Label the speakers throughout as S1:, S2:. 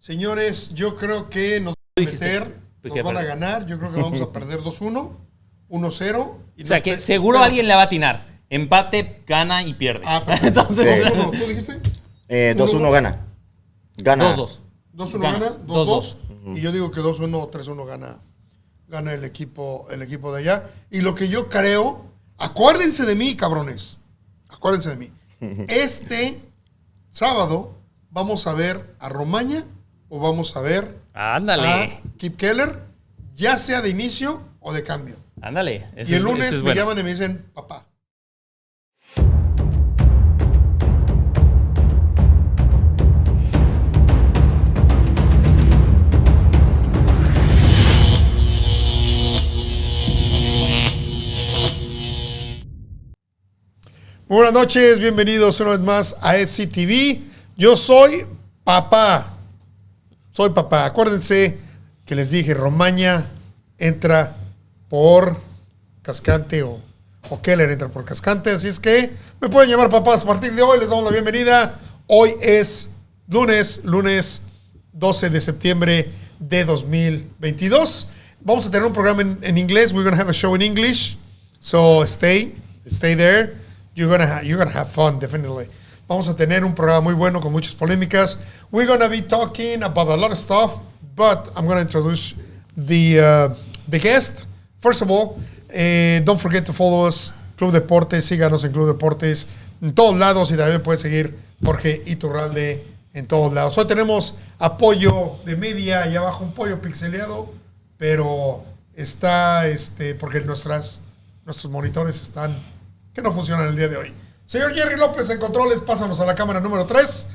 S1: Señores, yo creo que nos van a ganar. Yo creo que vamos a perder 2-1, 1-0.
S2: O sea, que seguro alguien le va a atinar. Empate, gana y pierde.
S1: Entonces, 2-1. ¿Tú dijiste?
S3: 2-1 gana. Gana.
S2: 2-2.
S1: 2-1 gana, 2-2. Y yo digo que 2-1 o 3-1 gana el equipo de allá. Y lo que yo creo, acuérdense de mí, cabrones. Acuérdense de mí. Este sábado vamos a ver a Romaña o vamos a ver a Kip Keller, ya sea de inicio o de cambio.
S2: Ándale.
S1: Y el lunes me llaman y me dicen, papá. Muy buenas noches, bienvenidos una vez más a FCTV. Yo soy papá. Soy papá. Acuérdense que les dije, Romaña entra por Cascante o Keller entra por Cascante. Así es que me pueden llamar papás a partir de hoy. Les damos la bienvenida. Hoy es lunes 12 de septiembre de 2022. Vamos a tener un programa en inglés. We're going to have a show in English. So stay there. You're gonna have fun, definitely. Vamos a tener un programa muy bueno con muchas polémicas. We're gonna be talking about a lot of stuff, but I'm gonna introduce the guest. First of all, don't forget to follow us, Club Deportes. Síganos en Club Deportes en todos lados y también puedes seguir Jorge Iturralde en todos lados. Hoy tenemos apoyo de media y abajo un pollo pixeleado, pero está porque nuestros monitores están que no funcionan el día de hoy. Señor Jerry López en controles, pásanos a la cámara número 3.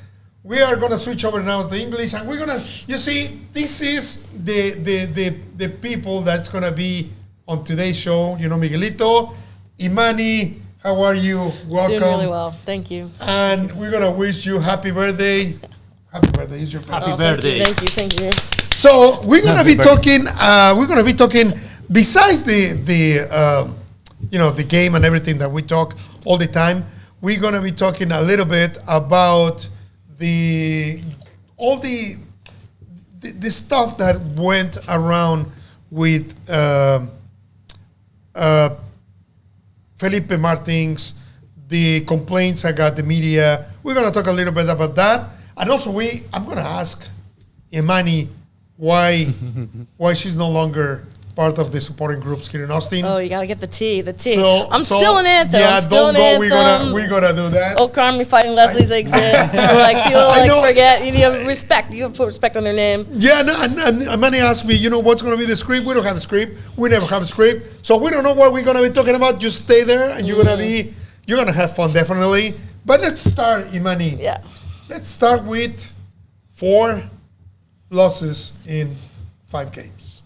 S1: We are going to switch over now to English, and we're going to, you see, this is the people that's going to be on today's show. You know, Miguelito, Imani, how are you? Welcome.
S4: Doing really well, thank you.
S1: And we're going to wish you happy birthday. Happy birthday, it's your birthday.
S2: Happy birthday.
S4: Thank you.
S1: So we're going to be talking. We're going to be talking. Besides the game and everything that we talk all the time, we're going to be talking a little bit about the stuff that went around with Felipe Martins, the complaints I got the media. We're going to talk a little bit about that. And also I'm going to ask Imani why she's no longer part of the supporting groups here in Austin.
S4: Oh, you gotta get the tea.
S1: So,
S4: I'm still an anthem.
S1: Yeah,
S4: I'm still
S1: don't go. We're gonna do that.
S4: Old Army Fighting Leslie's exists. So forget. You have respect. You have to put respect on their name.
S1: Yeah, no, and Manny asked me, what's gonna be the script? We don't have a script. We never have a script, so we don't know what we're gonna be talking about. Just stay there, and you're gonna have fun definitely. But let's start, Imani.
S4: Yeah. Let's
S1: start with 4 losses in 5 games.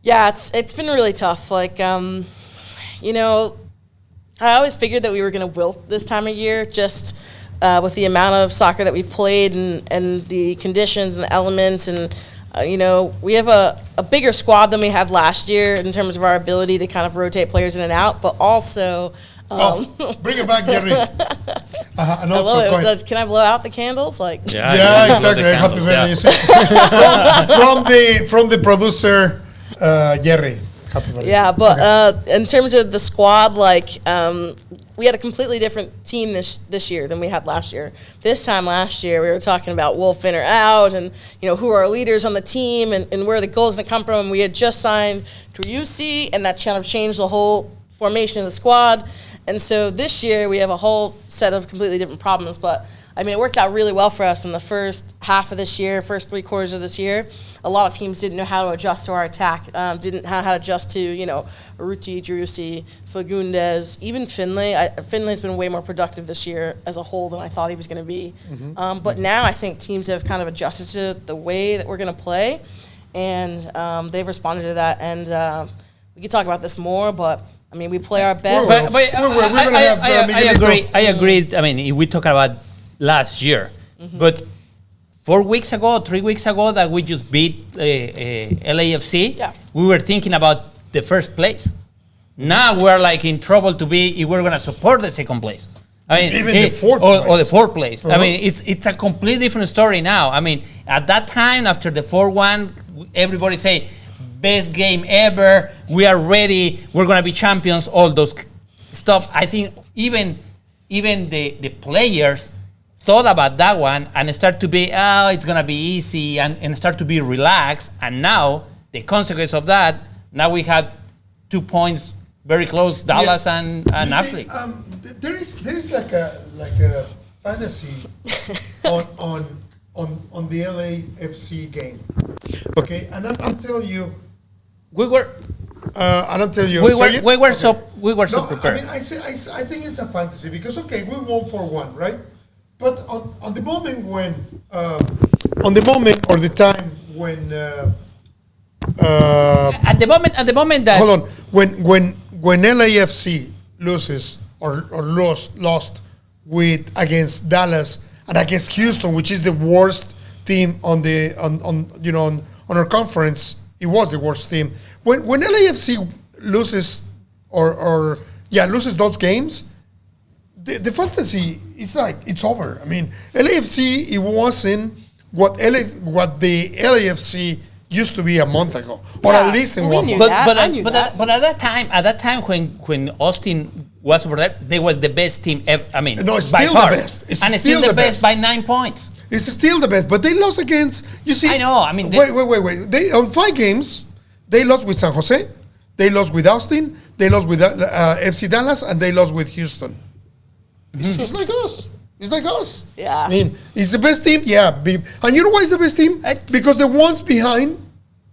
S4: Yeah, it's been really tough. I always figured that we were going to wilt this time of year just with the amount of soccer that we've played and the conditions and the elements. And, we have a bigger squad than we had last year in terms of our ability to kind of rotate players in and out, but also...
S1: bring it back, Jerry.
S4: I love it. Can I blow out the candles?
S1: Yeah, exactly. Happy birthday. From the producer... Jerry.
S4: Yeah, but in terms of the squad, we had a completely different team this year than we had last year. This time last year, we were talking about Wolf in or out and, who are our leaders on the team and where the goals going to come from. We had just signed Driussi, and that kind of changed the whole formation of the squad. And so this year, we have a whole set of completely different problems. But, it worked out really well for us in the first half of this year, first 3 quarters of this year. A lot of teams didn't know how to adjust to our attack, didn't know how to adjust to, Arruti, Driussi, Fagundes, even Finlay. Finlay's been way more productive this year as a whole than I thought he was going to be. Mm-hmm. But now I think teams have kind of adjusted to the way that we're going to play, and they've responded to that. And we could talk about this more, but... we play our best.
S2: I agree. We talk about last year, but 3 weeks ago that we just beat LAFC, we were thinking about the first place. Now we're in trouble to be if we're going to support the second place. I mean,
S1: Even the fourth
S2: or
S1: place.
S2: the fourth place.
S1: Uh-huh.
S2: I mean, it's a completely different story now. I mean, at that time, after the 4-1, everybody say, best game ever. We are ready. We're gonna be champions. All those stuff. I think even the players thought about that one and start to be, it's gonna be easy and start to be relaxed. And now the consequence of that, now we have 2 points very close, Dallas and Africa.
S1: There is like a fantasy on the LAFC game. Okay, and I'll tell you.
S2: We were so prepared.
S1: I mean, I think it's a fantasy because we won 4-1, right? But on the moment when or the time when
S2: at the moment that
S1: hold on, when LAFC loses or lost against Dallas and against Houston, which is the worst team on our conference, it was the worst team. When LAFC loses loses those games, the fantasy is like it's over. I mean, LAFC, it wasn't what the LAFC used to be a month ago, or at least in 1 month.
S2: But at that time when Austin was over there was the best team ever. I mean,
S1: no, it's
S2: by
S1: still
S2: far.
S1: the best. It's
S2: still the best by 9 points.
S1: It's still the best, but they lost against. You see,
S2: I know. I mean,
S1: wait. They on 5 games, they lost with San Jose, they lost with Austin, they lost with FC Dallas, and they lost with Houston. Mm-hmm. It's like us. It's like us.
S4: Yeah.
S1: I mean, it's the best team. Yeah. And you know why it's the best team? Because the ones behind,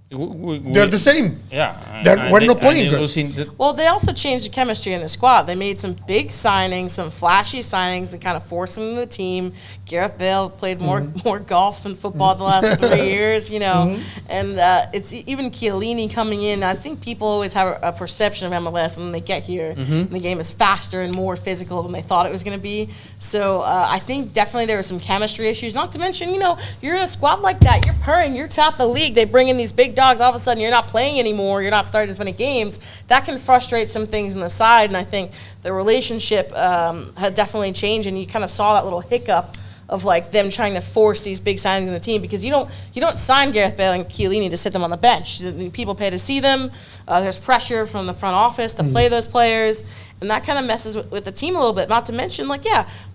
S1: they're the same.
S2: Yeah.
S1: We're not playing good.
S4: Well, they also changed the chemistry in the squad. They made some big signings, some flashy signings, and kind of forced them into the team. Gareth Bale played more golf than football the last 3 years, And it's even Chiellini coming in. I think people always have a perception of MLS, and then they get here, and the game is faster and more physical than they thought it was going to be. So I think definitely there were some chemistry issues. Not to mention, you're in a squad like that. You're purring. You're top of the league. They bring in these big dogs. All of a sudden, you're not playing anymore. You're not starting as many games. That can frustrate some things on the side, and I think the relationship had definitely changed, and you kind of saw that little hiccup of like them trying to force these big signings in the team because you don't sign Gareth Bale and Chiellini to sit them on the bench. People pay to see them. There's pressure from the front office to play those players, and that kind of messes with the team a little bit. Not to mention,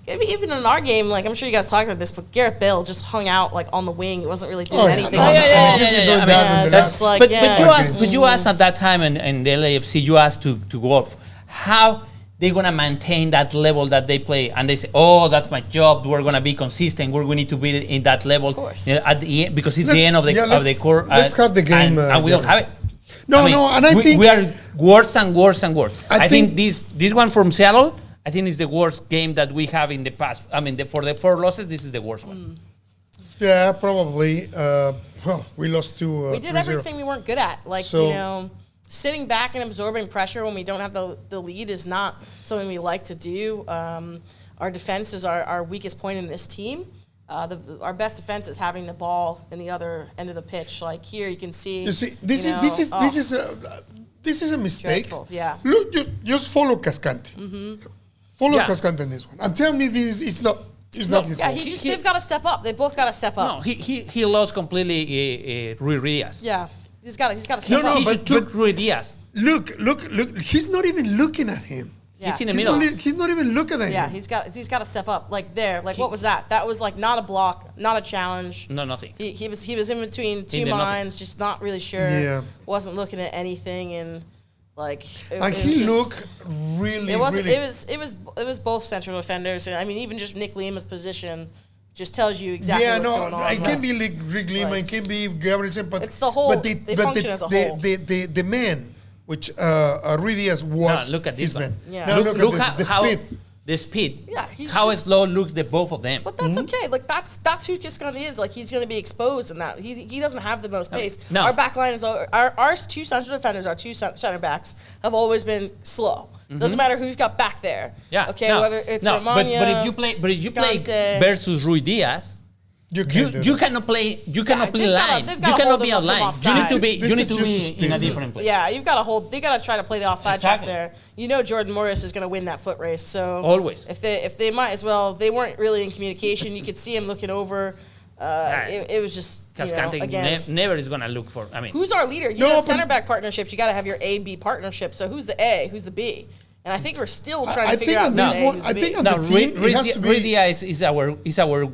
S4: even in our game, I'm sure you guys talked about this, but Gareth Bale just hung out on the wing. It wasn't really doing anything.
S2: But you asked at that time in the LAFC, you asked to golf how they're going to maintain that level that they play. And they say, that's my job. We're going to be consistent. We're going to need to be in that level at the end, because it's the end of the core.
S1: Let's have the game.
S2: And we don't have it.
S1: And I think
S2: we are worse and worse and worse. I think this one from Seattle, I think is the worst game that we have in the past. I mean, for the 4 losses, this is the worst one.
S1: Yeah, probably. We lost 2.
S4: We did
S1: 3-0.
S4: everything we weren't good at. Sitting back and absorbing pressure when we don't have the lead is not something we like to do. Our defense is our weakest point in this team. Our best defense is having the ball in the other end of the pitch. Like here, you can see.
S1: You see, this is a mistake.
S4: Dreadful, yeah.
S1: Look, just follow Cascante. Follow Cascante in this one, and tell me this is not. It's not his fault.
S4: They've got to step up. They both got to step up.
S2: No, he lost completely Rui Diaz.
S4: Yeah. He's got to step up.
S2: He took Rui Diaz.
S1: Look. He's not even looking at him.
S2: Yeah. He's in the middle.
S1: He's not even looking at him.
S4: Yeah, he's got to step up. What was that? That was not a block, not a challenge.
S2: No, nothing.
S4: He was in between two minds, just not really sure.
S1: Yeah.
S4: Wasn't looking at anything, and
S1: he looked really.
S4: It was both central defenders, and I mean even just Nick Lima's position just tells you exactly what's going on.
S1: It can be Rick Lima, it can be Gabriel, but
S4: it's the whole. They function as a whole.
S1: The man, which Rui Diaz was.
S2: Look at this man.
S4: Yeah.
S2: Look at the speed. The speed.
S4: Yeah,
S2: how slow looks the both of them.
S4: But that's okay. That's who Cascante is. He's going to be exposed in that. He doesn't have the most pace.
S2: No.
S4: Our back line is our 2 central defenders, our 2 center backs have always been slow. Doesn't matter who's got back there.
S2: Yeah.
S4: Okay. Whether it's Romagna,
S2: but if you play versus Rui Diaz, You cannot play. You cannot play line. You cannot be outline. You need to be. You need to be in a different place.
S4: Yeah, you've got to hold. They got to try to play the offside
S2: Exactly.
S4: track there. You know, Jordan Morris is going to win that foot race. So
S2: Always.
S4: if they might as well, they weren't really in communication. You could see him looking over. It was just
S2: Cascante
S4: again.
S2: never is gonna look for. I mean,
S4: Who's our leader? You know, center back partnerships. You got to have your A/B partnership. So who's the A? Who's the B? And I think we're still trying to figure out who's the A, who's the B.
S1: on the team, it has to be.
S2: Ridia is our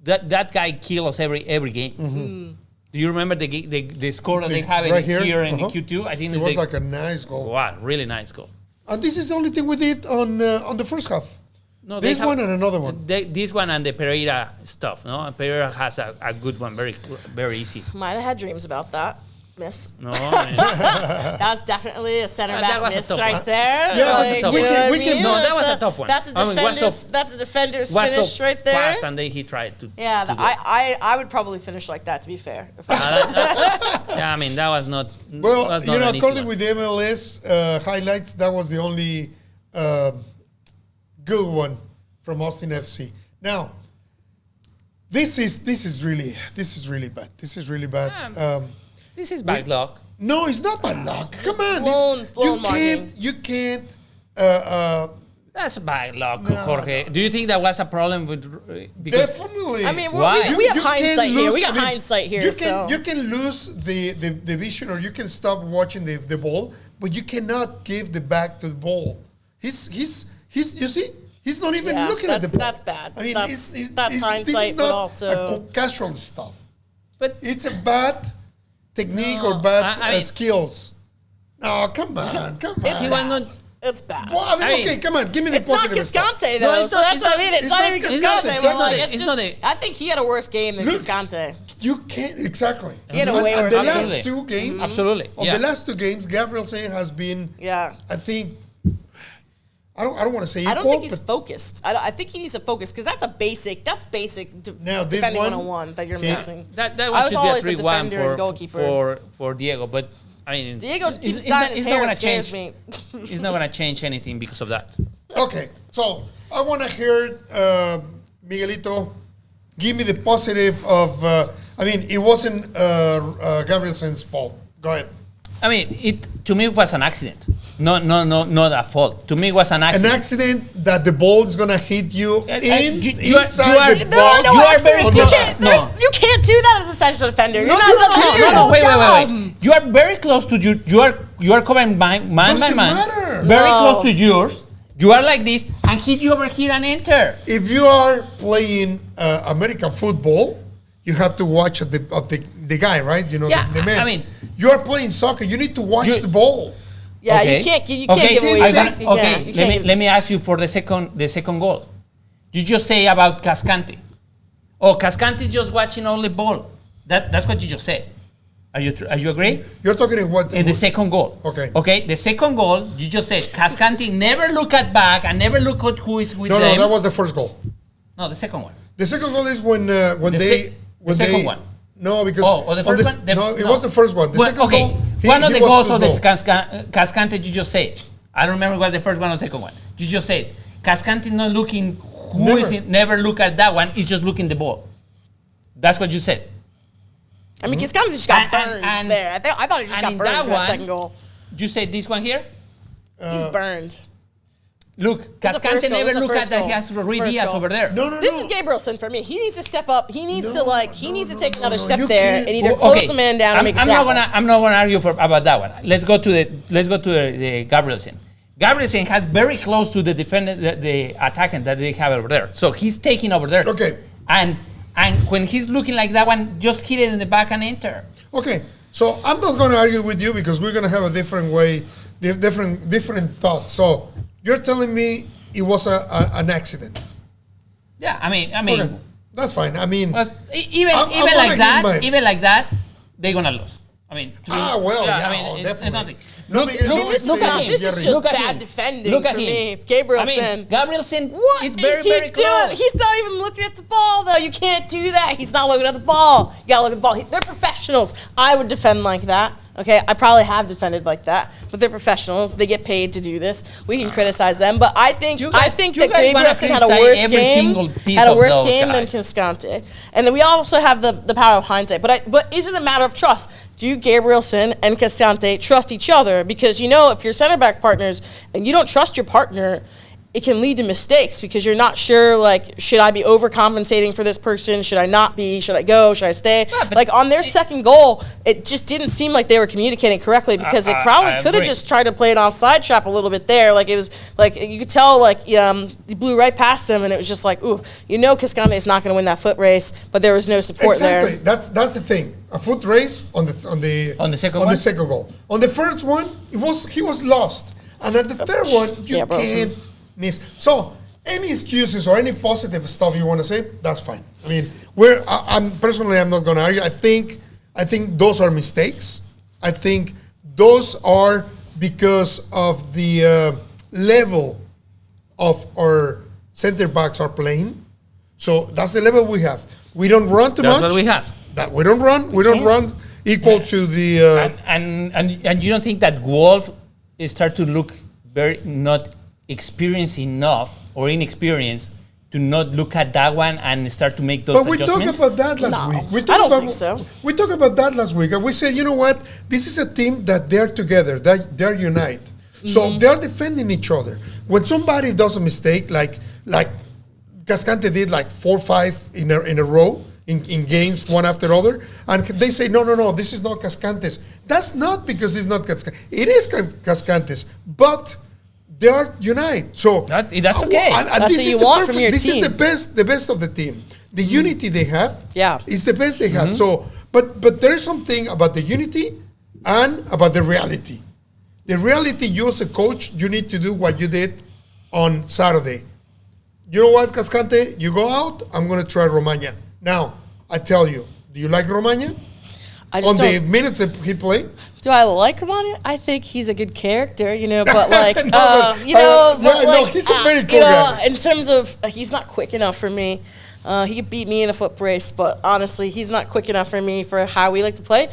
S2: that guy kills every game.
S1: Mm-hmm.
S2: Do you remember the score that they have
S1: right
S2: here in the Q2? I think
S1: it was like a nice goal.
S2: Wow, really nice goal.
S1: And this is the only thing we did on the first half.
S2: No,
S1: this one and another one.
S2: This one and the Pereira stuff. No, Pereira has a good one, very easy.
S4: Might have had dreams about that. Miss.
S2: No,
S4: That was definitely a center back miss right there.
S1: Yeah,
S4: like,
S1: we can.
S2: No, that was a tough one.
S4: That's a defender's finish right there.
S2: Fast, and then he tried to.
S4: Yeah, I would probably finish like that. To be fair.
S2: Yeah, I mean that was not.
S1: Well,
S2: was not
S1: according with the MLS highlights, that was the only good one from Austin FC. Now, this is really bad. This is really bad.
S2: This is bad luck.
S1: No, it's not bad luck. Come on,
S4: blown
S1: you can't.
S2: That's bad luck, Jorge. Do you think that was a problem with? Because
S1: Definitely.
S4: I mean,
S2: Why?
S4: we have
S1: You
S4: hindsight
S1: can
S4: here.
S1: lose-
S4: We got
S1: I mean,
S4: hindsight here.
S1: You can lose the vision, or you can stop watching the ball, but you cannot give the back to the ball. He's you see, he's not even looking at the ball.
S4: That's bad.
S1: I mean,
S4: that's hindsight,
S1: this is
S4: but
S1: not
S4: also
S1: casual stuff.
S2: But
S1: It's a bad technique or bad
S2: I mean,
S1: skills. No, come on.
S4: It's
S2: he was not.
S4: it's bad.
S1: Well, I mean, okay, come on, give me the
S4: It's not
S1: positive stuff.
S4: Cascante though,
S2: it's
S4: so
S2: not-
S4: that's
S2: it's
S4: what I
S2: not-
S4: mean. It's
S1: it's
S4: not
S1: not
S4: even
S1: Cascante.
S4: Cascante.
S1: It's
S4: But
S1: not
S4: like,
S1: a-
S4: it's
S2: it's
S4: just,
S2: not a-
S4: I think he had a worse game than
S1: Look.
S4: Cascante.
S1: You can't exactly.
S4: He had a way
S1: And
S4: worse
S1: the
S4: game.
S1: last two games,
S2: Absolutely.
S1: Of
S2: Yeah.
S1: the last two games, Gabrielsen has been.
S4: Yeah.
S1: I think. I don't want to say equal.
S4: I don't think he's
S1: but
S4: focused. I think he needs to focus because that's basic
S1: Now, this
S4: defending
S1: one-
S4: 101 that you're
S1: Okay.
S4: missing.
S2: That
S4: I
S2: one
S4: was
S2: should be a
S4: always a
S2: 3-1
S4: defender and goalkeeper.
S2: for Diego, but I mean,
S4: Diego
S2: it's-
S4: keeps
S2: it's
S4: dyeing
S2: not-
S4: his
S2: it's not
S4: hair
S2: gonna
S4: and scares
S2: change.
S4: me.
S2: It's not gonna change anything because of that.
S1: Okay, so I want to hear Miguelito give me the positive of. I mean, it wasn't Gabrielsen's fault. Go ahead.
S2: I mean, to me it was an accident. No, not a fault. To me, it was an
S1: An
S2: accident.
S1: accident that the ball is gonna hit you
S2: you
S1: inside the
S4: There are
S1: box.
S4: no
S2: You are very
S4: accidents.
S2: close.
S4: You can't do that as a central defender. You're not
S2: No, wait.
S4: job.
S2: You are very close to you are covering man by
S1: Doesn't
S2: man.
S1: matter.
S2: Very
S4: No.
S2: close to yours. You are like this and hit you over here and enter.
S1: If you are playing American football, you have to watch the guy, right? You know,
S2: Yeah,
S1: the man.
S2: I mean-
S1: you are playing soccer. You need to watch
S2: You-
S1: the ball.
S4: Yeah,
S2: Okay.
S4: you can't give
S1: I
S4: away.
S1: got-
S4: that. You
S2: Okay,
S4: can't. You can't give-
S2: let me ask you for the second goal. You just say about Cascante. Oh, Cascante just watching only ball. That's what you just said. Are you agree?
S1: You're talking in what?
S2: In the second goal.
S1: Okay.
S2: Okay, the second goal, you just said Cascante never look at back and never look at who is with
S1: No,
S2: them.
S1: that was the first goal.
S2: No, the second one.
S1: The second goal is when
S2: The second one.
S1: No, because
S2: Oh, the
S1: on
S2: first
S1: this-
S2: one?
S1: no, it was the first one. The
S2: Well,
S1: second
S2: okay.
S1: goal.
S2: One of
S1: he
S2: the
S1: was
S2: goals
S1: too
S2: of the
S1: slow.
S2: Cascante you just said. I don't remember if it was the first one or the second one. You just said Cascante not looking never look at that one. He's just looking the ball. That's what you said.
S4: I mean, Cascante just got
S2: And-
S4: burned there. I thought he just
S2: and
S4: got
S2: in
S4: burned
S2: that
S4: for that
S2: one-
S4: second goal.
S2: You said this one here.
S4: He's burned.
S2: Look,
S4: It's the first
S2: Cascante
S4: goal,
S2: never
S4: it's the
S2: look
S4: first
S2: at that.
S4: goal.
S2: He has
S4: It's the
S2: Ruiz
S4: first
S2: Diaz
S4: goal.
S2: over there.
S1: No.
S4: This is Gabrielsen for me. He needs to step up. He needs to he needs to take another
S1: no,
S4: step
S1: you
S4: there
S1: can't-
S4: and either
S1: Well,
S4: close the man down or make a tackle.
S2: I'm not gonna argue about that one. Let's go to the Gabrielsen. Gabrielsen has very close to the defender, the attacking that they have over there. So he's taking over there.
S1: Okay.
S2: And when he's looking like that one, just hit it in the back and enter.
S1: Okay, so I'm not going to argue with you because we're going to have a different way, different thoughts. So you're telling me it was an accident.
S2: Yeah, I mean,
S1: Okay, that's fine. I mean,
S2: even
S1: I'm
S2: even
S1: gonna
S2: like
S1: give
S2: that,
S1: mine.
S2: even like that, they're gonna lose. I mean,
S1: yeah,
S2: I mean, it's
S1: definitely.
S2: nothing.
S1: No,
S2: Look,
S1: Miguel,
S2: look,
S1: no,
S4: This
S2: look
S4: is
S2: at
S4: not.
S2: him.
S4: This is
S1: Jerry.
S4: just
S2: Look at
S4: bad
S2: him.
S4: defending
S2: Look at
S4: for
S2: him.
S4: me. Gabrielsen.
S2: I mean, Gabrielsen,
S4: What
S2: it's
S4: is
S2: very,
S4: he
S2: very
S4: doing?
S2: close.
S4: He's not even looking at the ball, though. You can't do that. He's not looking at the ball. You gotta look at the ball. They're professionals. I would defend like that. Okay, I probably have defended like that, but they're professionals. They get paid to do this. We can criticize them, but I think that Gabrielson had a worse game than Cascante, and then we also have the power of hindsight. But is it a matter of trust? Do Gabrielson and Cascante trust each other? Because if you're center back partners and you don't trust your partner, it can lead to mistakes because you're not sure, should I be overcompensating for this person? Should I not be? Should I go? Should I stay? Yeah, on their second goal, it just didn't seem like they were communicating correctly because it probably could have just tried to play an offside trap a little bit there. It was you could tell he blew right past him and it was just ooh, Cascante is not going to win that foot race, but there was no support there.
S1: Exactly. That's the thing. A foot race on the second goal. On the first one, he was lost, and at the third one you can't. So, any excuses or any positive stuff you want to say, that's fine. I mean, I'm not going to argue. I think those are mistakes. I think those are because of the level of our center backs are playing. So that's the level we have. We don't run too much.
S2: That's what we have.
S1: We don't run. We don't run equal to the.
S2: And you don't think that Wolf start to look very not experienced enough or inexperienced to not look at that one and start to make those adjustments?
S1: But we talked about that last week.
S4: I don't think so.
S1: We talked about that last week, and we said, you know what? This is a team that they're together, they're united. Mm-hmm. So they're defending each other. When somebody does a mistake, like Cascante did 4 or 5 in a row, in games one after other, and they say, no, this is not Cascante's. That's not because it's not Cascante's. It is Cascante's, but they are united. So
S2: that's okay.
S4: That's what you want from your team.
S1: This is the best of the team. The unity they have is the best they have. So, but there is something about the unity and about the reality. The reality, you as a coach, you need to do what you did on Saturday. You know what, Cascante? You go out, I'm going to try Romagna. Now, I tell you, do you like Romagna? On the minutes that he played?
S4: Do I like Romagna? I think he's a good character, but
S1: he's a very cool guy.
S4: In terms of, he's not quick enough for me. He could beat me in a foot race, but honestly, he's not quick enough for me for how we like to play.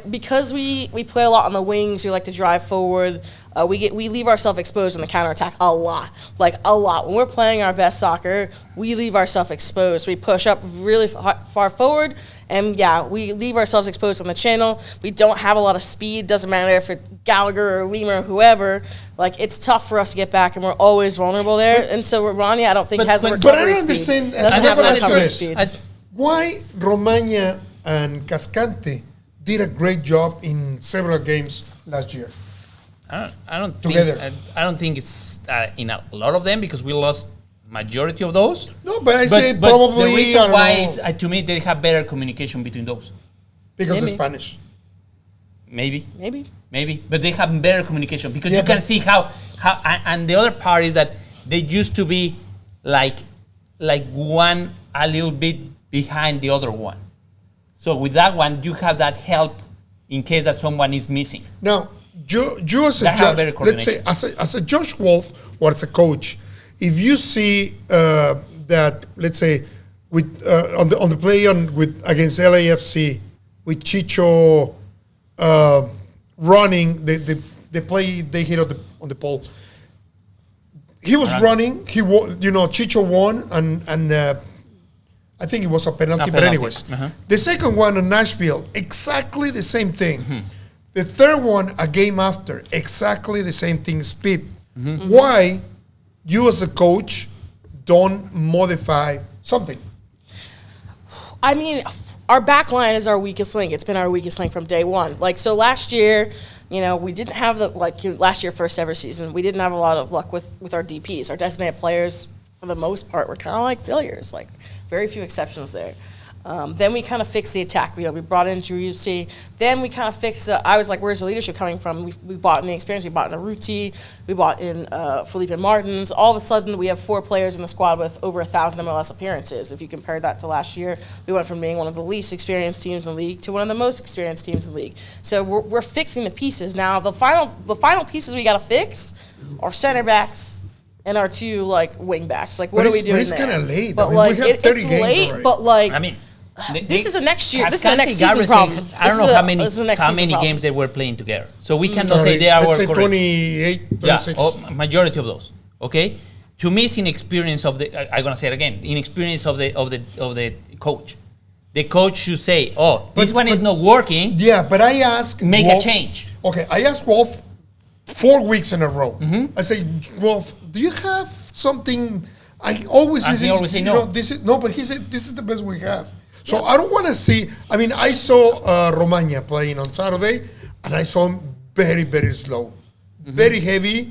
S4: Because we play a lot on the wings, we like to drive forward. We leave ourselves exposed in the counterattack a lot. When we're playing our best soccer, we leave ourselves exposed. We push up really far forward, and we leave ourselves exposed on the channel. We don't have a lot of speed. Doesn't matter if it's Gallagher or Lima or whoever. It's tough for us to get back, and we're always vulnerable there. And so Romagna, I don't think has the recovery speed. Doesn't have the recovery speed.
S1: Why Romagna and Cascante did a great job in several games last year.
S2: I don't think it's in a lot of them because we lost majority of those.
S1: No, but I say probably.
S2: The reason why to me they have better communication between those.
S1: Because of Spanish.
S2: Maybe, but they have better communication because you can see how and the other part is that they used to be like one a little bit behind the other one. So with that one, you have that help in case that someone is missing.
S1: Now, you as a judge, let's say as a Josh Wolf or as a coach, if you see that, let's say, with on the play against LAFC with Chicho running the play they hit on the pole, he was running. Chicho won and I think it was a penalty. But anyways, the second one in Nashville, exactly the same thing. Mm-hmm. The third one, a game after, exactly the same thing, speed. Mm-hmm. Why you as a coach don't modify something?
S4: I mean, our back line is our weakest link. It's been our weakest link from day one. So last year, we didn't have last year, first ever season, we didn't have a lot of luck with our DPs. Our designated players, for the most part, were kind of like failures, very few exceptions there. Then we kind of fixed the attack. We brought in Giusi. Then we kind of fixed I was like, where's the leadership coming from? We bought in the experience. We bought in Arruti. We bought in Felipe Martins. All of a sudden, we have 4 players in the squad with over 1,000 MLS appearances. If you compare that to last year, we went from being one of the least experienced teams in the league to one of the most experienced teams in the league. So we're fixing the pieces. Now, the final pieces we got to fix are center backs and our 2 wing backs. What are we doing there?
S1: But it's kind of late.
S4: But
S1: we have 30
S4: it's
S1: games
S4: late,
S1: already.
S4: but This is a next year. This is a
S2: Cascante,
S4: next season
S2: Garrison,
S4: problem.
S2: I don't
S4: This
S2: know
S4: is
S2: how
S4: a-
S2: many
S4: this is a next season problem.
S2: games they were playing together. So we cannot say they are
S1: Let's say
S2: correct.
S1: 28, 26.
S2: Yeah, majority of those. Okay, to me, it's inexperience of the. I'm gonna say it again. Inexperience of the coach. The coach should say, "Oh, this one is not working.
S1: Yeah, but I ask
S2: Make
S1: Wolf,
S2: a change."
S1: Okay, I asked Wolf 4 weeks in a row.
S2: Mm-hmm.
S1: I say, Wolf, do you have something? I always
S2: And he always say no.
S1: This is no, but he said this is the best we have. So I don't want to see. I mean, I saw Romagna playing on Saturday, and I saw him very, very slow, very heavy.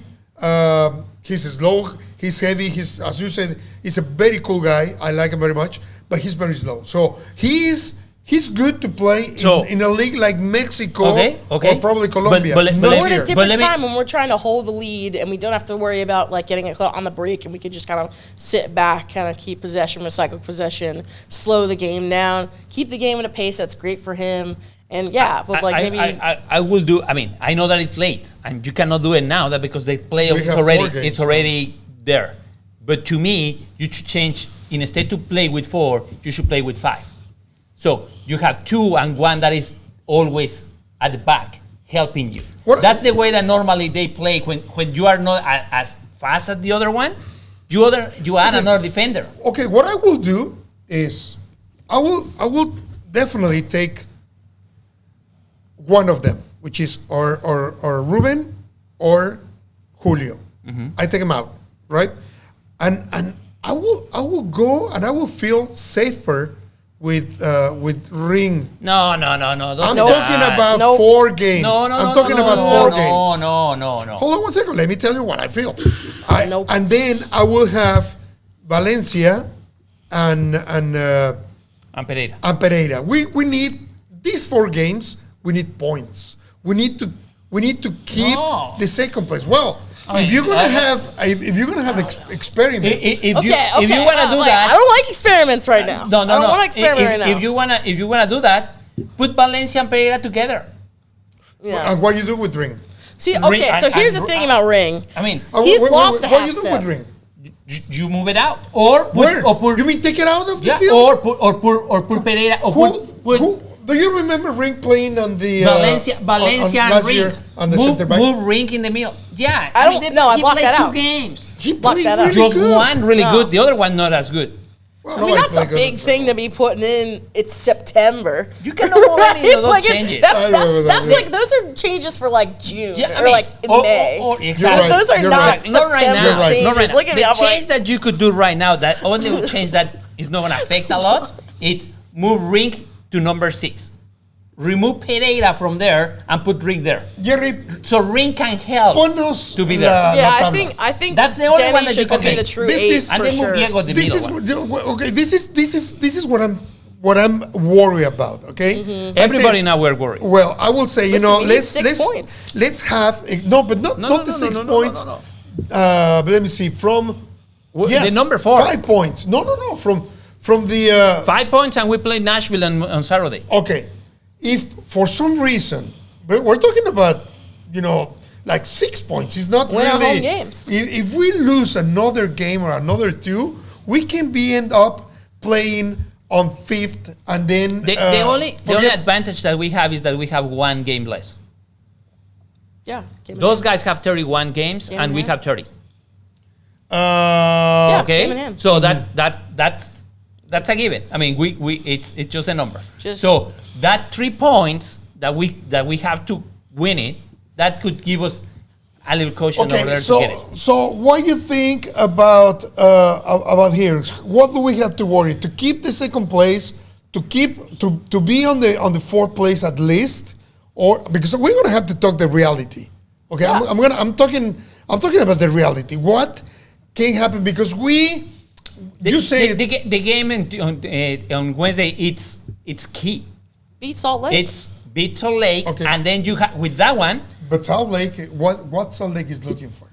S1: He's slow. He's heavy. He's, as you said, he's a very cool guy. I like him very much, but he's very slow. So he's good to play in a league like Mexico or probably Colombia.
S2: But
S4: But
S1: Not
S4: we're in
S1: here.
S4: a different
S2: let me-
S4: time when we're trying to hold the lead and we don't have to worry about like getting it caught on the break and we could just kind of sit back, kind of keep possession, recycle possession, slow the game down, keep the game at a pace that's great for him. And yeah, but like maybe
S2: I will do. I mean, I know that it's late and you cannot do it now. That because the playoff
S1: We
S2: is
S1: have
S2: already
S1: 4 games,
S2: it's already there. But to me, you should change. Instead to play with 4, you should play with 5. So you have 2 and 1 that is always at the back helping you. That's the way that normally they play when you are not as fast as the other one. You add another defender.
S1: Okay, what I will do is I will definitely take one of them, which is or Ruben or Julio. I take him out, right? And I will go and I will feel safer with Ring.
S2: No. Don't
S1: I'm
S2: say
S1: talking
S2: that.
S1: about
S4: Nope.
S1: 4 games.
S2: No,
S1: I'm talking about 4 games.
S2: No.
S1: Hold on one second. Let me tell you what I feel.
S4: Nope.
S1: And then I will have Valencia and
S2: And Pereira.
S1: Pereira. We need these 4 games. We need points. We need to keep
S2: No.
S1: the second place. Well,
S2: I
S1: if
S2: mean,
S1: you're gonna
S2: I-
S1: have experiments,
S2: If you
S4: okay,
S2: if you wanna do
S4: like,
S2: that,
S4: I don't like experiments right now.
S2: No.
S4: I don't want to experiment right now.
S2: If you wanna do that, put Valencia and Pereira together.
S4: Yeah.
S1: and what you do with Ring?
S4: See,
S2: Ring-
S4: okay, so here's the
S2: and-
S4: thing about Ring.
S2: I mean,
S4: He's lost a
S1: What
S4: half
S1: you do
S4: set.
S1: with Ring?
S2: you move it out or
S1: Where?
S2: put
S1: You mean take it out of the
S2: yeah,
S1: field?
S2: or put Pereira or put
S1: Who? Do you remember Ring playing on the
S2: Valencia
S1: on
S2: and
S1: last
S2: Ring.
S1: year on the center back?
S2: Move Ring in the middle. Yeah,
S4: I don't- no, I
S2: he
S4: blocked
S2: played
S4: that
S2: 2
S4: out.
S2: games.
S1: He
S4: Block
S1: played
S4: that out.
S1: really
S2: Just
S1: good.
S2: one really
S4: No.
S2: good, the other one not as good.
S1: Well,
S4: I mean,
S1: nobody
S4: that's a
S1: played good.
S4: big thing to be putting in. It's September.
S2: You cannot move any of those
S4: Like,
S2: changes.
S1: I remember
S4: That's
S1: that.
S4: like those are changes for like June
S2: Yeah, I
S4: or
S2: mean,
S4: like in May.
S2: exactly.
S1: right.
S4: Those are
S1: You're
S4: not
S1: right.
S4: September
S2: Not right now.
S1: You're right.
S4: changes.
S2: Not right now.
S4: Look at me.
S2: The
S4: I'm
S2: change
S4: like,
S2: that you could do right now, that only change that is not going to affect a lot, it's move Ring to number 6. Remove Pereira from there and put Ring there.
S1: Jerry,
S2: So Ring can help
S1: ponos
S2: to be there.
S4: yeah,
S1: la
S4: I think
S1: tabla.
S2: That's the only
S4: Danny
S2: one that you
S4: should
S2: can
S4: be
S2: make.
S4: the true
S1: This
S4: ace
S1: is-
S2: and
S4: for
S2: then move
S4: sure.
S2: Diego the
S1: This
S2: middle
S1: is
S2: one.
S1: okay. This is what I'm worried about. Okay, I
S2: Everybody
S1: say-
S2: now we're worried.
S1: Well, I will say,
S4: Listen, we need
S1: let's
S4: 6 points.
S1: let's have no, but not the 6 points.
S2: no.
S1: But let me see from
S2: The number 4.
S1: 5 points. No, from the
S2: 5 points and we play Nashville on Saturday.
S1: okay. If for some reason we're talking about, like 6 points, it's not
S4: Win our
S1: really.
S4: home games.
S1: If we lose another game or another 2, we can end up playing on 5th, and then
S2: The only
S1: forget-
S2: advantage that we have is that we have 1 game less.
S4: Yeah. give me
S2: Those
S4: that.
S2: guys have 31 games
S4: Game
S2: and
S4: in
S2: we
S4: hand.
S2: have 30.
S4: Yeah.
S2: Okay,
S4: game in hand.
S2: so that's a given. I mean, it's just a number. So that 3 points that we have to win it, that could give us a little caution over
S1: Okay,
S2: there to get it.
S1: so what you think about here? What do we have to worry? To keep the second place, to be on the 4th place at least, or because we're gonna have to talk the reality. Okay,
S4: Yeah.
S1: I'm talking about the reality. What can happen because you say
S2: The game on Wednesday, it's key.
S4: Beat Salt Lake.
S2: It's beat Salt Lake,
S1: Okay.
S2: and then you have with that one.
S1: but Salt Lake, what Salt Lake is looking for?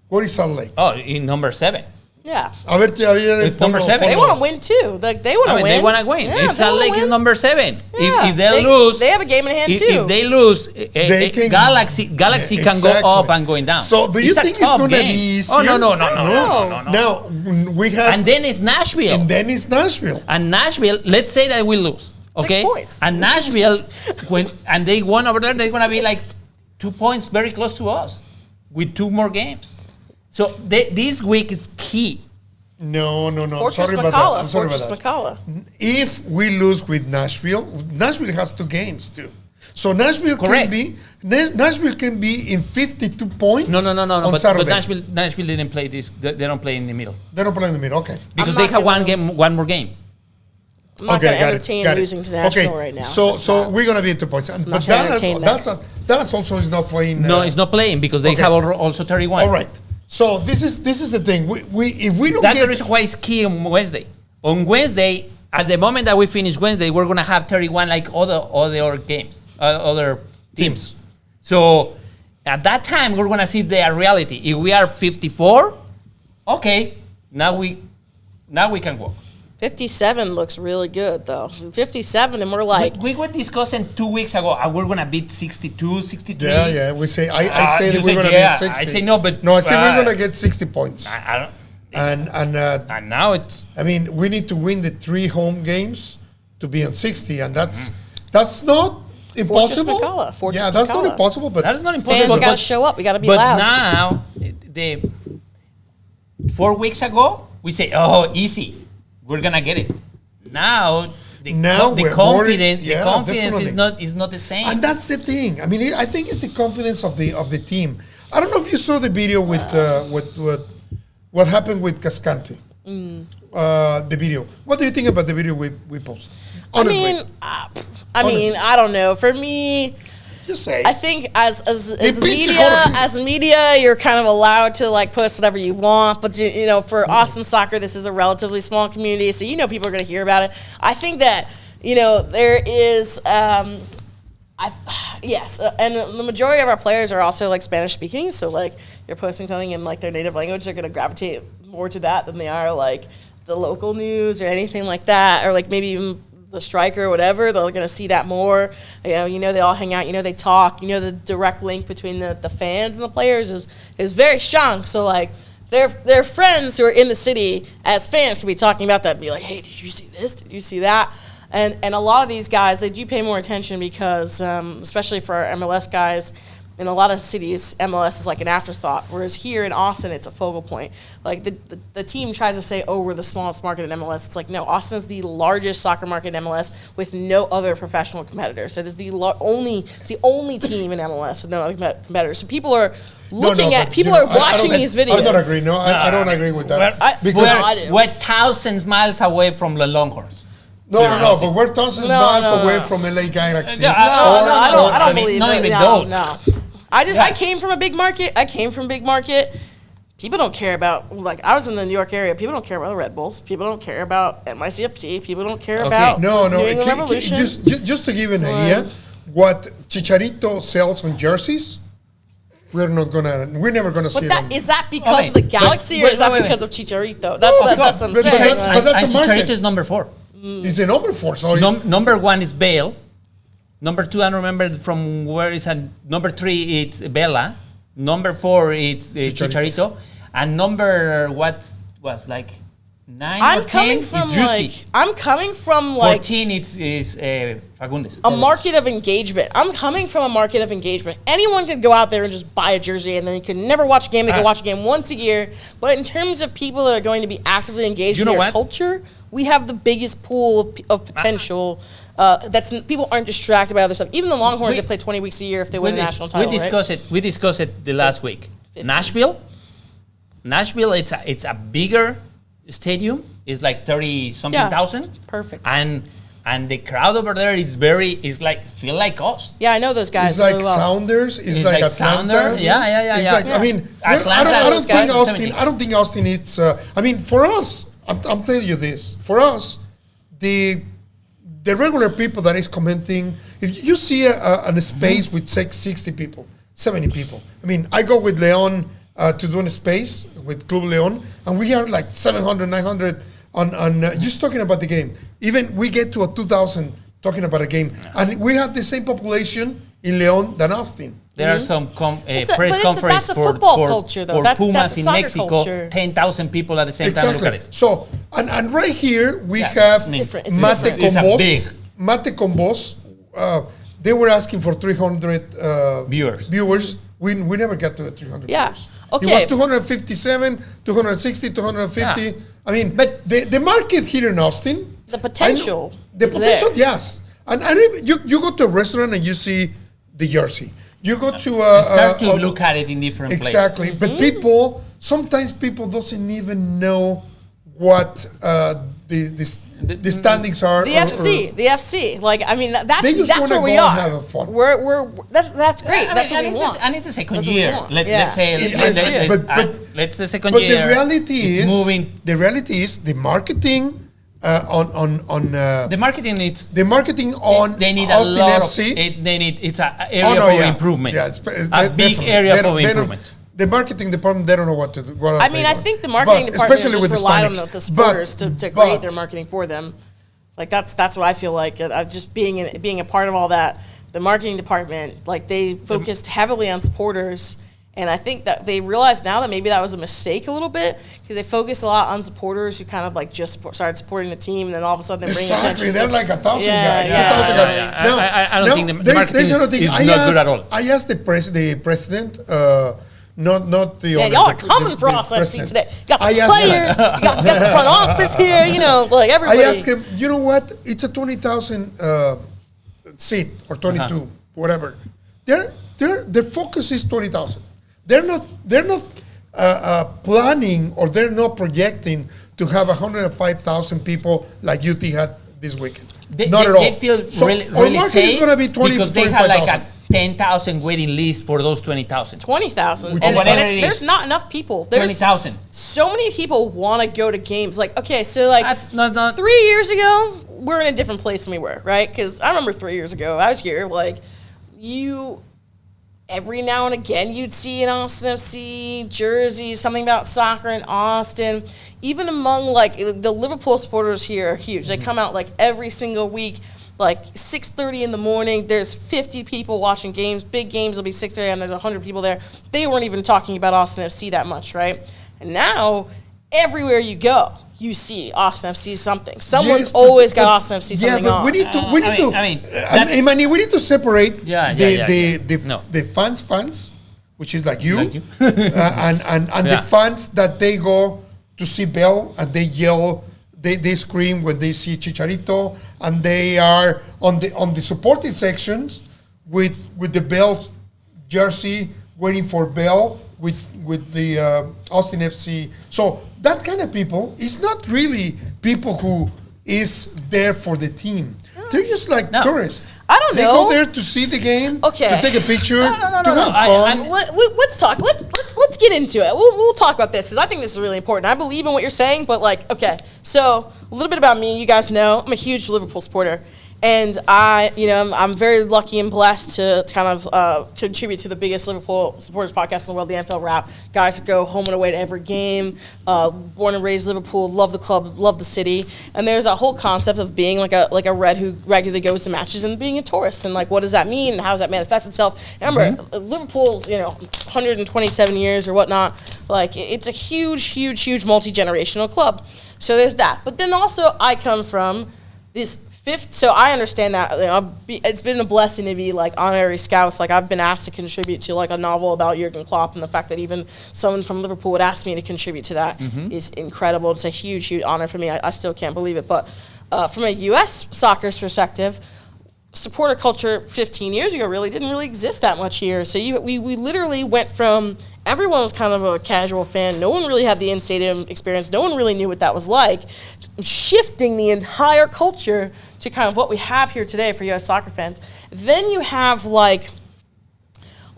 S1: What is Salt Lake?
S2: Oh, in number 7.
S4: Yeah.
S2: It's number 7.
S4: They want to win too. Like they want to win.
S2: They want to win.
S4: Yeah,
S2: It's Lake is number 7.
S4: Yeah.
S2: If they lose,
S4: they have a game in hand too.
S2: If they lose,
S1: They can-
S2: Galaxy can go up and going down.
S1: So do you think it's going to be easier?
S2: Oh no.
S1: Now we have,
S2: And then it's Nashville. And Nashville, let's say that we lose.
S4: 6
S2: Okay.
S4: points.
S2: And Nashville, and they won over there, they're gonna be like 2 points very close to us with 2 more games. So this week is key.
S1: No.
S4: Fortress
S1: Sorry about that. I'm sorry about that.
S4: McCullough.
S1: If we lose with Nashville has 2 games too. So Nashville
S2: Correct.
S1: can be in 52 points.
S2: No.
S1: On
S2: But
S1: Saturday.
S2: Nashville didn't play this. They don't play in the middle
S1: They don't play in the middle. Okay.
S2: because
S4: I'm
S2: they
S4: not
S2: have
S4: gonna-
S2: one more game.
S4: I'm not going to
S1: got
S4: entertain
S1: it.
S4: losing to Nashville
S1: Okay.
S4: right now.
S1: So
S4: That's not-
S1: we're gonna be at 2 points. But
S4: not gonna entertain that.
S1: Dallas also is not playing.
S2: No, it's not playing because they
S1: okay.
S2: have also 31.
S1: All right. So this is the thing. We if we don't
S2: That's the
S1: get
S2: reason why it's key on Wednesday. On Wednesday, at the moment that we finish Wednesday, we're gonna have 31 like other games, other teams. So at that time, we're gonna see the reality. If we are 54, okay, now we can walk.
S4: 57 looks really good though. 57, and we're like,
S2: We were discussing 2 weeks ago, we're gonna beat 62, 63.
S1: yeah. We say I say
S2: you
S1: that we're
S2: say,
S1: gonna
S2: yeah,
S1: get 60.
S2: I say no, but
S1: I say we're gonna get 60 points.
S2: I don't.
S1: And
S2: now it's
S1: I mean, we need to win the 3 home games to be on 60, and that's not impossible.
S4: Fortress
S1: Yeah, that's not
S4: McCullough.
S1: impossible. But
S2: that is not
S4: fans
S2: impossible.
S4: got to show up. We got to be
S2: But
S4: loud.
S2: now, the 4 weeks ago, we say, "Oh, easy, we're gonna get it." Now, the
S1: we're
S2: confidence,
S1: worried. Yeah,
S2: the confidence
S1: definitely.
S2: is not the same.
S1: And that's the thing. I mean, I think it's the confidence of the team. I don't know if you saw the video with what happened with Cascante. The video. What do you think about the video we posted? Honestly,
S4: I mean, I don't know. For me,
S1: just say.
S4: I think as
S1: beat
S4: media, you're kind of allowed to like post whatever you want. But you know, for Austin soccer, this is a relatively small community, so you know people are going to hear about it. I think that there is. Yes, and the majority of our players are also like Spanish speaking. So like you're posting something in like their native language, they're going to gravitate more to that than they are like the local news or anything like that, or like maybe even the striker or whatever. They're going to see that more. They all hang out. They talk. The direct link between the fans and the players is very strong. So like their friends who are in the city as fans could be talking about that and be like, hey, did you see this? Did you see that? And a lot of these guys, they do pay more attention because, especially for our MLS guys, in a lot of cities, MLS is like an afterthought, whereas here in Austin, it's a focal point. Like the team tries to say, oh, we're the smallest market in MLS. It's like, no, Austin is the largest soccer market in MLS with no other professional competitors. It is the only team in MLS with no other competitors. So people are watching these videos.
S1: I don't agree. No, I don't agree with that.
S2: We're thousands miles away from the Longhorns.
S1: No, but we're thousands miles away from LA Galaxy.
S4: I don't believe
S2: not
S4: that.
S2: even those.
S4: No. I came from a big market. People don't care about, like, I was in the New York area. People don't care about the Red Bulls. People don't care about NYCFC. People don't care about
S1: No.
S4: New England Revolution.
S1: Just to give you an idea, what Chicharito sells on jerseys, we're never gonna see it.
S4: Is that because of the Galaxy, or is that because of Chicharito? That's what I'm saying.
S1: But that's a market.
S2: Chicharito is number 4.
S1: It's the number 4. So
S2: number 1 is Bale. Number 2, I don't remember from where is it. Number 3, it's Bella. Number 4, it's Chicharito. And number what was like 9 or 10 is Juicy.
S4: I'm coming from like
S2: 14, it's Fagundes.
S4: A market of engagement. I'm coming from a market of engagement. Anyone could go out there and just buy a jersey, and then you can never watch a game. They can watch a game once a year. But in terms of people that are going to be actively engaged in our culture, we have the biggest pool of potential. People aren't distracted by other stuff. Even the Longhorns, they play 20 weeks a year if they win a national title.
S2: We discussed it the last week. 15. Nashville, it's a bigger stadium. It's like 30-something thousand.
S4: Perfect.
S2: And the crowd over there is like feel like us.
S4: Yeah, I know those guys.
S1: It's like Sounders. It's like Atlanta.
S2: Sounder. Yeah.
S1: It's like, I mean, I don't think Austin. It's. I mean, for us, I'm telling you this. For us, the regular people that is commenting, if you see a space with 60 people, 70 people. I mean, I go with Leon to do a space with Club Leon, and we are like 700, 900 on just talking about the game. Even we get to a 2,000 talking about a game, and we have the same population in Leon than Austin.
S2: There are some press
S4: but
S2: conference
S4: that's a football culture, though.
S2: for
S4: That's
S2: Pumas
S4: a
S2: in
S4: soccer
S2: Mexico.
S4: culture.
S2: 10,000 people at the same time. Look at it.
S1: So, and right here we
S2: Yeah,
S1: have
S2: I mean,
S4: different. It's
S1: Mate
S4: different.
S2: It's a
S1: Combos.
S2: big-
S1: Mate Combos. They were asking for 300 viewers. We never got to the 300
S4: Yeah.
S1: viewers.
S4: Okay.
S1: It was 257, 260, 250.
S2: Yeah.
S1: I mean,
S2: But-
S1: the market here in Austin.
S4: The potential
S1: The
S4: is
S1: potential,
S4: there.
S1: yes. And you go to a restaurant and you see the jersey. You go to
S2: Start to look at it in different
S1: exactly.
S2: places.
S1: But sometimes people doesn't even know what the standings are.
S4: The FC. Like, I mean,
S1: They just
S4: that's
S1: wanna
S4: where we
S1: go
S4: are.
S1: and have fun.
S4: That's great.
S2: I
S4: That's
S2: mean,
S4: what we want.
S2: and it's the second
S4: That's what we
S2: year.
S4: want.
S2: Let's say, let's the second
S1: But
S2: year.
S1: the reality
S2: it's
S1: is
S2: moving.
S1: The reality is the marketing on
S2: The marketing needs.
S1: the marketing on
S2: They need
S1: Austin
S2: a lot
S1: FC.
S2: of. They need. It's an area for improvement.
S1: Yeah,
S2: a big
S1: definitely.
S2: area
S1: They
S2: for
S1: don't-
S2: improvement.
S1: The marketing department, they don't know what to do.
S4: I mean, I think the marketing department has just relied on the supporters to create their marketing for them. Like that's what I feel like. Just being a part of all that, the marketing department, like they focused heavily on supporters, and I think that they realize now that maybe that was a mistake a little bit because they focused a lot on supporters who kind of like just started supporting the team, and then all of a sudden they're bringing
S1: Exactly,
S4: attention.
S1: they're like 1,000 guys.
S4: Yeah,
S1: 2,000 guys.
S2: yeah.
S1: Now,
S2: I don't think the
S1: there's
S2: marketing
S1: another thing.
S2: is
S1: I
S2: not
S1: asked,
S2: good at all.
S1: I asked the president, not the
S4: Yeah,
S1: owner,
S4: y'all are
S1: the-
S4: coming
S1: the-
S4: for
S1: the
S4: us, FC
S1: president.
S4: today. You got
S1: I
S4: the
S1: asked him-
S4: players, you got the front office here, like everybody.
S1: I asked him, you know what? It's a 20,000 seat or 22, whatever. Their focus is 20,000. They're not planning or they're not projecting to have 105,000 people like UT had this weekend. Not at all.
S2: They feel
S1: So
S2: really,
S1: our
S2: really
S1: market
S2: safe
S1: is going to be 20,
S2: because they have like
S1: 25,000.
S2: a 10,000 waiting list for those 20,000.
S4: 20,000.
S1: Which
S4: And,
S1: is
S4: and
S2: whatever
S4: it's,
S2: it is.
S4: there's not enough people. There's
S2: 20,000.
S4: so many people want to go to games. Like, okay, so like
S2: That's not
S4: 3 years ago, we're in a different place than we were, right? Because I remember 3 years ago, I was here, like, every now and again, you'd see an Austin FC jersey, something about soccer in Austin. Even among, like, the Liverpool supporters here are huge. They come out, like, every single week, like, 6:30 in the morning. There's 50 people watching games. Big games will be 6 a.m. There's 100 people there. They weren't even talking about Austin FC that much, right? And now, everywhere you go, you see Austin FC something. Someone's always got Austin FC something on.
S1: we need to.
S2: that's-
S1: We need to separate
S2: Yeah. No.
S1: the fans, which is like you,
S2: Like you.
S1: and
S2: Yeah.
S1: the fans that they go to see Bell and they yell, they scream when they see Chicharito, and they are on the supporting sections with the Bell jersey waiting for Bell with the Austin FC. So that kind of people is not really people who is there for the team. They're just like tourists.
S4: I don't
S1: They
S4: know.
S1: go there to see the game,
S4: Okay.
S1: to take a picture,
S2: No,
S1: to have fun.
S4: Let's talk. Let's get into it. We'll talk about this because I think this is really important. I believe in what you're saying, but like, okay, so a little bit about me. You guys know I'm a huge Liverpool supporter, and I'm very lucky and blessed to kind of contribute to the biggest Liverpool supporters podcast in the world, the NFL Wrap. Guys that go home and away to every game. Born and raised Liverpool, love the club, love the city, and there's a whole concept of being like a red who regularly goes to matches and being a tourist, and like what does that mean and how does that manifest itself? And remember, Liverpool's 127 years or whatnot. Like it's a huge multi-generational club. So there's that. But then also I come from this so I understand that it's been a blessing to be like honorary scouts. Like I've been asked to contribute to like a novel about Jurgen Klopp, and the fact that even someone from Liverpool would ask me to contribute to that is incredible. It's a huge honor for me. I still can't believe it. But from a U.S. soccer's perspective, supporter culture 15 years ago didn't really exist that much here. So we literally went from everyone was kind of a casual fan. No one really had the in-stadium experience. No one really knew what that was like. Shifting the entire culture to kind of what we have here today for U.S. soccer fans. Then you have like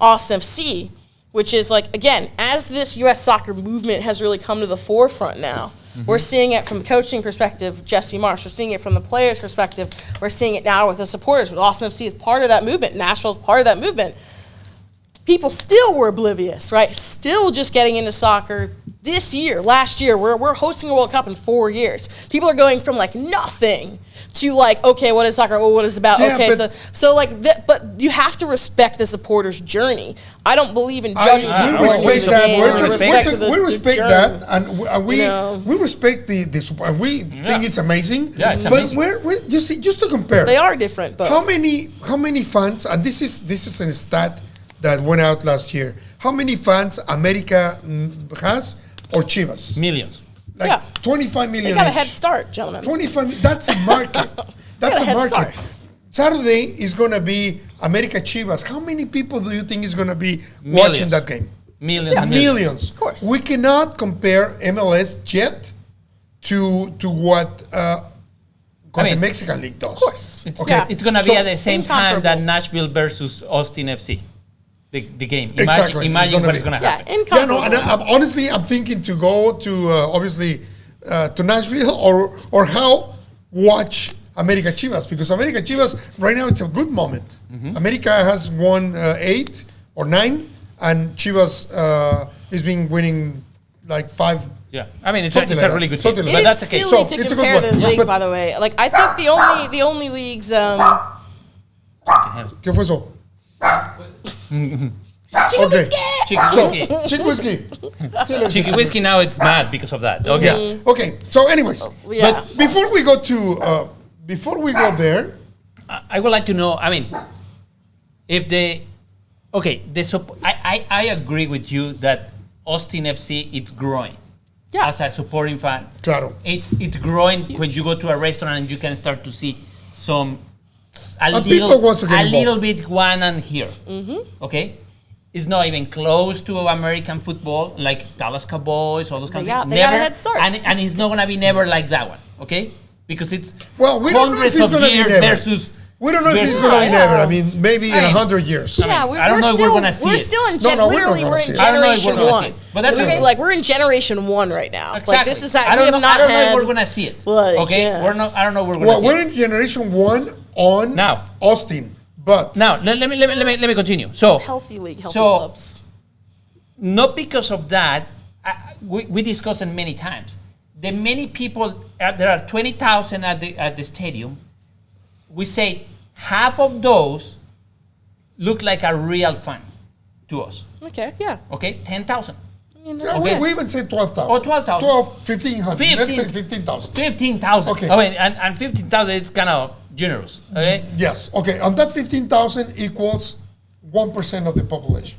S4: Austin FC, which is like, again, as this U.S. soccer movement has really come to the forefront now, we're seeing it from the coaching perspective, Jesse Marsh. We're seeing it from the players' perspective. We're seeing it now with the supporters. With Austin FC is part of that movement. Nashville's part of that movement. people still were oblivious, right? Still just getting into soccer this year, last year. We're hosting a World Cup in 4 years. People are going from like nothing to like, okay, what is soccer? Oh, what is it about?
S1: Yeah,
S4: Okay,
S1: but-
S4: so like that, but you have to respect the supporter's journey. I don't believe in judging
S1: we
S4: people.
S1: respect
S4: on
S1: that.
S4: game.
S2: We're-
S4: I respect the
S1: We respect
S4: journey.
S1: that, and we
S4: You know.
S1: we respect the support. And we think it's amazing.
S2: Yeah, it's
S1: but
S2: amazing.
S1: we're just to compare.
S4: They are different, but
S1: How many fans? And this is a stat that went out last year. How many fans America has or Chivas?
S2: Millions.
S1: Like
S4: Yeah.
S1: 25 million.
S4: they got a
S1: each.
S4: head start, gentlemen.
S1: 25. That's a market. That's
S4: Got a
S1: a
S4: head
S1: market.
S4: start.
S1: Saturday is going to be America Chivas. How many people do you think is going to be watching
S2: Millions.
S1: that game?
S2: Millions.
S1: Yeah,
S2: and millions.
S1: millions.
S4: Of course.
S1: We cannot compare MLS yet to what
S2: I mean,
S1: the Mexican League does. Of
S4: course.
S2: It's,
S1: Okay.
S2: it's going to be
S1: So-
S2: at the same time that
S4: Incomparable.
S2: Nashville versus Austin FC. The game.
S1: Exactly.
S2: Imagine
S1: It's gonna
S2: what
S1: be.
S2: is going to
S4: Yeah,
S2: happen.
S1: Yeah, no, and
S4: incomparable.
S1: honestly, I'm thinking to go to obviously to Nashville or how watch America Chivas, because America Chivas right now it's a good moment.
S2: Mm-hmm.
S1: America has won 8 or 9, and Chivas has been winning like 5.
S2: Yeah. I mean, it's
S1: Something
S2: a
S1: like
S2: really
S1: that.
S2: good
S1: Something
S2: team.
S1: like
S2: But
S4: It is
S2: that's okay.
S4: silly
S1: So,
S4: to
S1: it's a good
S4: compare
S1: one.
S4: those
S1: Yeah,
S4: leagues,
S1: but-
S4: by the way. Like I think the only leagues.
S1: ¿Qué fue eso?
S4: Chicken
S1: Okay.
S4: biscuit!
S2: Chicken
S1: So,
S2: whiskey.
S1: Chick whiskey.
S2: Chicken whiskey now it's mad because of that. Okay.
S1: Yeah. Okay. So, anyways,
S4: Yeah.
S1: before we go to before we go there,
S2: I would like to know, I mean, if the, okay, I agree with you that Austin FC, it's growing.
S4: Yeah.
S2: As a supporting fan.
S1: claro.
S2: It's growing when you go to a restaurant and you can start to see some,
S1: And people wants to get involved.
S2: little bit going on here. Okay? It's not even close to American football, like Dallas Cowboys, all those kind of
S4: Yeah,
S2: things.
S4: they got a head start.
S2: And it's not going to be never like that one, okay? Because it's
S1: Well, we don't know if
S2: hundreds
S1: it's
S2: of
S1: going to be
S2: years
S1: never.
S2: versus.
S1: We don't know if it's
S2: versus-
S1: going to be
S4: Yeah.
S1: never. I mean, maybe in
S2: I mean,
S1: 100 years.
S4: Yeah,
S2: I don't know if we're gonna see
S4: we're
S2: it.
S4: still in
S1: No, no, we're not
S4: literally
S1: gonna
S4: we're
S1: see
S4: in
S1: it.
S2: I don't know if we're
S4: generation
S2: gonna see
S4: one.
S2: it, but that's
S4: We're
S2: okay.
S4: like we're in generation one right now.
S2: Exactly.
S4: Like this is that
S2: I don't
S4: we
S2: know.
S4: have not
S2: I don't know
S4: had.
S2: if we're gonna see it.
S4: Like,
S2: okay,
S4: yeah.
S2: we're not. I don't know. If we're gonna
S1: Well,
S2: see
S1: we're
S2: it.
S1: in generation 1 on
S2: Now.
S1: Austin, but
S2: Now let me continue. So
S4: Healthy league, healthy
S2: So-
S4: clubs.
S2: not because of that, we discussed it many times. The many people, there are 20,000 at the stadium. We say half of those look like a real fans to us.
S4: Okay, yeah.
S2: Okay, 10,000.
S4: I mean, that's
S1: yeah,
S2: Okay.
S1: we even say 12,000.
S2: Oh, 12,000.
S1: 1500. Let's say 15,000.
S2: 15,000.
S1: Okay.
S2: I mean, and 15,000 is kind of generous. Okay,
S1: Yes. Okay. And that 15,000 equals 1% of the population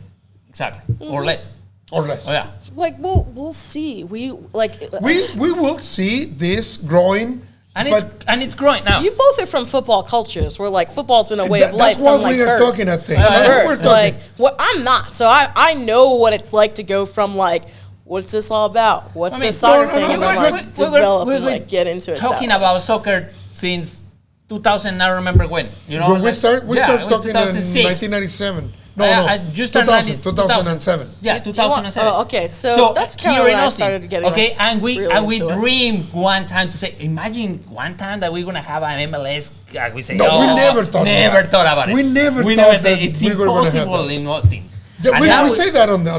S2: exactly, or less.
S1: or less.
S2: Oh yeah.
S4: like we'll see. We like
S1: We will see this growing,
S2: And
S1: but
S2: it's growing now.
S4: you both are from football cultures where like football's been a way of life.
S1: that's what
S4: from, like,
S1: we are
S4: birth.
S1: talking, I think.
S2: Yeah,
S1: That's
S2: yeah.
S1: what we're
S4: Birth.
S1: talking.
S4: Like what I'm not. So I know what it's like to go from like what's this all about? What's
S2: I mean,
S4: this soccer
S1: no,
S4: thing?
S1: no,
S4: And
S1: no,
S4: then
S1: but-
S4: like develop and like get into it.
S2: Talking
S4: that way.
S2: about soccer since 2000. I don't remember when. You know,
S1: When we
S2: like-
S1: start
S2: yeah,
S1: talking
S2: it was
S1: in
S2: 2006.
S1: 1997. No,
S2: I
S1: no.
S2: just turned
S1: 2007.
S2: Yeah,
S4: Do you want-
S2: 2007.
S4: oh, okay. So that's kinda
S2: here
S4: when
S2: in
S4: I
S2: Austin,
S4: started getting,
S2: okay,
S4: like,
S2: and we
S4: really into it.
S2: dreamed one time to say, imagine one time that we're gonna have an MLS. We say,
S1: No, we
S2: oh,
S1: never thought
S2: never
S1: about it.
S2: thought about it.
S1: We never
S2: we
S1: thought
S2: never say
S1: that
S2: it's
S1: we were gonna have
S2: impossible
S1: that.
S2: in Austin.
S1: Yeah,
S2: And
S1: we
S2: now
S1: say that on the.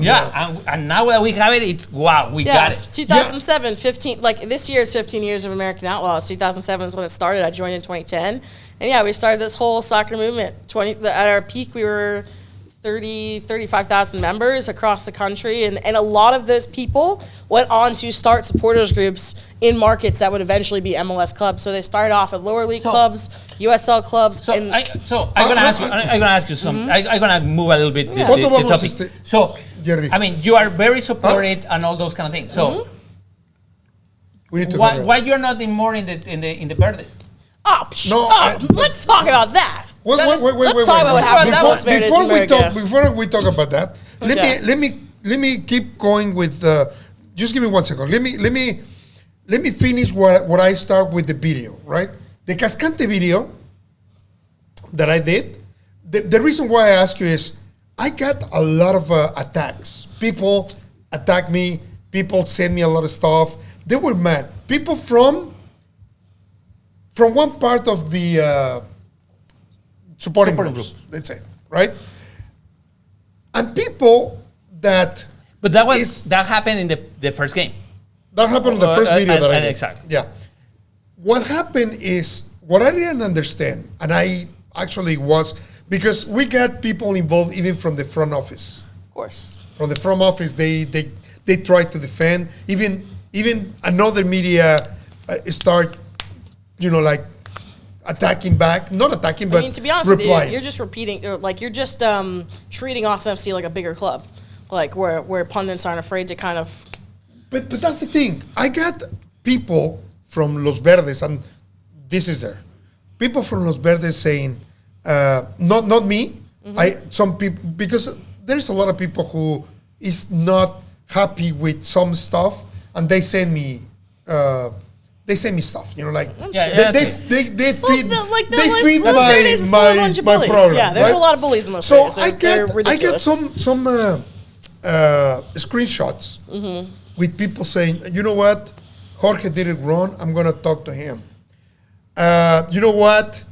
S2: and now that we have it, it's wow, we got it.
S4: 2007, 15, like this year is 15 years of American Outlaws. 2007 is when it started. I joined in 2010. And yeah, we started this whole soccer movement. At our peak, we were 35,000 members across the country. And a lot of those people went on to start supporters groups in markets that would eventually be MLS clubs. So they started off at lower league
S2: So-
S4: clubs, USL clubs.
S2: So
S4: and
S2: I'm gonna ask you. I'm gonna ask you something. I'm gonna move a little bit the
S1: ¿Cuánto vamos,
S2: topic. So
S1: Jerry?
S2: I mean, you are very supported and all those kind of things. So
S1: We need to
S2: why
S1: figure out.
S2: why you're not in more in the Verdes?
S1: No,
S4: let's talk about that.
S1: Wait,
S4: Let's
S1: wait.
S4: talk about what happened
S2: That
S4: in
S2: was
S4: Los Verdes in America.
S1: Before we talk about that,
S4: Okay.
S1: let me keep going with. Just give me 1 second. Let me finish what I start with the video. Right, the Cascante video that I did. The reason why I ask you is I got a lot of attacks. People attack me. People send me a lot of stuff. They were mad. People from one part of the supporting groups, let's say, right? And people that
S2: But that happened in the first game.
S1: that happened in the first video that I did.
S2: Exactly.
S1: Yeah. What happened is what I didn't understand, and I actually was because we got people involved even from the front office.
S4: Of course.
S1: From the front office, they tried to defend. Even another media start, like attacking back. Not attacking, but
S4: to be honest with you,
S1: replying.
S4: you're just repeating, you're just treating Austin FC like a bigger club, like where pundits aren't afraid to kind of.
S1: But that's the thing. I got people from Los Verdes, and this is there. People from Los Verdes saying, not me. Some people, because there's a lot of people who is not happy with some stuff, and they send me stuff. They feed my problem.
S4: Yeah, there's a lot of bullies in Los
S1: So
S4: Verdes.
S1: I get some screenshots with people saying, you know what, Jorge did it wrong. I'm gonna talk to him. You know what?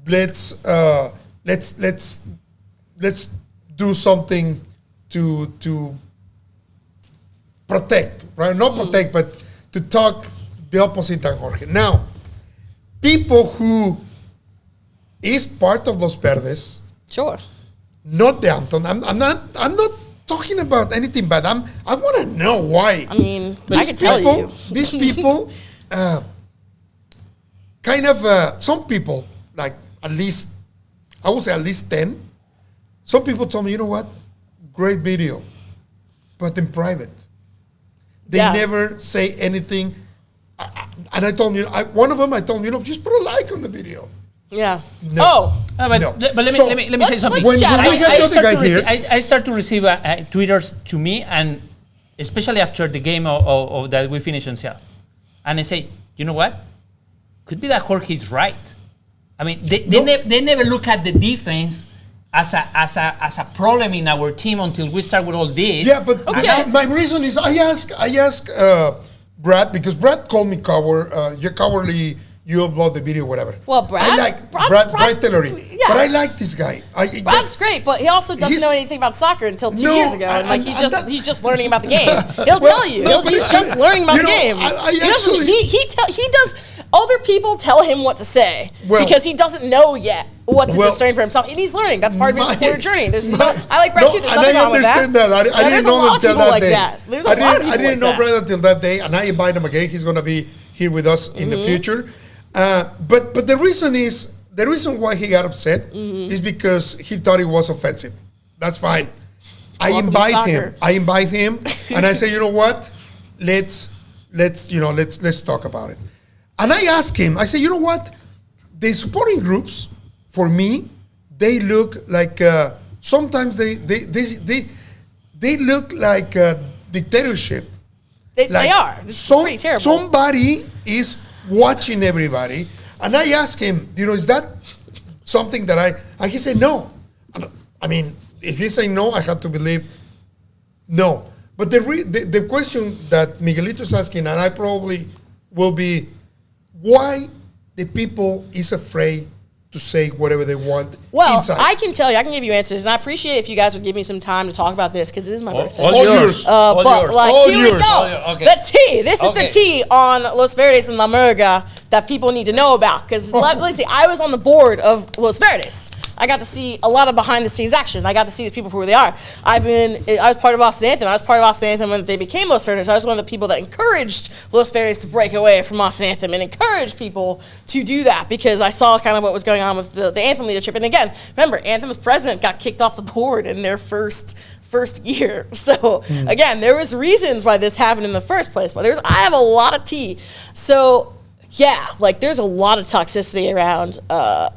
S1: Let's do something to protect, right? Not protect, but to talk the opposite than Jorge. Now, people who is part of Los Verdes,
S4: Sure.
S1: not the Anthem. I'm not talking about anything bad. I want to know why.
S4: I mean, I can tell you.
S1: These people, some people, like at least, I would say at least 10. Some people told me, you know what? Great video, but in private. They never say anything. And I told him, one of them, I told him, just put a like on the video.
S4: Yeah.
S1: No.
S4: Oh.
S2: But
S1: No.
S2: let me say something.
S4: let's chat.
S2: I start to receive Twitters to me, and especially after the game of that we finished on Seattle. And I say, you know what? Could be that Jorge is right. I mean, they never look at the defense as a problem in our team until we start with all this.
S1: Yeah, but my reason is I ask Brad, because Brad called me coward. You're cowardly. You upload the video, whatever.
S4: Well, Brad
S1: Taylor.
S4: Yeah.
S1: But I like this guy.
S4: Brad's great, but he also doesn't know anything about soccer until 2 years ago. And he's just learning about the game. He'll tell you. He's just learning about the game. He does. Other people tell him what to say because he doesn't know yet what to discern for himself, and he's learning. That's part of his supporter journey. I like Brad too. There's nothing wrong with that.
S1: I didn't know until that day.
S4: There's a lot of people
S1: I didn't know Brad until that day, and I invite him again. He's going to be here with us in the future. But the reason why he got upset is because he thought it was offensive. That's fine. I invite him, and I say, you know what? Let's talk about it. And I ask him. I say, you know what? The supporting groups, for me, they look like sometimes they look like a dictatorship.
S4: They are. It's pretty terrible.
S1: Somebody is watching everybody, and I ask him, is that something that he said no. I mean, if he say no, I have to believe no. But the question that Miguelito is asking, and I probably will be, why the people is afraid to say whatever they want inside?
S4: I can tell you, I can give you answers, and I appreciate if you guys would give me some time to talk about this because it is my birthday.
S1: All yours.
S4: Here we go.
S2: Okay.
S4: The tea. This is the tea on Los Verdes and La Murga that people need to know about. Because let's see, I was on the board of Los Verdes. I got to see a lot of behind the scenes action. I got to see these people for who they are. I was part of Austin Anthem. I was part of Austin Anthem when they became Los Verdes. I was one of the people that encouraged Los Verdes to break away from Austin Anthem and encouraged people to do that because I saw kind of what was going on with the Anthem leadership. And again, remember, Anthem's president got kicked off the board in their first year. So again, there was reasons why this happened in the first place. But I have a lot of tea. So yeah, there's a lot of toxicity around,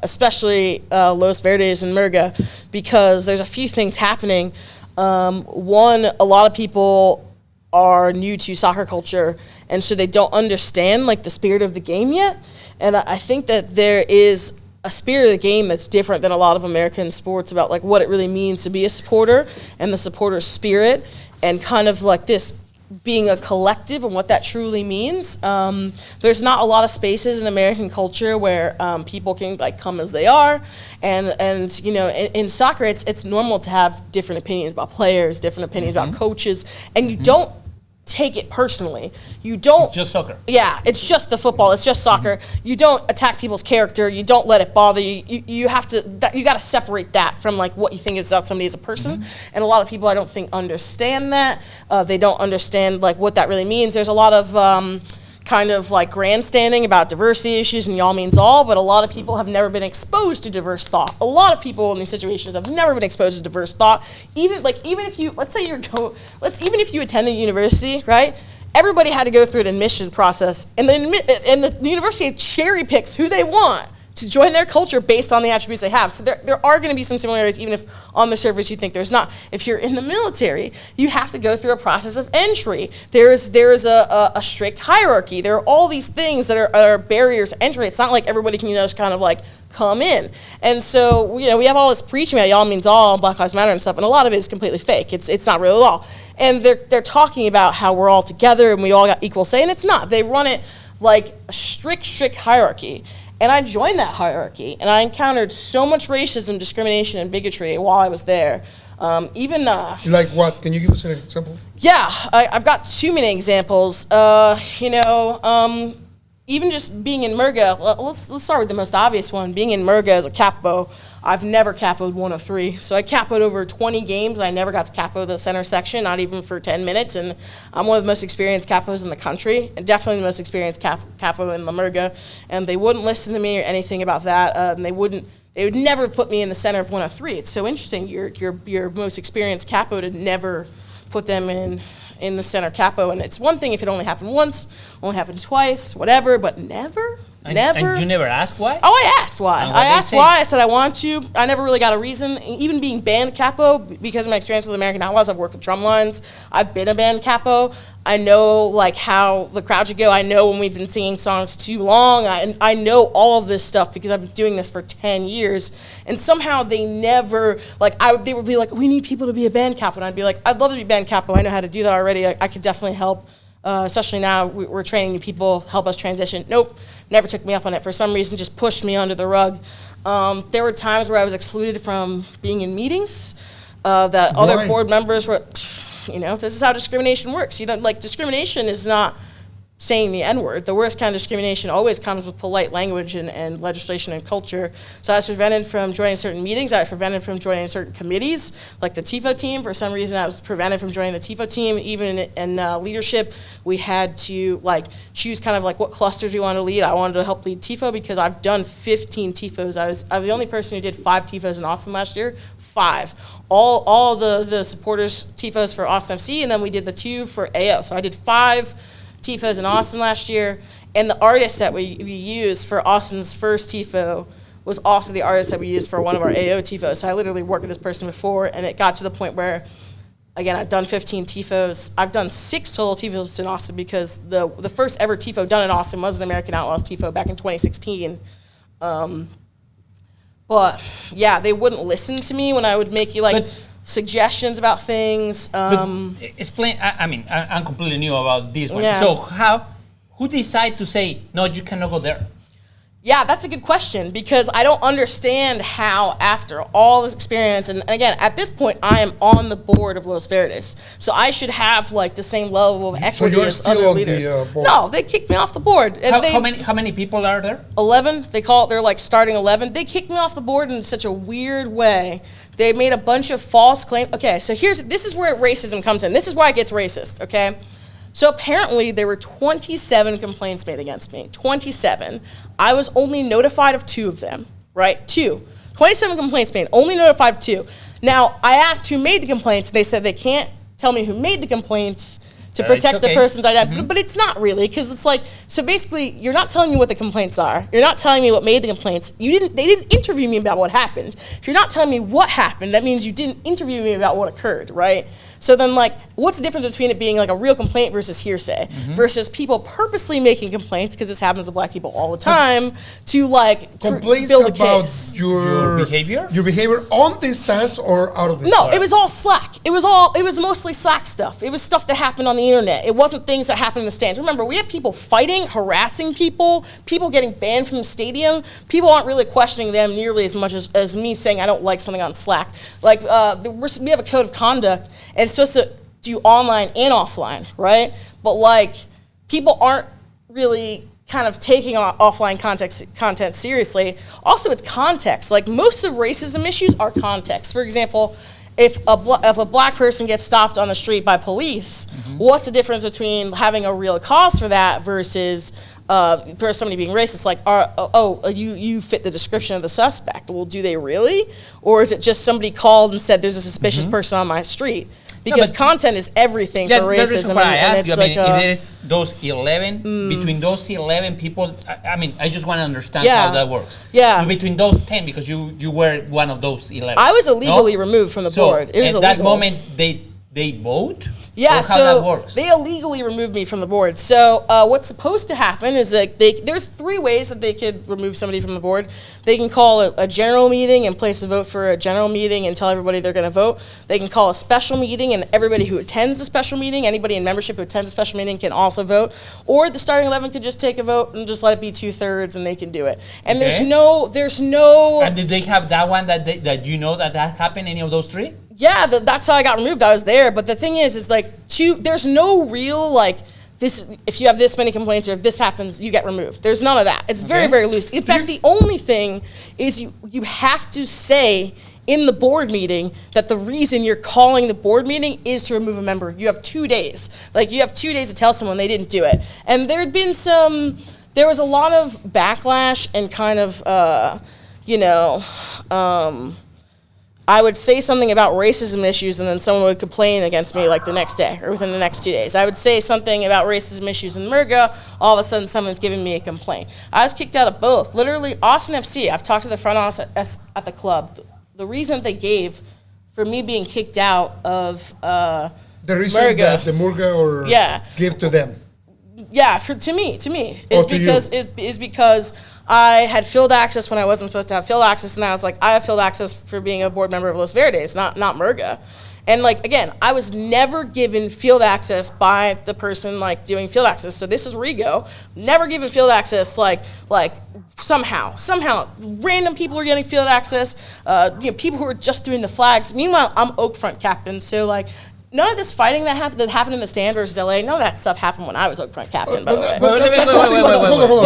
S4: especially Los Verdes and Murga, because there's a few things happening. One, a lot of people are new to soccer culture, and so they don't understand the spirit of the game yet. And I think that there is a spirit of the game that's different than a lot of American sports about what it really means to be a supporter and the supporter spirit, and kind of this being a collective and what that truly means. There's not a lot of spaces in American culture where people can like come as they are, and you know, in soccer, it's normal to have different opinions about players, different opinions about coaches, and you don't take it personally. You don't.
S2: It's just soccer.
S4: Yeah, it's just the football. It's just soccer. You don't attack people's character. You don't let it bother you. You have to. You got to separate that from like what you think is about somebody as a person. And a lot of people, I don't think, understand that. They don't understand like what that really means. There's a lot of kind of like grandstanding about diversity issues and y'all means all, but a lot of people have never been exposed to diverse thought. A lot of people in these situations have never been exposed to diverse thought. Even if you, let's say even if you attend a university, right? Everybody had to go through an admission process, and the university cherry picks who they want to join their culture based on the attributes they have. So there are going to be some similarities, even if on the surface you think there's not. If you're in the military, you have to go through a process of entry. There's a strict hierarchy. There are all these things that are barriers to entry. It's not like everybody can just kind of like come in. And so, you know, we have all this preaching about y'all means all, Black Lives Matter and stuff, and a lot of it is completely fake. It's not real at all. And they're talking about how we're all together and we all got equal say, and it's not. They run it like a strict hierarchy. And I joined that hierarchy, and I encountered so much racism, discrimination, and bigotry while I was there.
S1: Like what? Can you give us an example?
S4: Yeah, I've got too many examples. Even just being in Murga, let's start with the most obvious one. Being in Murga as a capo, I've never capoed 103. So I capoed over 20 games. I never got to capo the center section, not even for 10 minutes. And I'm one of the most experienced capos in the country, and definitely the most experienced capo in La Murga. And they wouldn't listen to me or anything about that. And they would never put me in the center of 103. It's so interesting. Your most experienced capo to never put them in the center capo. And it's one thing if it only happened once, only happened twice, whatever, but never. Never.
S2: And you never asked why?
S4: Oh, I asked why. I asked why. I said I want to. I never really got a reason. Even being band capo, because of my experience with American Outlaws, I've worked with drum lines. I've been a band capo. I know like how the crowd should go. I know when we've been singing songs too long. I know all of this stuff because I've been doing this for 10 years. And somehow they never, they would be like, we need people to be a band capo. And I'd be like, I'd love to be band capo. I know how to do that already. I could definitely help. Especially now, we're training new people, help us transition. Nope, never took me up on it. For some reason, just pushed me under the rug. There were times where I was excluded from being in meetings. That other board members were, this is how discrimination works. Discrimination is not saying the N-word. The worst kind of discrimination always comes with polite language and legislation and culture. So I was prevented from joining certain meetings. I was prevented from joining certain committees, like the TIFO team. For some reason, I was prevented from joining the TIFO team. Even in leadership, we had to choose kind of what clusters we wanted to lead. I wanted to help lead TIFO because I've done 15 TIFOs. I was the only person who did 5 TIFOs in Austin last year. 5. All the supporters TIFOs for Austin FC, and then we did the 2 for AO. So I did 5 TIFOs in Austin last year, and the artist that we used for Austin's first TIFO was also the artist that we used for one of our AO TIFOs. So I literally worked with this person before, and it got to the point where, again, I've done 15 TIFOs. I've done 6 total TIFOs in Austin because the first ever TIFO done in Austin was an American Outlaws TIFO back in 2016. But yeah, they wouldn't listen to me when I would make suggestions about things.
S2: Explain. I'm completely new about this one.
S4: Yeah.
S2: So who decided to say no? You cannot go there.
S4: Yeah, that's a good question because I don't understand how after all this experience, and again, at this point, I am on the board of Los Verdes, so I should have the same level of equity as other leaders. No, they kicked me off the board. And
S2: how many people are there?
S4: 11. They call it. They're starting 11. They kicked me off the board in such a weird way. They made a bunch of false claims. Okay, so this is where racism comes in. This is why it gets racist, okay? So apparently there were 27 complaints made against me. 27. I was only notified of 2 of them, right? 2. 27 complaints made, only notified of 2. Now, I asked who made the complaints. They said they can't tell me who made the complaints to protect the person's identity. But it's not really, because it's so basically, you're not telling me what the complaints are. You're not telling me what made the complaints. They didn't interview me about what happened. If you're not telling me what happened, that means you didn't interview me about what occurred, right? So then, what's the difference between it being like a real complaint versus hearsay versus people purposely making complaints, because this happens to black people all the time, to like
S1: complaints
S4: build a
S1: about
S4: case.
S2: Your behavior?
S1: Your behavior on the stands or out of the
S4: No,
S1: stands?
S4: it was all Slack. It was mostly Slack stuff. It was stuff that happened on the internet. It wasn't things that happened in the stands. Remember, we have people fighting, harassing people getting banned from the stadium. People aren't really questioning them nearly as much as me saying I don't like something on Slack. Like, we have a code of conduct, and it's supposed to do online and offline, right? But like, people aren't really kind of taking offline content seriously. Also, it's context. Like, most of racism issues are context. For example, if a black person gets stopped on the street by police, what's the difference between having a real cause for that versus for somebody being racist? Like, you fit the description of the suspect. Well, do they really? Or is it just somebody called and said there's a suspicious person on my street? Because content is everything for racism.
S2: The reason why I ask you,
S4: like,
S2: if there is those 11, between those 11 people, I just want to understand how that works.
S4: Yeah.
S2: So between those 10, because you were one of those 11.
S4: I was illegally removed from the board. It was
S2: at
S4: illegal.
S2: that moment, they vote?
S4: Yeah,
S2: or how
S4: so
S2: that works?
S4: they illegally removed me from the board. So what's supposed to happen is that there's 3 ways that they could remove somebody from the board. They can call a general meeting and place a vote for a general meeting and tell everybody they're going to vote. They can call a special meeting, and everybody who attends the special meeting, anybody in membership who attends a special meeting can also vote. Or the starting 11 could just take a vote and just let it be 2/3, and they can do it. And there's no.
S2: And did they have that one that you know that happened? Any of those 3?
S4: Yeah, that's how I got removed. I was there, but the thing is like, there's no real like this. If you have this many complaints or if this happens, you get removed. There's none of that. It's very, very loose. In fact, the only thing is you have to say in the board meeting that the reason you're calling the board meeting is to remove a member. You have 2 days. Like, you have 2 days to tell someone they didn't do it. And there was a lot of backlash and kind of, I would say something about racism issues, and then someone would complain against me like the next day or within the next 2 days. I would say something about racism issues in MRGA, all of a sudden someone's giving me a complaint. I was kicked out of both. Literally, Austin FC, I've talked to the front office at the club. The reason they gave for me being kicked out of
S1: the reason
S4: MRGA,
S1: that the MRGA or give to them.
S4: Yeah, to me, is because I had field access when I wasn't supposed to have field access, and I was like, I have field access for being a board member of Los Verdes, not MRGA. And like, again, I was never given field access by the person like doing field access. So this is Rigo, never given field access like somehow random people are getting field access, people who are just doing the flags. Meanwhile, I'm Oakfront captain, so like, none of this fighting that happened in the stand versus LA, none of that stuff happened when I was Oakfront captain, by the way.
S1: Hold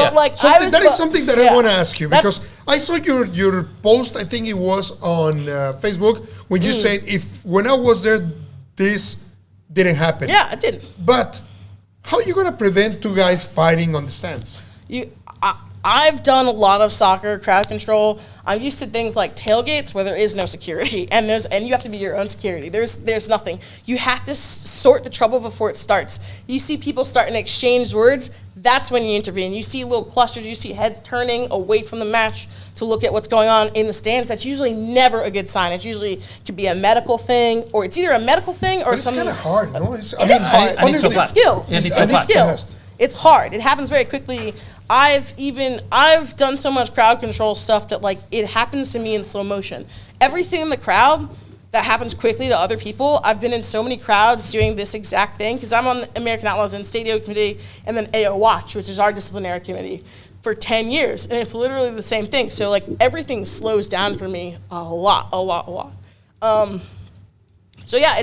S1: on. That is something that I want to ask you, because I saw your post, I think it was on Facebook, when you said, when I was there, this didn't happen.
S4: Yeah, it didn't.
S1: But how are you going to prevent 2 guys fighting on the stands?
S4: I've done a lot of soccer crowd control. I'm used to things like tailgates where there is no security, and you have to be your own security. There's nothing. You have to sort the trouble before it starts. You see people starting to exchange words, that's when you intervene. You see little clusters, you see heads turning away from the match to look at what's going on in the stands. That's usually never a good sign. It usually could be a medical thing, or it's either a medical thing or something.
S1: It's kind of hard, no?
S4: It's hard. It's a skill.
S2: It's
S4: a skill. It's hard. It happens very quickly. I've done so much crowd control stuff that like it happens to me in slow motion. Everything in the crowd that happens quickly to other people. I've been in so many crowds doing this exact thing because I'm on the American Outlaws and Stadio Committee and then AO Watch, which is our disciplinary committee, for 10 years. And it's literally the same thing. So like everything slows down for me a lot. So yeah,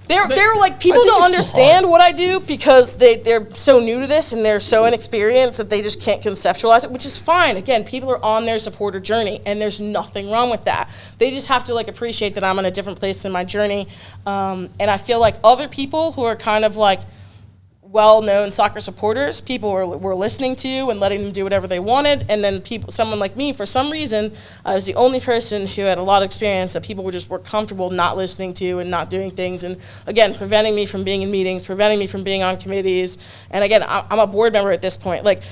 S4: they're like, people don't understand what I do because they're so new to this and they're so inexperienced that they just can't conceptualize it, which is fine. Again, people are on their supporter journey and there's nothing wrong with that. They just have to like appreciate that I'm in a different place in my journey. And I feel like other people who are kind of like well-known soccer supporters, people were listening to and letting them do whatever they wanted, and then someone like me, for some reason, I was the only person who had a lot of experience that people were comfortable not listening to and not doing things, and again, preventing me from being in meetings, preventing me from being on committees, and again, I'm a board member at this point. Like,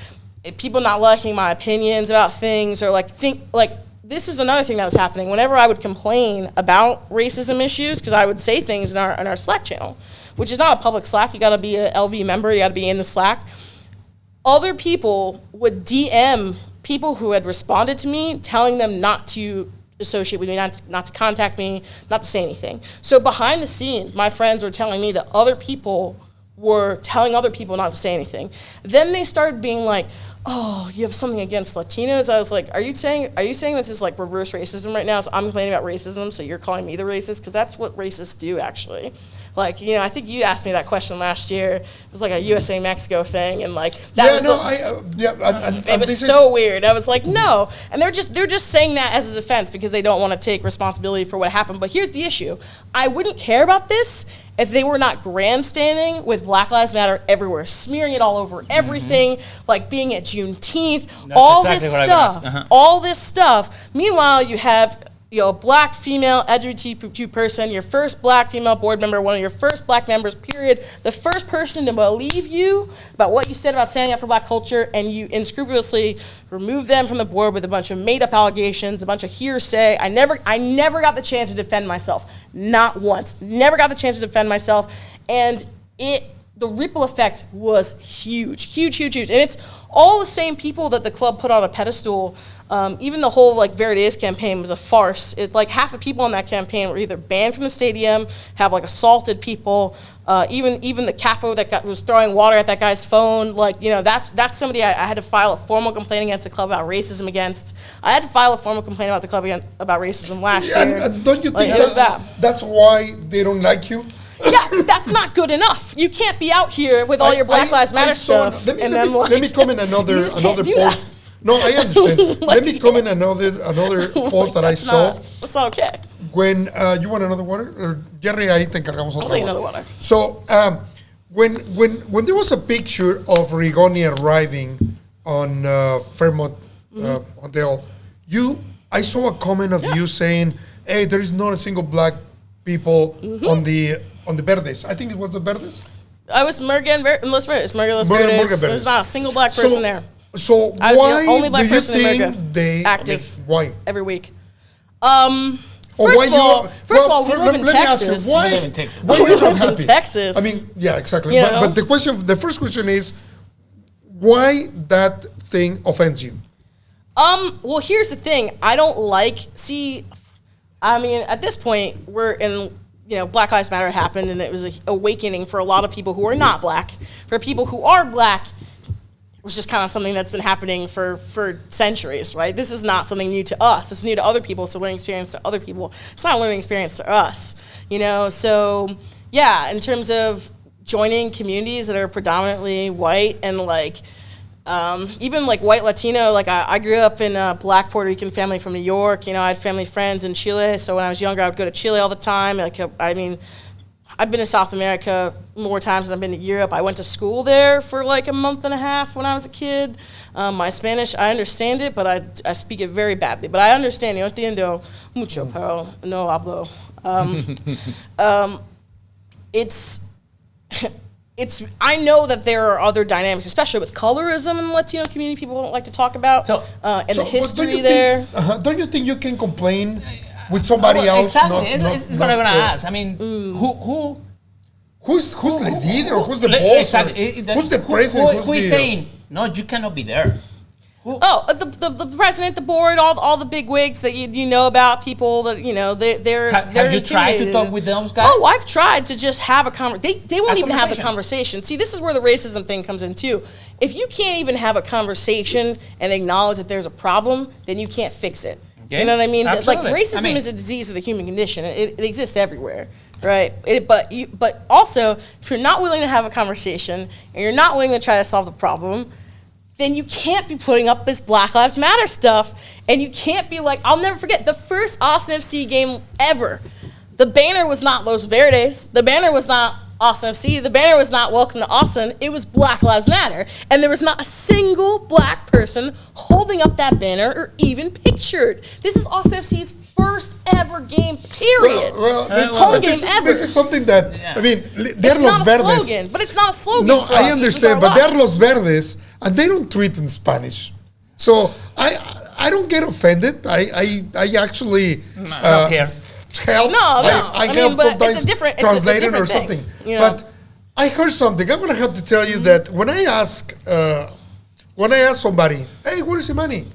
S4: people not liking my opinions about things, or this is another thing that was happening. Whenever I would complain about racism issues, because I would say things in our Slack channel, which is not a public Slack. You got to be a LV member. You got to be in the Slack. Other people would DM people who had responded to me, telling them not to associate with me, not to contact me, not to say anything. So behind the scenes, my friends were telling me that other people were telling other people not to say anything. Then they started being like, oh, you have something against Latinos? I was like, are you saying this is like reverse racism right now? So I'm complaining about racism, so you're calling me the racist? Because that's what racists do, actually. Like, I think you asked me that question last year. It was like a USA-Mexico thing, and like that it was so weird. I was like, no, and they're just saying that as a defense because they don't want to take responsibility for what happened. But here's the issue: I wouldn't care about this if they were not grandstanding with Black Lives Matter everywhere, smearing it all over everything, like being at Juneteenth, all this stuff. Meanwhile, you have a black female LGBTQ person, your first black female board member, one of your first black members, period, the first person to believe you about what you said about standing up for black culture, and you unscrupulously remove them from the board with a bunch of made-up allegations, a bunch of hearsay. I never got the chance to defend myself, not once. Never got the chance to defend myself, and the ripple effect was huge, and it's all the same people that the club put on a pedestal. Even the whole Verdes campaign was a farce. Half the people on that campaign were either banned from the stadium, have assaulted people. Even the capo that was throwing water at that guy's phone. That's somebody I had to file a formal complaint against the club about racism against. I had to file a formal complaint about the club about racism last year.
S1: And don't you think that's why they don't like you?
S4: Yeah, that's not good enough. You can't be out here with all your Black Lives Matter stuff.
S1: Let me comment another post. No, I understand. Let me comment another post that I saw.
S4: That's not okay.
S1: When you want another water, or Jerry, ahí te encargamos otra.
S4: I'll take another water.
S1: So when there was a picture of Rigoni arriving on Fairmont Hotel, I saw a comment of you saying, "Hey, there is not a single black people on the Verdes." I think it was the Verdes.
S4: I was Murga Los Verdes. There's not a single black person there.
S1: So
S4: I was
S1: why
S4: the only black
S1: do you
S4: person in
S1: think
S4: America
S1: they
S4: active?
S1: Why?
S4: Every week. First of all, we live in Texas.
S1: Why
S4: we
S1: are you not
S4: live in
S1: happy?
S4: Texas.
S1: I mean, yeah, exactly.
S4: You
S1: But the first question is, why that thing offends you?
S4: Well, here's the thing. I don't at this point, we're in, Black Lives Matter happened, and it was an awakening for a lot of people who are not black. For people who are black, it was just kind of something that's been happening for centuries, right? This is not something new to us. It's new to other people. It's a learning experience to other people. It's not a learning experience to us, So, yeah, in terms of joining communities that are predominantly white and even white Latino, I grew up in a black Puerto Rican family from New York. I had family friends in Chile, so when I was younger, I would go to Chile all the time. I've been to South America more times than I've been to Europe. I went to school there for a month and a half when I was a kid. My Spanish, I understand it, but I speak it very badly. But I understand. Yo entiendo mucho, pero no hablo. I know that there are other dynamics, especially with colorism in the Latino community, people don't like to talk about, and the history there.
S1: Don't you think you can complain with somebody else?
S2: Exactly. It's what I'm going to ask. I mean,
S1: who's the leader? Who's the boss?
S2: Exactly.
S1: Who's the president?
S2: Who is saying, no, you cannot be there?
S4: The president, the board, all the big wigs that you know about, people that they're
S2: Have you tried to talk with those guys?
S4: Oh, I've tried to just have a conversation. They won't even have the conversation. See, this is where the racism thing comes in too. If you can't even have a conversation and acknowledge that there's a problem, then you can't fix it. Okay. You know what I mean?
S2: Absolutely.
S4: Racism is a disease of the human condition. It exists everywhere. Right, but also, if you're not willing to have a conversation and you're not willing to try to solve the problem, then you can't be putting up this Black Lives Matter stuff, and you can't be I'll never forget the first Austin FC game ever. The banner was not Los Verdes. The banner was not Austin FC. The banner was not Welcome to Austin. It was Black Lives Matter, and there was not a single black person holding up that banner or even pictured. This is Austin FC's first ever game, period.
S1: This is something that, they're
S4: Los Verdes. Slogan, but it's not a slogan.
S1: No,
S4: for
S1: I
S4: us.
S1: understand, but they're Los Verdes, and they don't tweet in Spanish. So I I don't get offended. I actually
S2: Not here.
S1: help.
S4: No.
S1: I
S4: I mean,
S1: help
S4: but it's a
S1: sometimes
S4: different- it's a
S1: translate it
S4: different
S1: or
S4: thing,
S1: something.
S4: you know?
S1: But I heard something. I'm gonna have to tell you that when I ask somebody, hey, what is the money?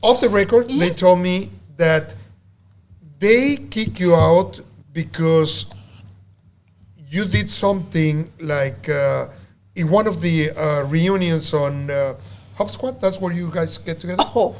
S1: Off the record, they told me that they kick you out because you did something like in one of the reunions on Hop Squad. That's where you guys get together.
S4: Oh.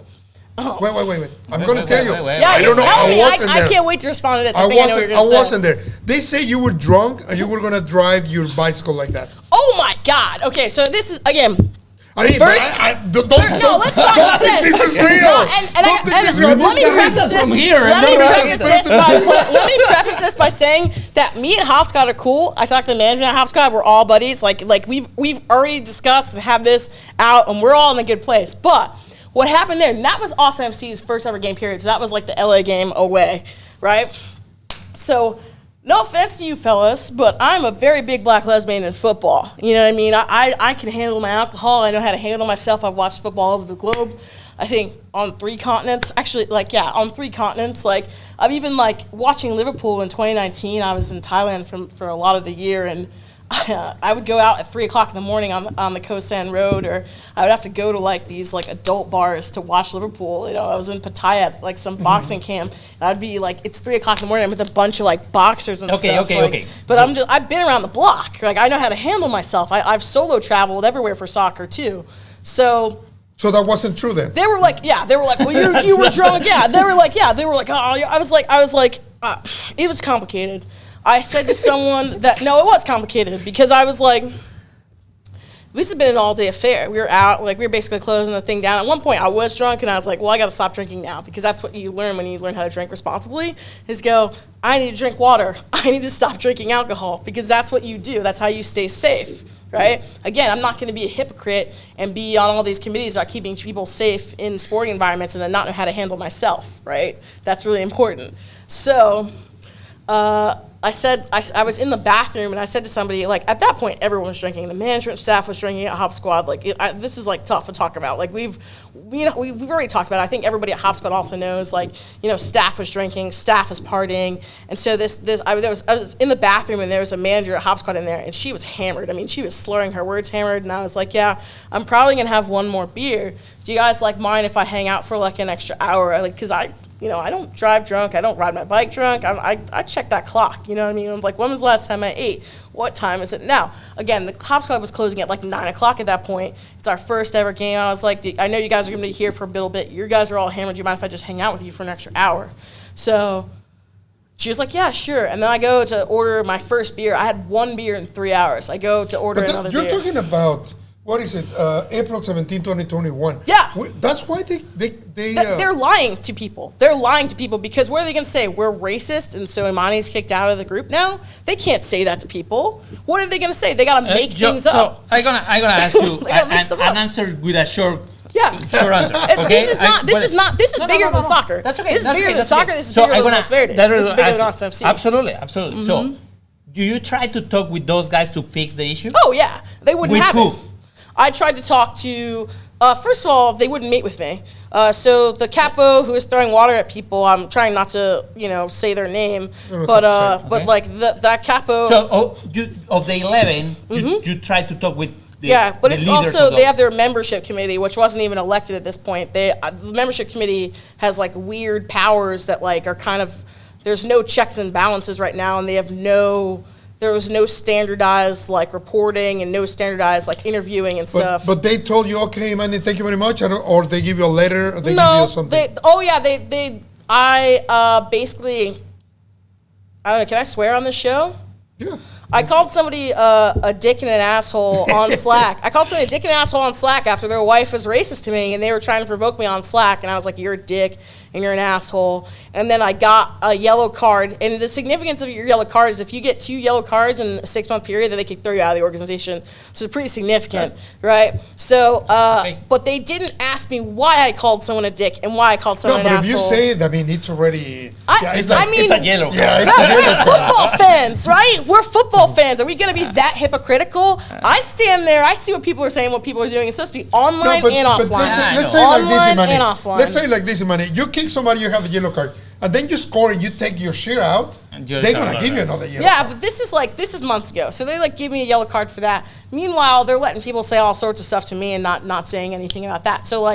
S1: Wait. I'm going to tell you.
S2: wait.
S4: Yeah,
S1: I don't know.
S4: tell me.
S1: wasn't
S4: I
S1: there.
S4: can't wait to respond to this.
S1: I
S4: think I know what you're gonna say.
S1: wasn't there. They say you were drunk and you were going to drive your bicycle like that.
S4: Oh my God. Okay, so this is again.
S1: I mean,
S4: First-
S1: don't
S4: let's talk about
S1: think
S4: this.
S1: this is real.
S4: No, and
S1: Don't think this is real.
S4: let me preface this.
S2: From here,
S4: Let me
S2: remember?
S4: preface this by saying that me and Hopscotch are cool. I talked to the management at Hopscotch. We're all buddies. Like we've already discussed and have this out, and we're all in a good place. But what happened there? And that was Austin FC's first ever game period. So that was like the LA game away, right? So. No offense to you fellas, but I'm a very big black lesbian in football. You know what I mean? I can handle my alcohol. I know how to handle myself. I've watched football all over the globe. I think on 3 continents. Actually, on 3 continents. Like, I'm even, watching Liverpool in 2019. I was in Thailand for a lot of the year, and I would go out at 3 o'clock in the morning on the Koh San Road, or I would have to go to these adult bars to watch Liverpool. You know, I was in Pattaya at some boxing camp, and I'd be it's 3 o'clock in the morning. I'm with a bunch of boxers and stuff.
S2: Okay.
S4: But I've been around the block. I know how to handle myself. I've solo traveled everywhere for soccer too. So
S1: that wasn't true then.
S4: they were like, well, you were drunk. Yeah, they were like, oh, I was like, it was complicated. I said to someone that, no, it was complicated because I was like, this has been an all-day affair. We were out, we were basically closing the thing down. At one point, I was drunk, and I was like, well, I got to stop drinking now because that's what you learn when you learn how to drink responsibly is go, I need to drink water. I need to stop drinking alcohol because that's what you do. That's how you stay safe, right? Again, I'm not going to be a hypocrite and be on all these committees about keeping people safe in sporting environments and then not know how to handle myself, right? That's really important. So, I was in the bathroom and I said to somebody, at that point, everyone was drinking. The management staff was drinking at Hop Squad. This is tough to talk about. We've already talked about it. I think everybody at Hop Squad also knows, staff was drinking, staff was partying. And so I was in the bathroom and there was a manager at Hop Squad in there and she was hammered. I mean, she was slurring her words hammered. And I was like, yeah, I'm probably going to have one more beer. Do you guys mind if I hang out for an extra hour? Because I don't drive drunk. I don't ride my bike drunk. I check that clock. You know what I mean? I'm like, when was the last time I ate? What time is it now? Again, the Hops Club was closing at 9 o'clock at that point. It's our first ever game. I was like, I know you guys are going to be here for a little bit. You guys are all hammered. Do you mind if I just hang out with you for an extra hour? So she was like, yeah, sure. And then I go to order my first beer. I had 1 beer in 3 hours. I go to order another beer.
S1: You're talking about... What is it? April 17, 2021.
S4: Yeah.
S1: That's why
S4: they're lying to people. They're lying to people because what are they going to say? We're racist and so Imani's kicked out of the group now? They can't say that to people. What are they going to say? They got to make things up.
S2: I'm gonna ask you an answer with a short answer. Okay?
S4: This is bigger than soccer.
S2: That's okay.
S4: This is bigger than soccer. This is
S2: So
S4: bigger than Los Verdes. This is bigger than Austin FC.
S2: Absolutely. So, do you try to talk with those guys to fix the issue?
S4: Oh yeah, they wouldn't have
S2: who?
S4: it. I tried to talk to, first of all, they wouldn't meet with me. So the capo who is throwing water at people, I'm trying not to, say their name, but that capo.
S2: So of the 11, you tried to talk with the
S4: but
S2: the
S4: it's
S2: leaders
S4: also,
S2: of
S4: they have their membership committee, which wasn't even elected at this point. The membership committee has weird powers that are kind of, there's no checks and balances right now, and they have there was no standardized reporting and no standardized interviewing and stuff.
S1: But they told you, okay, Manny, thank you very much, or they give you a letter, or they give you something.
S4: Basically, I don't know. Can I swear on this show?
S1: Yeah.
S4: I called somebody a dick and an asshole on Slack. I called somebody a dick and an asshole on Slack after their wife was racist to me, and they were trying to provoke me on Slack, and I was like, you're a dick and you're an asshole. And then I got a yellow card, and the significance of your yellow card is if you get 2 yellow cards in a 6-month period, then they can throw you out of the organization, which is pretty significant, right? So, but they didn't ask me why I called someone a dick and why I called someone an asshole.
S1: No, but if you say it, it's already...
S2: It's a yellow card.
S1: Yeah, it's a yellow card.
S4: We're football fans, right? We're football football fans, are we going to be that hypocritical? I stand there, I see what people are saying, what people are doing. It's supposed to be online and offline.
S1: Let's say like this,
S4: Online
S1: Imani.
S4: and offline.
S1: Let's say like this, Imani. You kick somebody, you have a yellow card, and then you score and you take your shirt out. They're gonna give you another yellow.
S4: Yeah,
S1: card.
S4: but this is months ago. So they give me a yellow card for that. Meanwhile, they're letting people say all sorts of stuff to me and not saying anything about that. So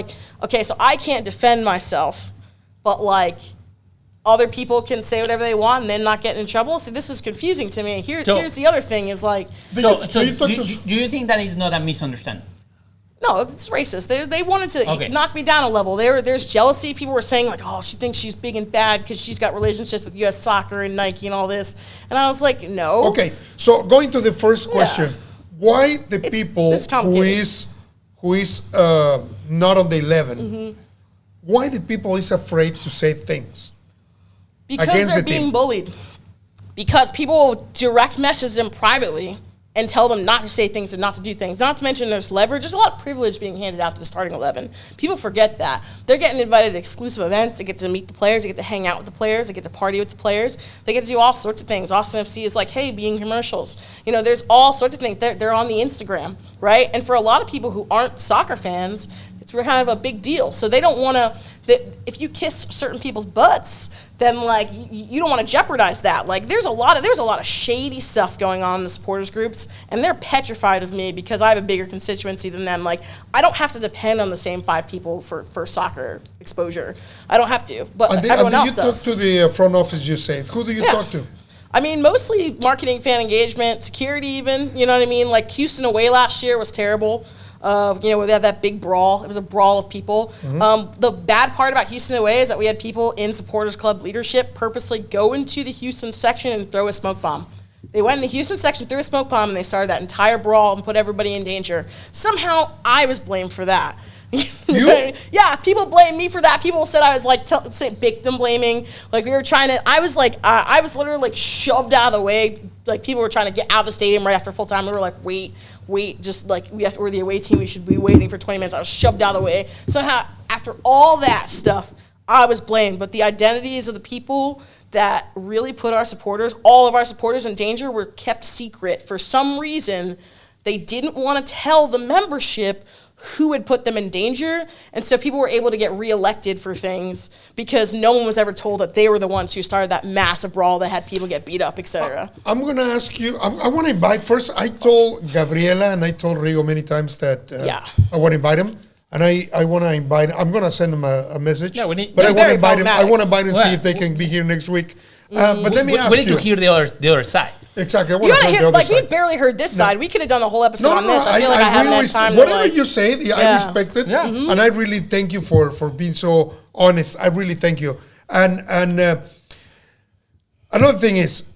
S4: okay, so I can't defend myself, but other people can say whatever they want and then not get in trouble. So this is confusing to me. Here's the other thing is
S2: do you think that is not a misunderstanding?
S4: No, it's racist. They wanted to knock me down a level. There's jealousy. People were saying she thinks she's big and bad because she's got relationships with U.S. Soccer and Nike and all this. And I was like, no.
S1: Okay, so going to the first question, why the people who is not on the 11, why the people is afraid to say things?
S4: Because they're being bullied. Because people will direct message them privately and tell them not to say things and not to do things. Not to mention there's leverage. There's a lot of privilege being handed out to the starting 11. People forget that. They're getting invited to exclusive events. They get to meet the players. They get to hang out with the players. They get to party with the players. They get to do all sorts of things. Austin FC is being commercials. There's all sorts of things. They're on the Instagram, right? And for a lot of people who aren't soccer fans, it's kind of a big deal. So they don't want to, if you kiss certain people's butts, then you don't want to jeopardize that. There's a lot of shady stuff going on in the supporters groups, and they're petrified of me because I have a bigger constituency than them. I don't have to depend on the same 5 people for soccer exposure. I don't have to, but everyone else does.
S1: You talk to the front office, you say. Who do you talk to?
S4: I mean, mostly marketing, fan engagement, security even, you know what I mean? Houston away last year was terrible. We had that big brawl. It was a brawl of people. The bad part about Houston away is that we had people in supporters club leadership purposely go into the Houston section and throw a smoke bomb. They went in the Houston section, threw a smoke bomb, and they started that entire brawl and put everybody in danger. Somehow, I was blamed for that.
S1: You?
S4: Yeah, people blame me for that. People said I was victim blaming. We were trying to. I was I was literally shoved out of the way. People were trying to get out of the stadium right after full time. We were wait, just we're the away team. We should be waiting for 20 minutes. I was shoved out of the way. Somehow, after all that stuff, I was blamed. But the identities of the people that really put all of our supporters in danger were kept secret. For some reason, they didn't want to tell the membership who had put them in danger, and so people were able to get reelected for things because no one was ever told that they were the ones who started that massive brawl that had people get beat up, etc.
S1: I'm going to ask you, I want to invite, first I told Gabriela and I told Rigo many times that I want to invite him, and I want to invite, I'm going to send him a message, but I want to invite him, and see if they can be here next week. But let me ask you.
S2: We need to hear the other side.
S1: Exactly.
S4: You want to hear, we've barely heard this side. We could have done a whole episode on this. I feel I haven't had time.
S1: Whatever you say, I respect it. Yeah. And I really thank you for being so honest. I really thank you. And another thing is,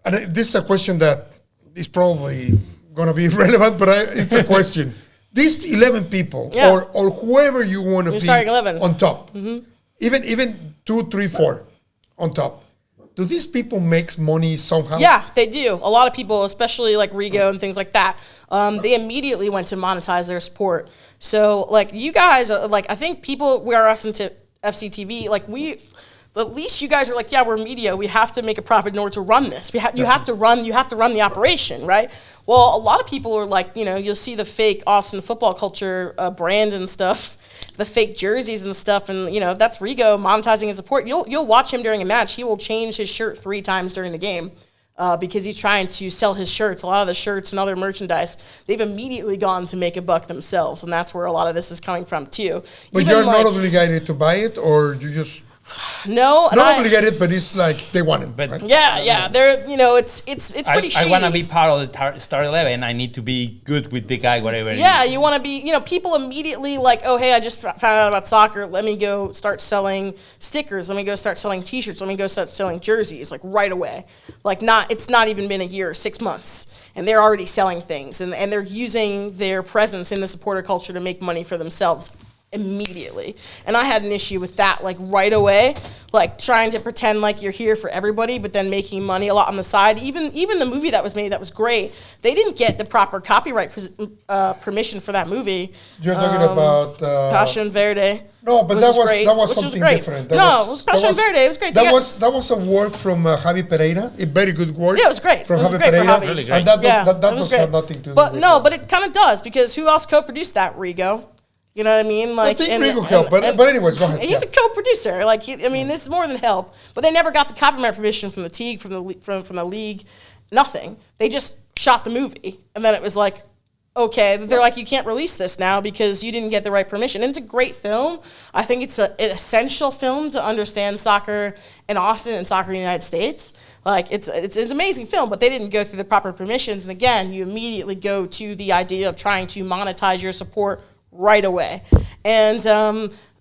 S1: and this is a question that is probably going to be relevant, but it's a question. These 11 people, or whoever you want to be on top, even 2, 3, 4 on top, do these people make money somehow?
S4: Yeah, they do. A lot of people, especially Rigo and things like that, they immediately went to monetize their support. So, you guys, I think people wear us into FCTV. At least you guys are we're media. We have to make a profit in order to run this. You have to run the operation, right? Well, a lot of people are you'll see the fake Austin football culture brand and stuff, the fake jerseys and stuff, and that's Rigo monetizing his support. You'll watch him during a match. He will change his shirt 3 times during the game because he's trying to sell his shirts. A lot of the shirts and other merchandise, they've immediately gone to make a buck themselves, and that's where a lot of this is coming from too.
S1: But you're not obligated to buy it, or you just.
S4: No,
S1: not obligated, but it's they want it. But right?
S4: Yeah, they're it's pretty shady.
S2: I want to be part of the Star 11. I need to be good with the guy, whatever.
S4: Yeah, you want to be. People immediately oh hey, I just found out about soccer. Let me go start selling stickers. Let me go start selling T-shirts. Let me go start selling jerseys right away. It's not even been a year or 6 months, and they're already selling things, and they're using their presence in the supporter culture to make money for themselves. immediately. And I had an issue with that, like right away, like trying to pretend like you're here for everybody, but then making money a lot on the side. Even the movie that was made that was great, they didn't get the proper copyright permission for that movie.
S1: You're talking about
S4: Passion Verde.
S1: No, but that was something different.
S4: It was Passion Verde. It was great.
S1: That was a work from Javi Pereira. A very good work.
S4: Yeah, it was great.
S1: From
S4: it was
S1: Javi
S4: great
S1: Pereira.
S4: for Javi.
S2: Really great.
S1: And that
S4: it
S1: does
S4: great.
S1: have nothing to do
S4: But
S1: with
S4: no,
S1: it.
S4: but it kind of does, because who else co-produced that? Rigo. You know what I mean? Like,
S1: I think Rigo helped, but anyways, go ahead.
S4: He's a co-producer. Like, this is more than help. But they never got the copyright permission from the team, from the league. Nothing. They just shot the movie, and then it was like, okay, they're like, you can't release this now because you didn't get the right permission. And it's a great film. I think it's an essential film to understand soccer in Austin and soccer in the United States. Like, it's an amazing film, but they didn't go through the proper permissions. And again, you immediately go to the idea of trying to monetize your support right away. And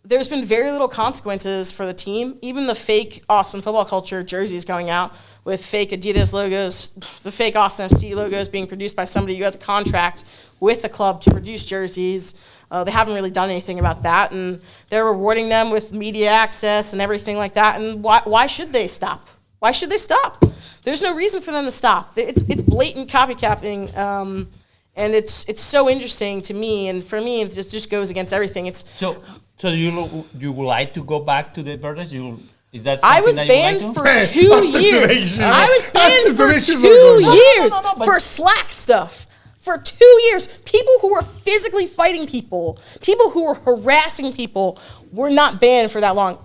S4: there's been very little consequences for the team. Even the fake Austin football culture jerseys going out with fake Adidas logos, the fake Austin FC logos being produced by somebody who has a contract with the club to produce jerseys. They haven't really done anything about that, and they're rewarding them with media access and everything like that. And why should they stop? Why should they stop? There's no reason for them to stop. It's blatant copycatting, and it's so interesting to me. And for me, it just goes against everything.
S2: So you would like to go back to the Deportes? Is that
S4: I was banned for 2 years. I was banned for 2 years for Slack stuff. For 2 years, people who were physically fighting people who were harassing people, were not banned for that long.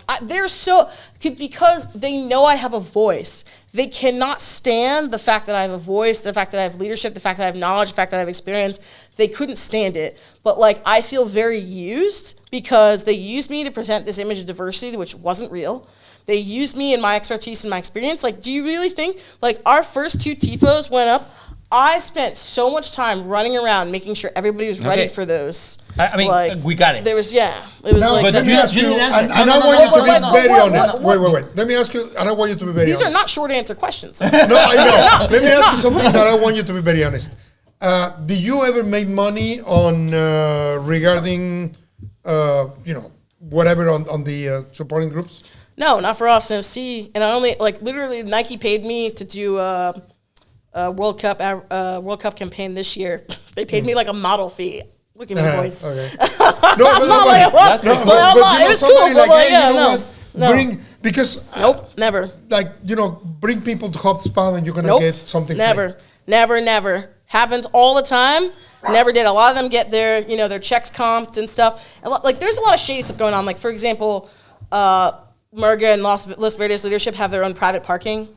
S4: Because they know I have a voice. They cannot stand the fact that I have a voice, the fact that I have leadership, the fact that I have knowledge, the fact that I have experience. They couldn't stand it. But like, I feel very used because they used me to present this image of diversity, which wasn't real. They used me and my expertise and my experience. Like, do you really think, like, our first 2 TIFOs went up? I spent so much time running around making sure everybody was ready for those.
S2: I mean,
S4: like,
S2: we got it.
S4: There was, it was
S1: No,
S4: like,
S1: but let me ask you, and I want you to be very honest. Wait. Let me ask you, and I want you to be very honest.
S4: These are not short answer questions.
S1: No, I know. Let me ask you something that I want you to be very honest. Did you ever make money on regarding, whatever on the supporting groups?
S4: No, not for Austin FC. And I only, like, literally, Nike paid me to do a World Cup campaign this year. They paid me like a model fee. Look at me, boys.
S1: Okay.
S4: But it was cool.
S1: What? Because
S4: nope, never.
S1: Like, bring people to HubSpot and you're gonna get something.
S4: Never. Happens all the time. Never did. A lot of them get their their checks comped and stuff. And like, there's a lot of shady stuff going on. Like, for example, Murga and Los Verdes leadership have their own private parking.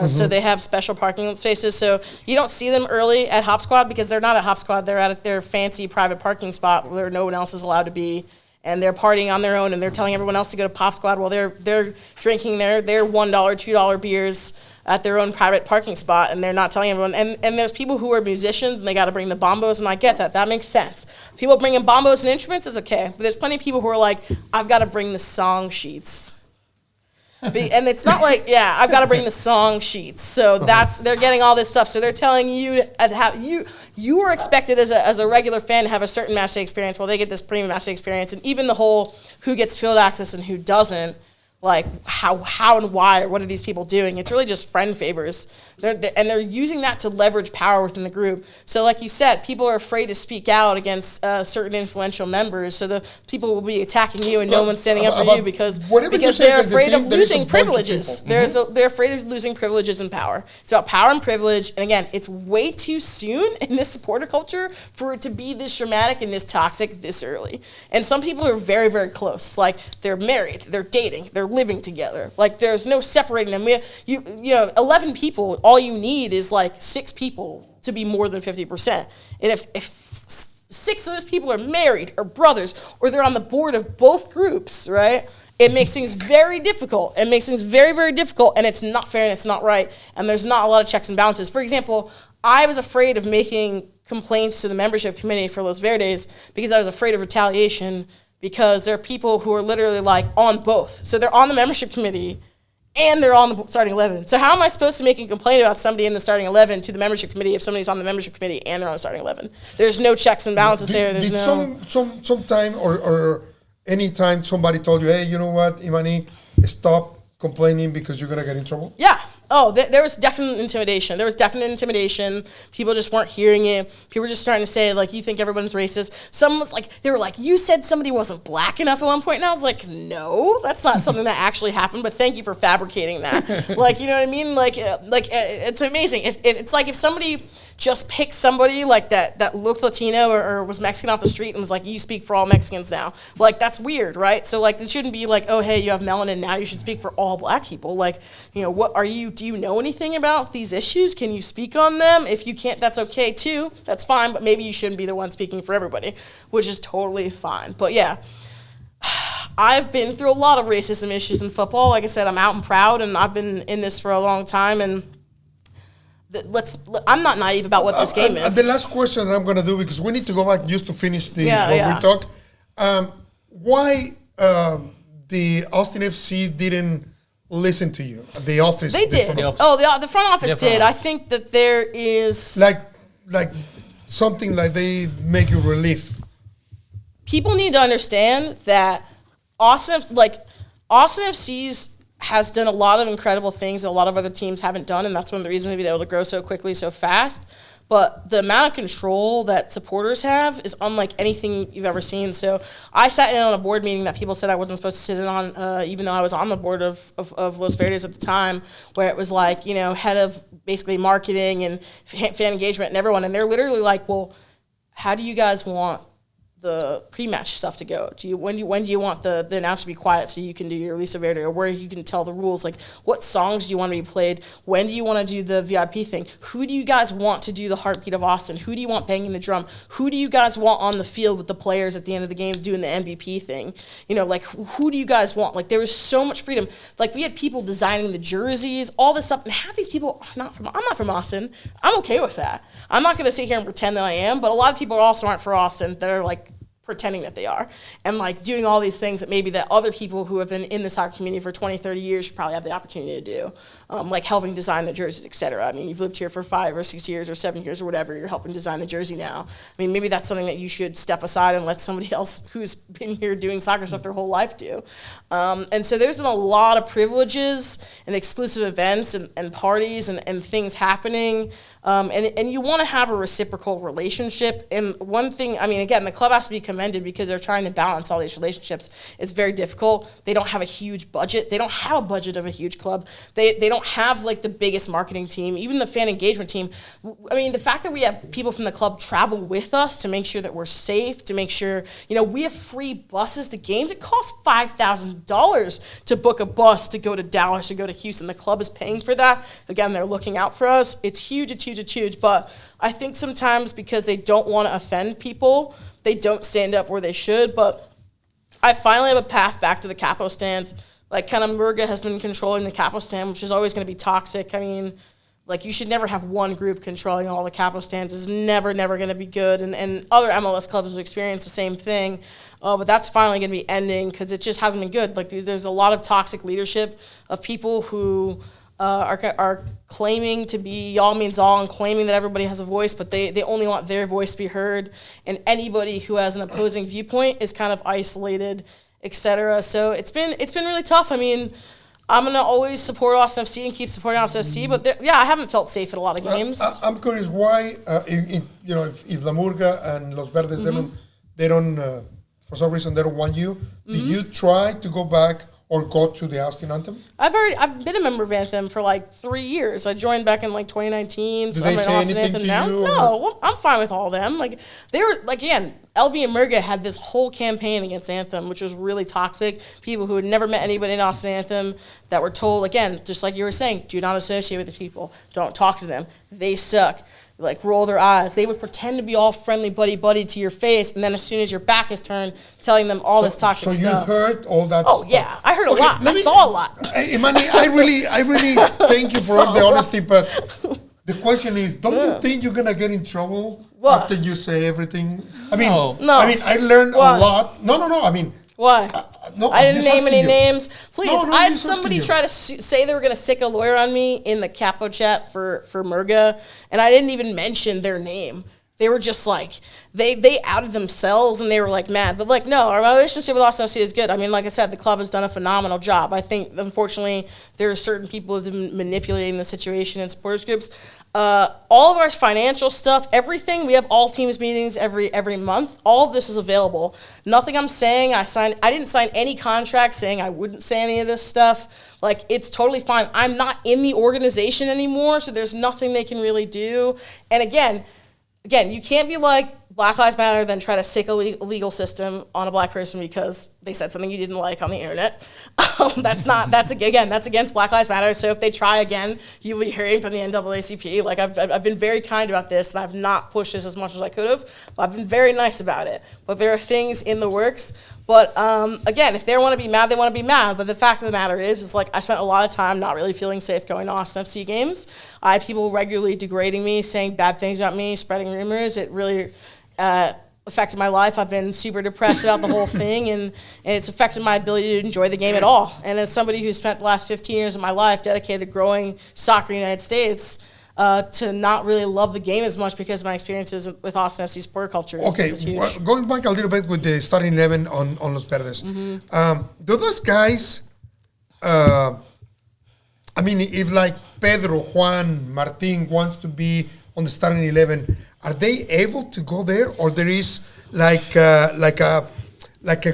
S4: So they have special parking spaces. So you don't see them early at Hop Squad because they're not at Hop Squad. They're at their fancy private parking spot where no one else is allowed to be. And they're partying on their own, and they're telling everyone else to go to Pop Squad while they're drinking their $1, $2 beers at their own private parking spot, and they're not telling everyone. And there's people who are musicians, and they got to bring the bombos, and I get that. That makes sense. People bringing bombos and instruments is okay. But there's plenty of people who are like, I've got to bring the song sheets. And it's not like, I've got to bring the song sheets. So they're getting all this stuff. So they're telling you you were expected as a regular fan to have a certain match day experience. Well, they get this premium match day experience, and even the whole who gets field access and who doesn't. Like, how and why, or what are these people doing? It's really just friend favors. They're using that to leverage power within the group. So like you said, people are afraid to speak out against certain influential members. So the people will be attacking you and no one's standing up for you because they're afraid of losing privileges. They're afraid of losing privileges and power. It's about power and privilege. And again, it's way too soon in this supporter culture for it to be this dramatic and this toxic this early. And some people are very, very close. Like, they're married, they're dating, they're living together. Like, there's no separating them. 11 people, all you need is like 6 people to be more than 50%. And if 6 of those people are married or brothers or they're on the board of both groups, right? It makes things very difficult. It makes things very, very difficult, and it's not fair and it's not right. And there's not a lot of checks and balances. For example, I was afraid of making complaints to the membership committee for Los Verdes because I was afraid of retaliation, because there are people who are literally like on both. So they're on the membership committee and they're on the starting 11. So how am I supposed to make a complaint about somebody in the starting 11 to the membership committee if somebody's on the membership committee and they're on the starting 11? There's no checks and balances there. There's
S1: sometime or anytime somebody told you, hey, you know what, Imani, stop complaining because you're going to get in trouble?
S4: Yeah. Oh, there was definite intimidation. People just weren't hearing it. People were just starting to say, like, you think everyone's racist. Some was like, they were like, you said somebody wasn't black enough at one point. And I was like, no, that's not something that actually happened, but thank you for fabricating that. Like, you know what I mean? Like it's amazing. It's like if somebody just picked somebody like that looked Latino or was Mexican off the street and was like, you speak for all Mexicans now. Like, that's weird, right? So, like, it shouldn't be like, oh, hey, you have melanin, now you should speak for all black people. Like, you know, do you know anything about these issues? Can you speak on them? If you can't, that's okay too. That's fine, but maybe you shouldn't be the one speaking for everybody, which is totally fine. But yeah, I've been through a lot of racism issues in football. Like I said, I'm out and proud, and I've been in this for a long time, and I'm not naive about what this game is.
S1: The last question that I'm going to do, because we need to go back just to finish we talk. Why the Austin FC didn't listen to you? The office.
S4: They did. The front office did. I think that there is
S1: like something like they make you relief.
S4: People need to understand that Austin FC's has done a lot of incredible things that a lot of other teams haven't done, and that's one of the reasons we've been able to grow so quickly, so fast. But the amount of control that supporters have is unlike anything you've ever seen. So I sat in on a board meeting that people said I wasn't supposed to sit in on, even though I was on the board of Los Verdes at the time, where it was like, you know, head of basically marketing and fan engagement and everyone. And they're literally like, well, how do you guys want the pre-match stuff to go? When do you want the announcer to be quiet so you can do your Lisa Verde, or where you can tell the rules? Like, what songs do you want to be played? When do you want to do the VIP thing? Who do you guys want to do the heartbeat of Austin? Who do you want banging the drum? Who do you guys want on the field with the players at the end of the game doing the MVP thing? You know, like, who do you guys want? Like, there was so much freedom. Like, we had people designing the jerseys, all this stuff, and half these people I'm not from Austin. I'm okay with that. I'm not going to sit here and pretend that I am, but a lot of people also aren't for Austin that are like pretending that they are, and like doing all these things that maybe that other people who have been in the soccer community for 20, 30 years should probably have the opportunity to do, like helping design the jerseys, etc. I mean, you've lived here for 5 or 6 years or 7 years or whatever, you're helping design the jersey now. I mean, maybe that's something that you should step aside and let somebody else who's been here doing soccer stuff their whole life do. And so there's been a lot of privileges and exclusive events and parties and things happening. And you want to have a reciprocal relationship. And one thing, I mean, again, the club has to be commended because they're trying to balance all these relationships. It's very difficult. They don't have a huge budget. They don't have a budget of a huge club. They don't have like the biggest marketing team, even the fan engagement team. I mean, the fact that we have people from the club travel with us to make sure that we're safe, to make sure, you know, we have free buses to games. It costs $5,000 to book a bus to go to Dallas, to go to Houston. The club is paying for that. Again, they're looking out for us. It's huge. It's huge. But I think sometimes because they don't want to offend people, they don't stand up where they should. But I finally have a path back to the Capo stand. Like, kind of Murga has been controlling the Capo stand, which is always going to be toxic. I mean, like, you should never have one group controlling all the Capo stands. It's never going to be good. And other MLS clubs have experienced the same thing. But that's finally going to be ending because it just hasn't been good. Like, there's a lot of toxic leadership of people who are claiming to be all means all and claiming that everybody has a voice, but they only want their voice to be heard. And anybody who has an opposing viewpoint is kind of isolated, etc. So it's been really tough. I mean, I'm going to always support Austin FC and keep supporting Austin FC, but I haven't felt safe at a lot of games.
S1: I'm curious why, if La Murga and Los Verdes, they don't, for some reason, they don't want you. Mm-hmm. Did you try to go back or go to the Austin Anthem?
S4: I've been a member of Anthem for like 3 years. I joined back in like 2019.
S1: So I'm in Austin Anthem now.
S4: No, well, I'm fine with all of them. Like, they were, like, again, LV and Murga had this whole campaign against Anthem, which was really toxic. People who had never met anybody in Austin Anthem that were told, again, just like you were saying, do not associate with these people. Don't talk to them. They suck. Like, roll their eyes. They would pretend to be all friendly, buddy to your face, and then as soon as your back is turned, telling them all this toxic stuff.
S1: So you heard all that
S4: stuff? Oh, yeah. I heard a lot. I saw a lot.
S1: Imani, I really thank you for all the honesty, but the question is, don't you think you're going to get in trouble after you say everything? I mean,
S4: no.
S1: I mean, I learned a lot. No. I mean,
S4: why?
S1: No,
S4: I didn't name any names. Please,
S1: No,
S4: I had somebody try to say they were going to stick a lawyer on me in the Capo chat for Murga, and I didn't even mention their name. they were just like, they outed themselves and they were like mad. But like, no, our relationship with Austin FC is good. I mean, like I said, the club has done a phenomenal job. I think, unfortunately, there are certain people who have been manipulating the situation in supporters groups. All of our financial stuff, everything, we have all teams meetings every month. All of this is available. Nothing I'm saying, I didn't sign any contract saying I wouldn't say any of this stuff. Like, it's totally fine. I'm not in the organization anymore, so there's nothing they can really do. And again, you can't be like Black Lives Matter, then try to sick a legal system on a black person because they said something you didn't like on the internet. That's against Black Lives Matter. So if they try again, you'll be hearing from the NAACP. Like, I've been very kind about this, and I've not pushed this as much as I could have. But I've been very nice about it. But there are things in the works. But again, if they want to be mad, they want to be mad. But the fact of the matter is like I spent a lot of time not really feeling safe going to Austin FC games. I had people regularly degrading me, saying bad things about me, spreading rumors. It really affected my life. I've been super depressed about the whole thing, and it's affected my ability to enjoy the game at all. And as somebody who spent the last 15 years of my life dedicated to growing soccer in the United States, to not really love the game as much because of my experiences with Austin FC supporter culture is huge.
S1: Well, going back a little bit with the starting 11 on Los Verdes, do those guys, I mean, if like Pedro, Juan, Martin wants to be on the starting 11, are they able to go there, or there is like a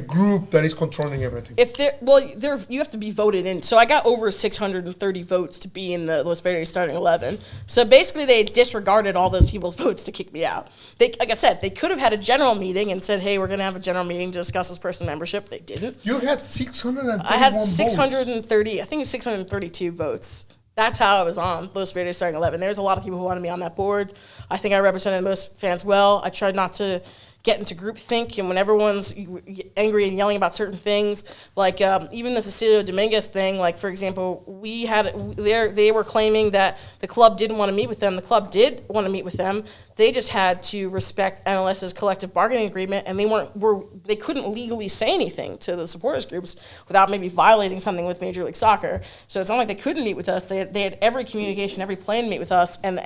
S1: group that is controlling everything?
S4: You have to be voted in. So I got over 630 votes to be in the Los Verdes starting 11. So basically, they disregarded all those people's votes to kick me out. Like I said, they could have had a general meeting and said, "Hey, we're going to have a general meeting to discuss this person's membership." They didn't.
S1: You had 631
S4: I had 630. I think it's 632 votes. That's how I was on Los Verdes starting 11. There's a lot of people who wanted me on that board. I think I represented most fans well. I tried not to get into groupthink, and when everyone's angry and yelling about certain things, like even the Cecilio Dominguez thing, like for example, they were claiming that the club didn't want to meet with them. The club did want to meet with them. They just had to respect MLS's collective bargaining agreement, and they couldn't legally say anything to the supporters groups without maybe violating something with Major League Soccer. So it's not like they couldn't meet with us. They had every communication, every plan to meet with us, and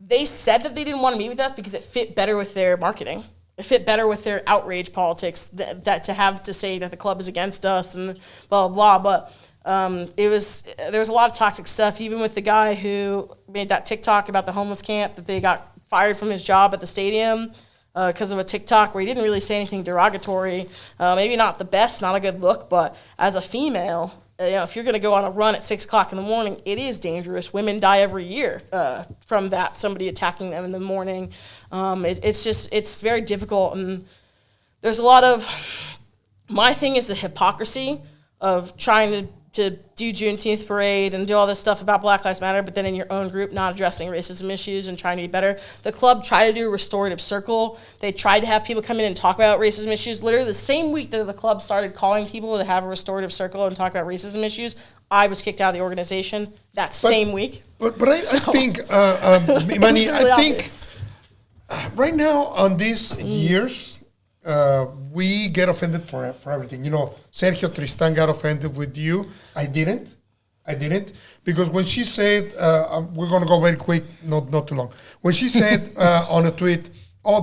S4: they said that they didn't want to meet with us because it fit better with their marketing. It fit better with their outrage politics that to have to say that the club is against us and blah, blah, blah. But there was a lot of toxic stuff, even with the guy who made that TikTok about the homeless camp, that they got fired from his job at the stadium because of a TikTok where he didn't really say anything derogatory. Maybe not the best, not a good look, but as a female, if you're going to go on a run at 6 o'clock in the morning, it is dangerous. Women die every year from that, somebody attacking them in the morning. It's very difficult. And there's a lot of, my thing is the hypocrisy of trying to do Juneteenth parade and do all this stuff about Black Lives Matter, but then in your own group not addressing racism issues and trying to be better. The club tried to do a restorative circle. They tried to have people come in and talk about racism issues. Literally the same week that the club started calling people to have a restorative circle and talk about racism issues, I was kicked out of the organization same week.
S1: But I think, Imani, I think right now on these years, we get offended for everything. You know, Sergio Tristan got offended with you. I didn't. Because when she said, we're going to go very quick, not too long. When she said on a tweet,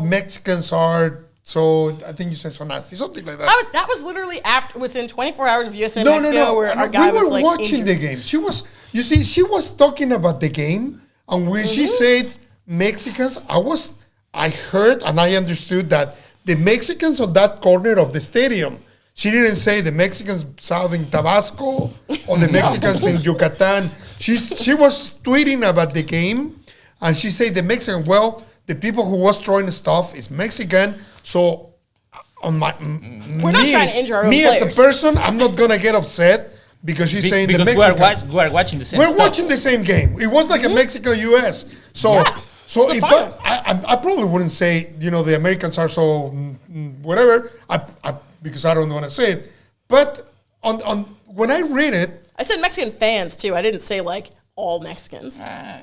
S1: Mexicans are so, I think you said so nasty, something like that.
S4: That was literally within 24 hours of USA Mexico where our guy was like
S1: we were watching
S4: injured.
S1: the game. She was talking about the game, and when she said Mexicans, I heard and I understood that the Mexicans on that corner of the stadium. She didn't say the Mexicans south in Tabasco or the Mexicans in Yucatan. She was tweeting about the game, and she said the Mexican. Well, the people who was throwing stuff is Mexican. So, on
S4: we're not trying to injure our own
S1: players.
S4: As
S1: a person, I'm not gonna get upset because she's saying the Mexicans.
S2: We are watching the same.
S1: We're watching the same game. It was like a Mexico-US. So.
S4: Yeah.
S1: So if I probably wouldn't say, the Americans are so whatever, because I don't want to say it. But on when I read it,
S4: I said Mexican fans too. I didn't say like all Mexicans.
S1: I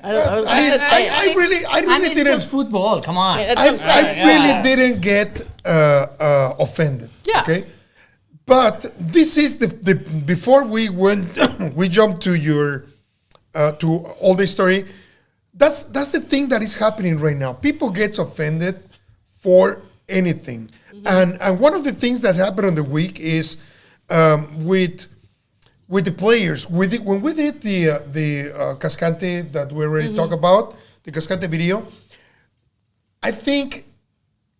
S1: really didn't.
S2: It's football. Come on.
S1: I really didn't get offended.
S4: Yeah.
S1: Okay. But this is the before we went, we jumped to your to all the story. that's the thing that is happening right now. People get offended for anything, and one of the things that happened on the week is with the players. When we did the Cascante that we already talked about, the Cascante video, I think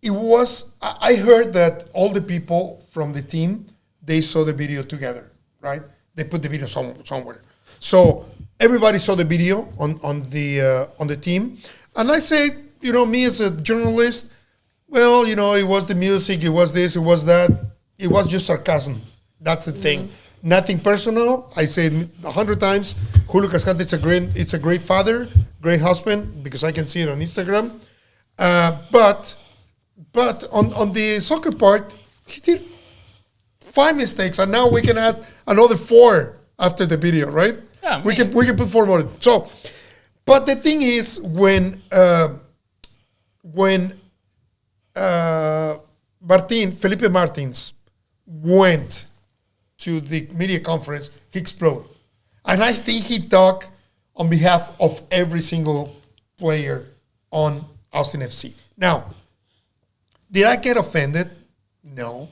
S1: it was. I heard that all the people from the team, they saw the video together, right? They put the video somewhere, so everybody saw the video on the team. And I say, me as a journalist, well, it was the music, it was this, it was that, it was just sarcasm. That's the thing. Nothing personal. I say it 100 times. Julio Cascante, it's a great father, great husband, because I can see it on Instagram. But on the soccer part, he did 5 mistakes, and now we can add another 4 after the video, right?
S2: Yeah,
S1: we can put 4 more. So, but the thing is, when Felipe Martins went to the media conference, he exploded. And I think he talked on behalf of every single player on Austin FC. Now, did I get offended? No.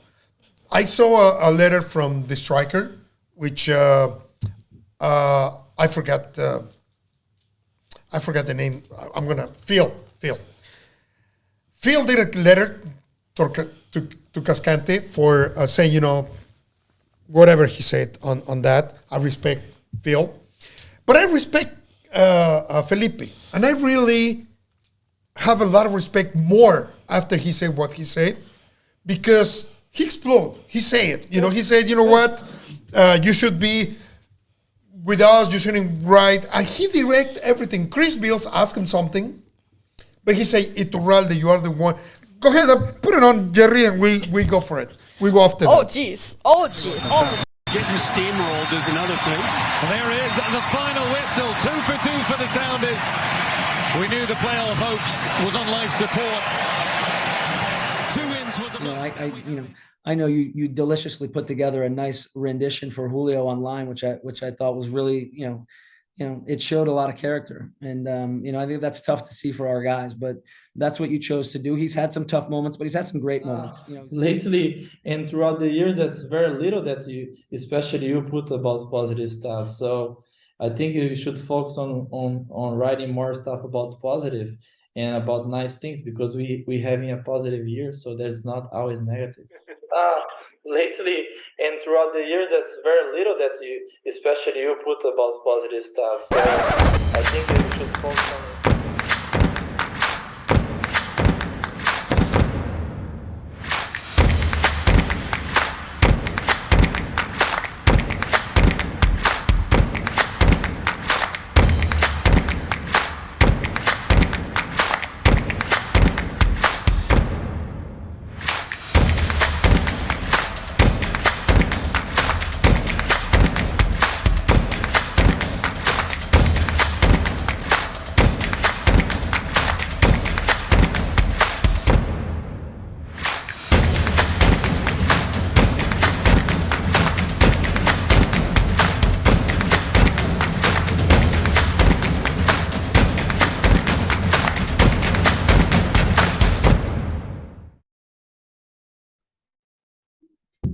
S1: I saw a letter from the striker, which I forgot the name. I'm gonna Phil. Phil did a letter to Cascante for saying, whatever he said on that. I respect Phil, but I respect Felipe, and I really have a lot of respect more after he said what he said, because he exploded. He said it. He said, what? You should be with us. You shouldn't write. And he direct everything. Chris Bills asked him something, but he said, Iturralde, you are the one. Go ahead, put it on, Jerry, and we go for it. We go after
S4: Oh,
S1: that.
S4: jeez.
S5: Getting steamrolled is another thing. And there is the final whistle. 2 for 2 for the Sounders. We knew the playoff hopes was on life support. 2 wins was a
S6: I know you deliciously put together a nice rendition for Julio online, which I thought was really, it showed a lot of character. And, I think that's tough to see for our guys, but that's what you chose to do. He's had some tough moments, but he's had some great moments.
S7: Lately and throughout the year, that's very little that especially you put about positive stuff. So I think you should focus on writing more stuff about positive and about nice things, because we having a positive year, so there's not always negative. Lately and throughout the year, that's very little that especially you put about positive stuff. So I think you should focus on.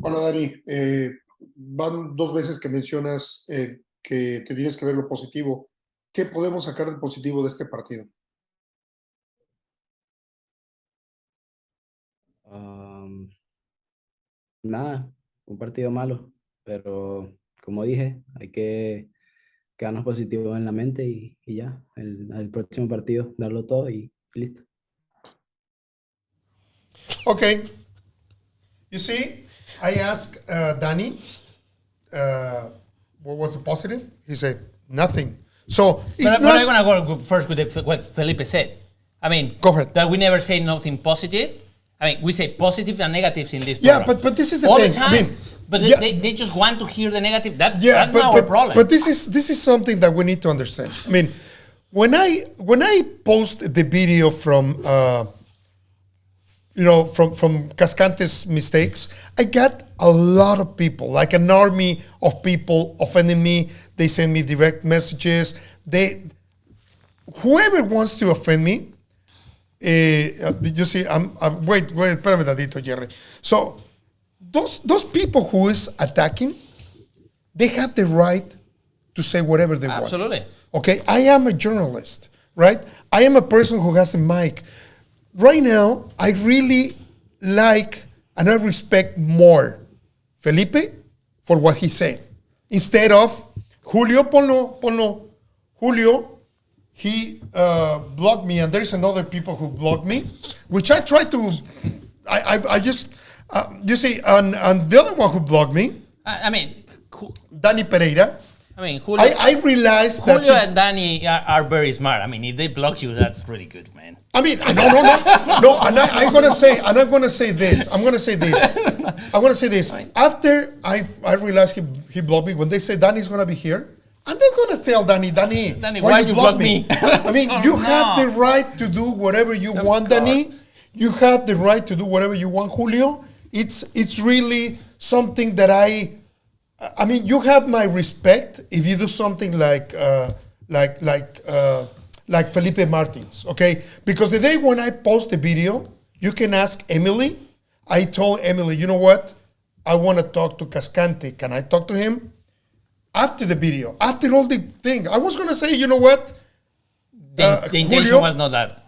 S1: Hola, Dani. Van 2 veces que mencionas que te tienes que ver lo positivo. ¿Qué podemos sacar de positivo de este partido?
S8: Nada, un partido malo, pero como dije, hay que quedarnos positivos en la mente y ya, el próximo partido, darlo todo y listo.
S1: Okay. You see, I asked Danny, what was the positive? He said, nothing. So, it's
S2: But
S1: not...
S2: I'm going to go first with what Felipe said. I mean,
S1: Go ahead.
S2: that we never say nothing positive. I mean, we say positive and negatives in this
S1: Yeah,
S2: program.
S1: but this is the
S2: all
S1: thing.
S2: the time.
S1: I mean,
S2: but
S1: yeah.
S2: they just want to hear the negative. That's
S1: Yeah,
S2: not our problem.
S1: but this is something that we need to understand. I mean, when I post the video from from Cascante's mistakes, I got a lot of people, like an army of people offending me. They send me direct messages. whoever wants to offend me, did you see? Wait, espérame tantito, Jerry. So those people who is attacking, they have the right to say whatever they want.
S2: Absolutely.
S1: Okay, I am a journalist, right? I am a person who has a mic. Right now, I really like and I respect more Felipe for what he said. Instead of Julio, ponlo. Julio, he blocked me, and there's another people who blocked me, which I try to, I just, you see, and the other one who blocked me,
S2: I mean,
S1: Danny Pereira.
S2: I mean, Julio,
S1: I realized that
S2: Julio and Danny are very smart. I mean, if they block you, that's really good, man.
S1: I mean, no. And I'm gonna say this. After I realized he blocked me, when they say Danny's gonna be here, I'm not gonna tell Danny, why you block me? I mean, you have the right to do whatever you want, Danny. You have the right to do whatever you want, Julio. It's really something that I mean, you have my respect if you do something like Felipe Martins, okay? Because the day when I post the video, you can ask Emily. I told Emily, you know what? I want to talk to Cascante. Can I talk to him? After the video, after all the thing, I was going to say, you know what?
S2: The intention
S1: Julio,
S2: was not that.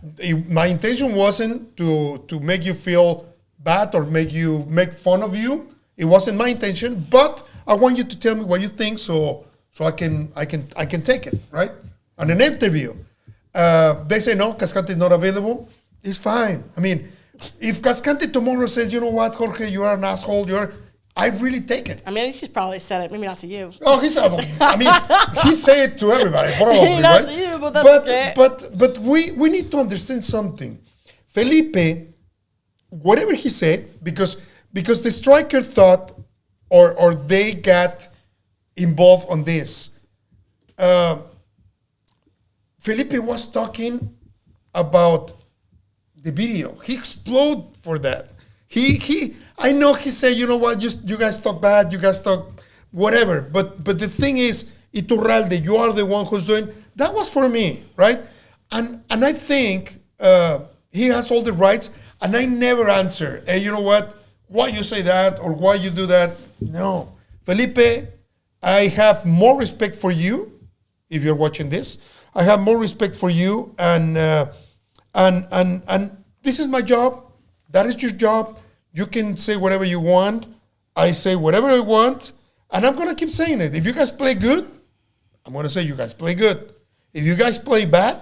S1: My intention wasn't to make you feel bad or make fun of you. It wasn't my intention, but I want you to tell me what you think so I can take it, right? On an interview. They say, no, Cascante is not available. It's fine. I mean, if Cascante tomorrow says, you know what, Jorge, you are an asshole, I really take it.
S4: I mean, he's probably said it, maybe not to you.
S1: Oh, he said it to everybody, probably,
S4: not
S1: right?
S4: to you, but that's okay.
S1: But we need to understand something. Felipe, whatever he said, because the striker thought, or they got involved on this. Felipe was talking about the video. He exploded for that. I know he said, you know what, you guys talk bad, you guys talk whatever. But the thing is, Iturralde, you are the one who's doing, that was for me, right? And I think he has all the rights, and I never answer, hey, you know what, why you say that, or why you do that? No. Felipe, I have more respect for you, if you're watching this. I have more respect for you, and this is my job. That is your job. You can say whatever you want. I say whatever I want, and I'm going to keep saying it. If you guys play good, I'm going to say you guys play good. If you guys play bad,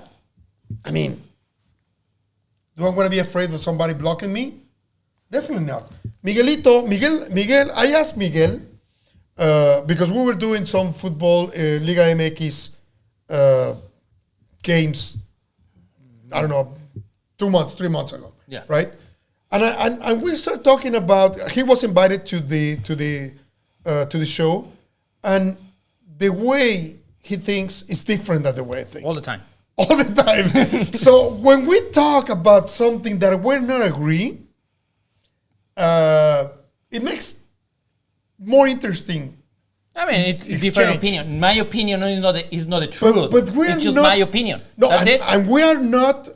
S1: I mean, do I want to be afraid of somebody blocking me? Definitely not. Miguel, I asked Miguel, because we were doing some football, Liga MX games, I don't know, 3 months ago.
S2: Yeah.
S1: Right? And we started talking about, he was invited to the show, and the way he thinks is different than the way I think.
S2: All the time.
S1: So when we talk about something that we're not agree, it makes more interesting.
S2: I mean, it's a different opinion. My opinion is not the truth.
S1: But
S2: it's just my opinion. No, that's it.
S1: And we are not.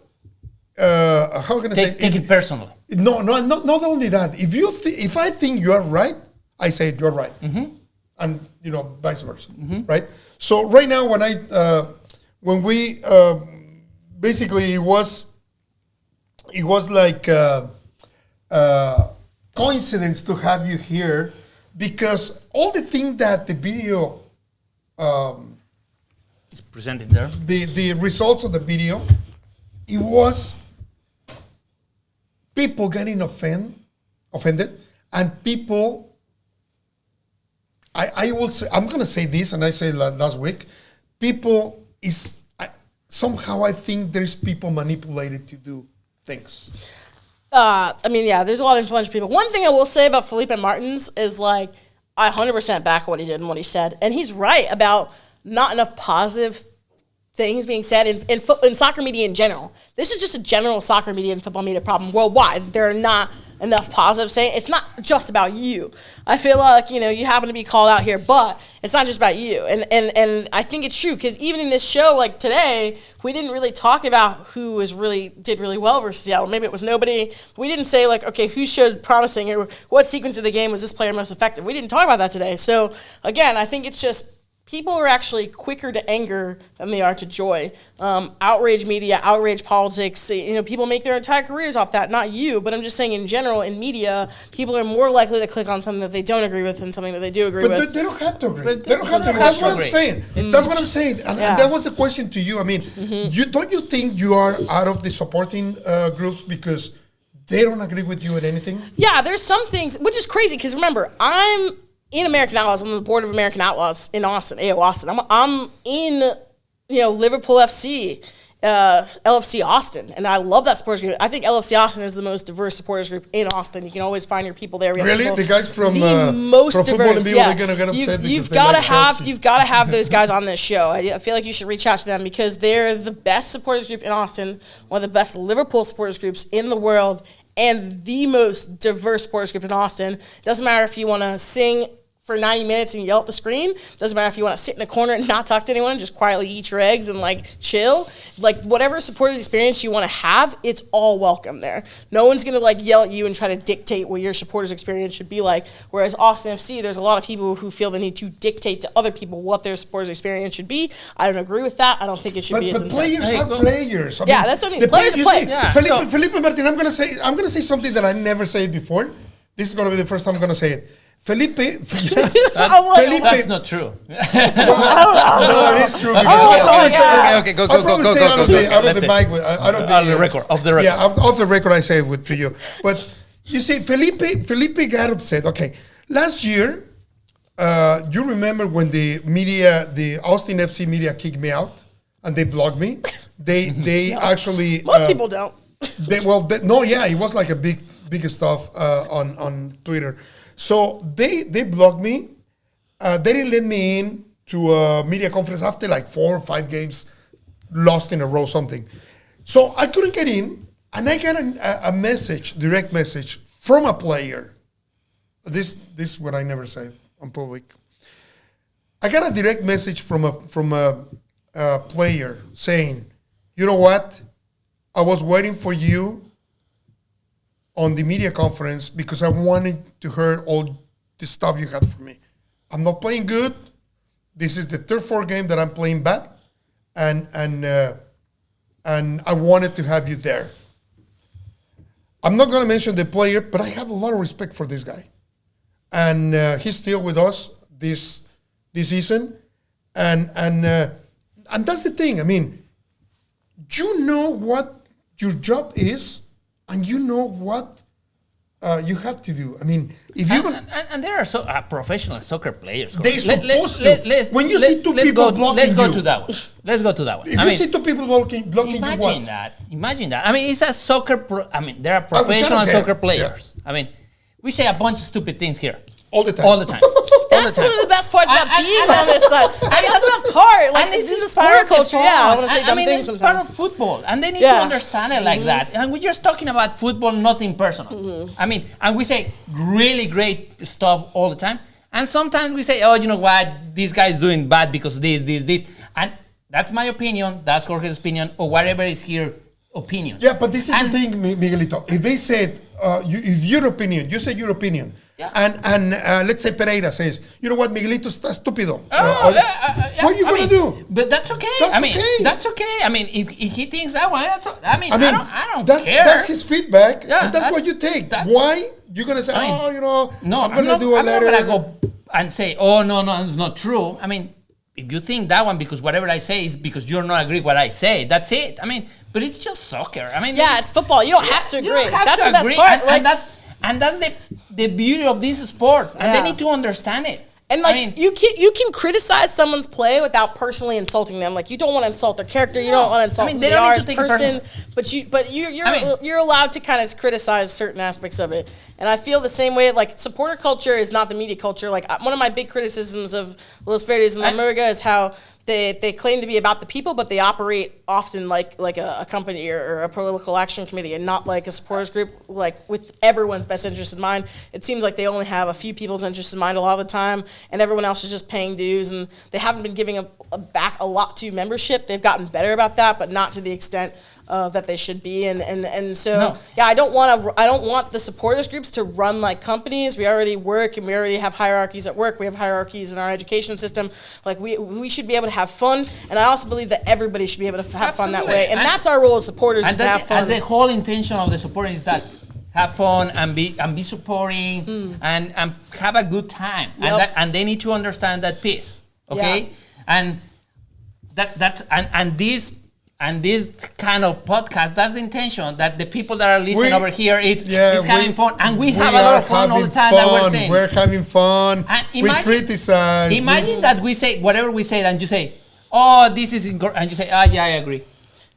S1: How can I say?
S2: Take it personally.
S1: No, not only that. If I think you are right, I say you're right, and vice versa, right? So right now, when we basically it was like coincidence to have you here, because all the things that the video
S2: is presented there,
S1: the results of the video, it was people getting offended, and people. I will say, I'm going to say this, and I said last week, people somehow I think there's people manipulated to do things.
S4: I mean, yeah, there's a lot of influential people. One thing I will say about Felipe Martins is, like, I 100% back what he did and what he said. And he's right about not enough positive things being said in soccer media in general. This is just a general soccer media and football media problem worldwide. There are not enough positives saying it's not just about you. I feel like, you happen to be called out here, but it's not just about you. And I think it's true because even in this show, like today, we didn't really talk about who did really well versus Seattle. Maybe it was nobody. We didn't say like, okay, who showed promising or what sequence of the game was this player most effective. We didn't talk about that today. So again, I think it's just people are actually quicker to anger than they are to joy. Outrage media, outrage politics, people make their entire careers off that, not you, but I'm just saying in general, in media, people are more likely to click on something that they don't agree with than something that they do agree with.
S1: But they don't have to agree. They don't have to agree. That's what I'm saying. That's what I'm saying. And that was the question to you. I mean, don't you think you are out of the supporting groups because they don't agree with you at anything?
S4: Yeah, there's some things, which is crazy because remember, I'm in American Outlaws, on the board of American Outlaws in Austin, AO Austin. I'm in, Liverpool FC, LFC Austin, and I love that supporters group. I think LFC Austin is the most diverse supporters group in Austin. You can always find your people there.
S1: Really, the guys from
S4: the most
S1: from
S4: diverse.
S1: Football and they're gonna get upset
S4: you've got to have those guys on this show. I feel like you should reach out to them because they're the best supporters group in Austin, one of the best Liverpool supporters groups in the world, and the most diverse supporters group in Austin. Doesn't matter if you want to sing for 90 minutes and yell at the screen. Doesn't matter if you want to sit in a corner and not talk to anyone, just quietly eat your eggs and chill. Whatever supporters experience you want to have, it's all welcome there. No one's going to yell at you and try to dictate what your supporters experience should be like. Whereas Austin FC, there's a lot of people who feel the need to dictate to other people what their supporters experience should be. I don't agree with that. I don't think it should be as intense.
S1: Players are players.
S4: That's what I mean. Players are players.
S1: Felipe Martin, I'm gonna say something that I never said before. This is gonna be the first time I'm gonna say it. Felipe.
S2: That's not true.
S1: No, it is true.
S2: Okay, go.
S1: Out of the mic, out of the
S2: record. Off the record.
S1: Yeah, off the record, I say it to you. But you see, Felipe got upset. Okay, last year, you remember when the Austin FC media kicked me out and they blocked me? They actually
S4: most people don't.
S1: It was like a big stuff on Twitter. So they blocked me. They didn't let me in to a media conference after 4 or 5 games lost in a row, something. So I couldn't get in, and I got a direct message from a player. This is what I never said on public. I got a direct message from a player saying, "You know what? I was waiting for you on the media conference because I wanted to hear all the stuff you had for me. I'm not playing good. This is the 3rd, 4th game that I'm playing bad, and I wanted to have you there." I'm not going to mention the player, but I have a lot of respect for this guy, and he's still with us this season, and that's the thing. I mean, you know what your job is. And you know what you have to do. I mean, if you
S2: and there are professional soccer players.
S1: They supposed to. When you see 2 people blocking
S2: let's go to that one. Let's go to that one.
S1: If you see 2 people blocking you, what?
S2: Imagine that. I mean, it's a soccer. There are professional soccer players. Yeah. I mean, we say a bunch of stupid things here.
S1: All the time.
S4: That's one of the best parts about being on this side. That's the best part. This is fire culture. Yeah, I want to say dumb things sometimes.
S2: It's part of football, and they need to understand it like that. And we're just talking about football, nothing personal. I mean, and we say really great stuff all the time. And sometimes we say, oh, you know what, this guy's doing bad because of this. And that's my opinion, that's Jorge's opinion, or whatever is here opinion.
S1: Yeah, but this is the thing, Miguelito. If they said, your opinion, you said your opinion. Yeah. And let's say Pereira says, you know what, Miguelito está estúpido. What are you going to do?
S2: But that's okay. That's okay. I mean, if he thinks that way, I don't care.
S1: That's his feedback, and that's what you take. Why? You're going to say, I'm going to do a letter.
S2: I'm not going to go and say, oh, no, it's not true. I mean, if you think that one because whatever I say is because you're not agree what I say, that's it. I mean, but it's just soccer. I mean,
S4: it's football. You don't have to agree.
S2: That's the best part. And that's the beauty of this sport. And they need to understand it.
S4: And you can criticize someone's play without personally insulting them. You don't want to insult their character. You don't want to insult the person. But you're allowed to kind of criticize certain aspects of it. And I feel the same way. Like, supporter culture is not the media culture. Like, one of my big criticisms of Los Verdes and La Murga is how they claim to be about the people, but they operate often like a company or a political action committee, and not like a supporters group, like with everyone's best interest in mind. It seems like they only have a few people's interest in mind a lot of the time, and everyone else is just paying dues, and they haven't been giving back a lot to membership. They've gotten better about that, but not to the extent that they should be, and so yeah, I don't want the supporters groups to run like companies. We already work, and we already have hierarchies at work. We have hierarchies in our education system. Like, we should be able to have fun, and I also believe that everybody should be able to have fun that way, and that's our role as supporters, is to have fun.
S2: And the whole intention of the supporting is that have fun and be supporting and have a good time, and they need to understand that piece, okay? And this kind of podcast, that's the intention, that the people that are listening over here, it's having fun, and we have a lot of fun all the time. That we're saying
S1: we're having fun.
S2: And
S1: we criticize.
S2: Imagine that we say whatever we say, and you say, "Oh, this is incorrect," and you say, "Ah, yeah, I agree."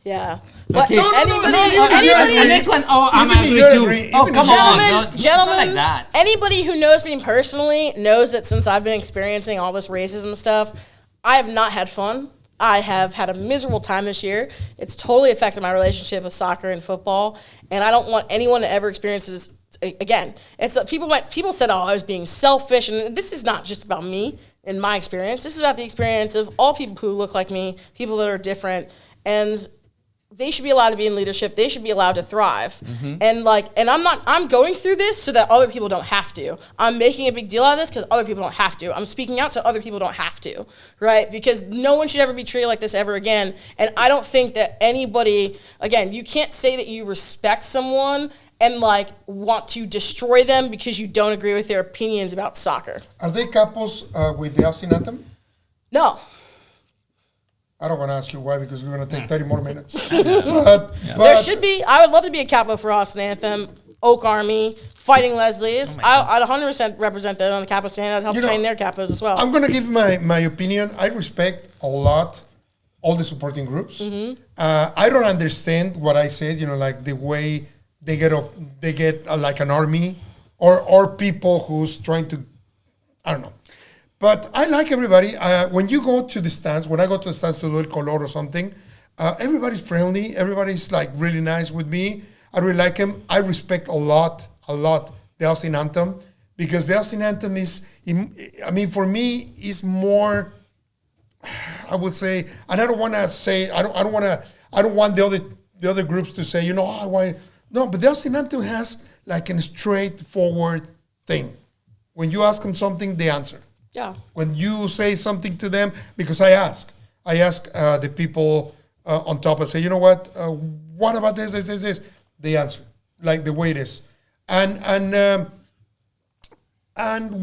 S4: Yeah.
S1: But
S2: anybody, the next one, "Oh, I'm agree too." Oh, come on,
S4: gentlemen,
S2: like that.
S4: Anybody who knows me personally knows that since I've been experiencing all this racism stuff, I have not had fun. I have had a miserable time this year. It's totally affected my relationship with soccer and football, and I don't want anyone to ever experience this again. It's people said, "Oh, I was being selfish," and this is not just about me in my experience. This is about the experience of all people who look like me, people that are different, and they should be allowed to be in leadership. They should be allowed to thrive. And I'm going through this so that other people don't have to. I'm making a big deal out of this because other people don't have to. I'm speaking out so other people don't have to, right? Because no one should ever be treated like this ever again. And I don't think that anybody, again, you can't say that you respect someone and like want to destroy them because you don't agree with their opinions about soccer.
S1: Are they couples with the Austin anthem?
S4: No.
S1: I don't want to ask you why, because we're going to take 30 more minutes. But
S4: there should be. I would love to be a capo for Austin Anthem, Oak Army, Fighting Leslie's. I'd 100% represent them on the capo stand. I'd help train their capos as well.
S1: I'm going to give my opinion. I respect a lot all the supporting groups. I don't understand what I said, like the way they get like an army or people who's trying to, I don't know. But I like everybody. When you go to the stands, when I go to the stands to do El Color or something, everybody's friendly. Everybody's like really nice with me. I really like them. I respect a lot the Austin Anthem, because the Austin Anthem is, for me, is more, I would say, and I don't want to say, I don't want the other groups to say, why? No, but the Austin Anthem has like a straightforward thing. When you ask them something, they answer.
S4: Yeah.
S1: When you say something to them, because I ask the people on top and say, what about this? They answer like the way it is, and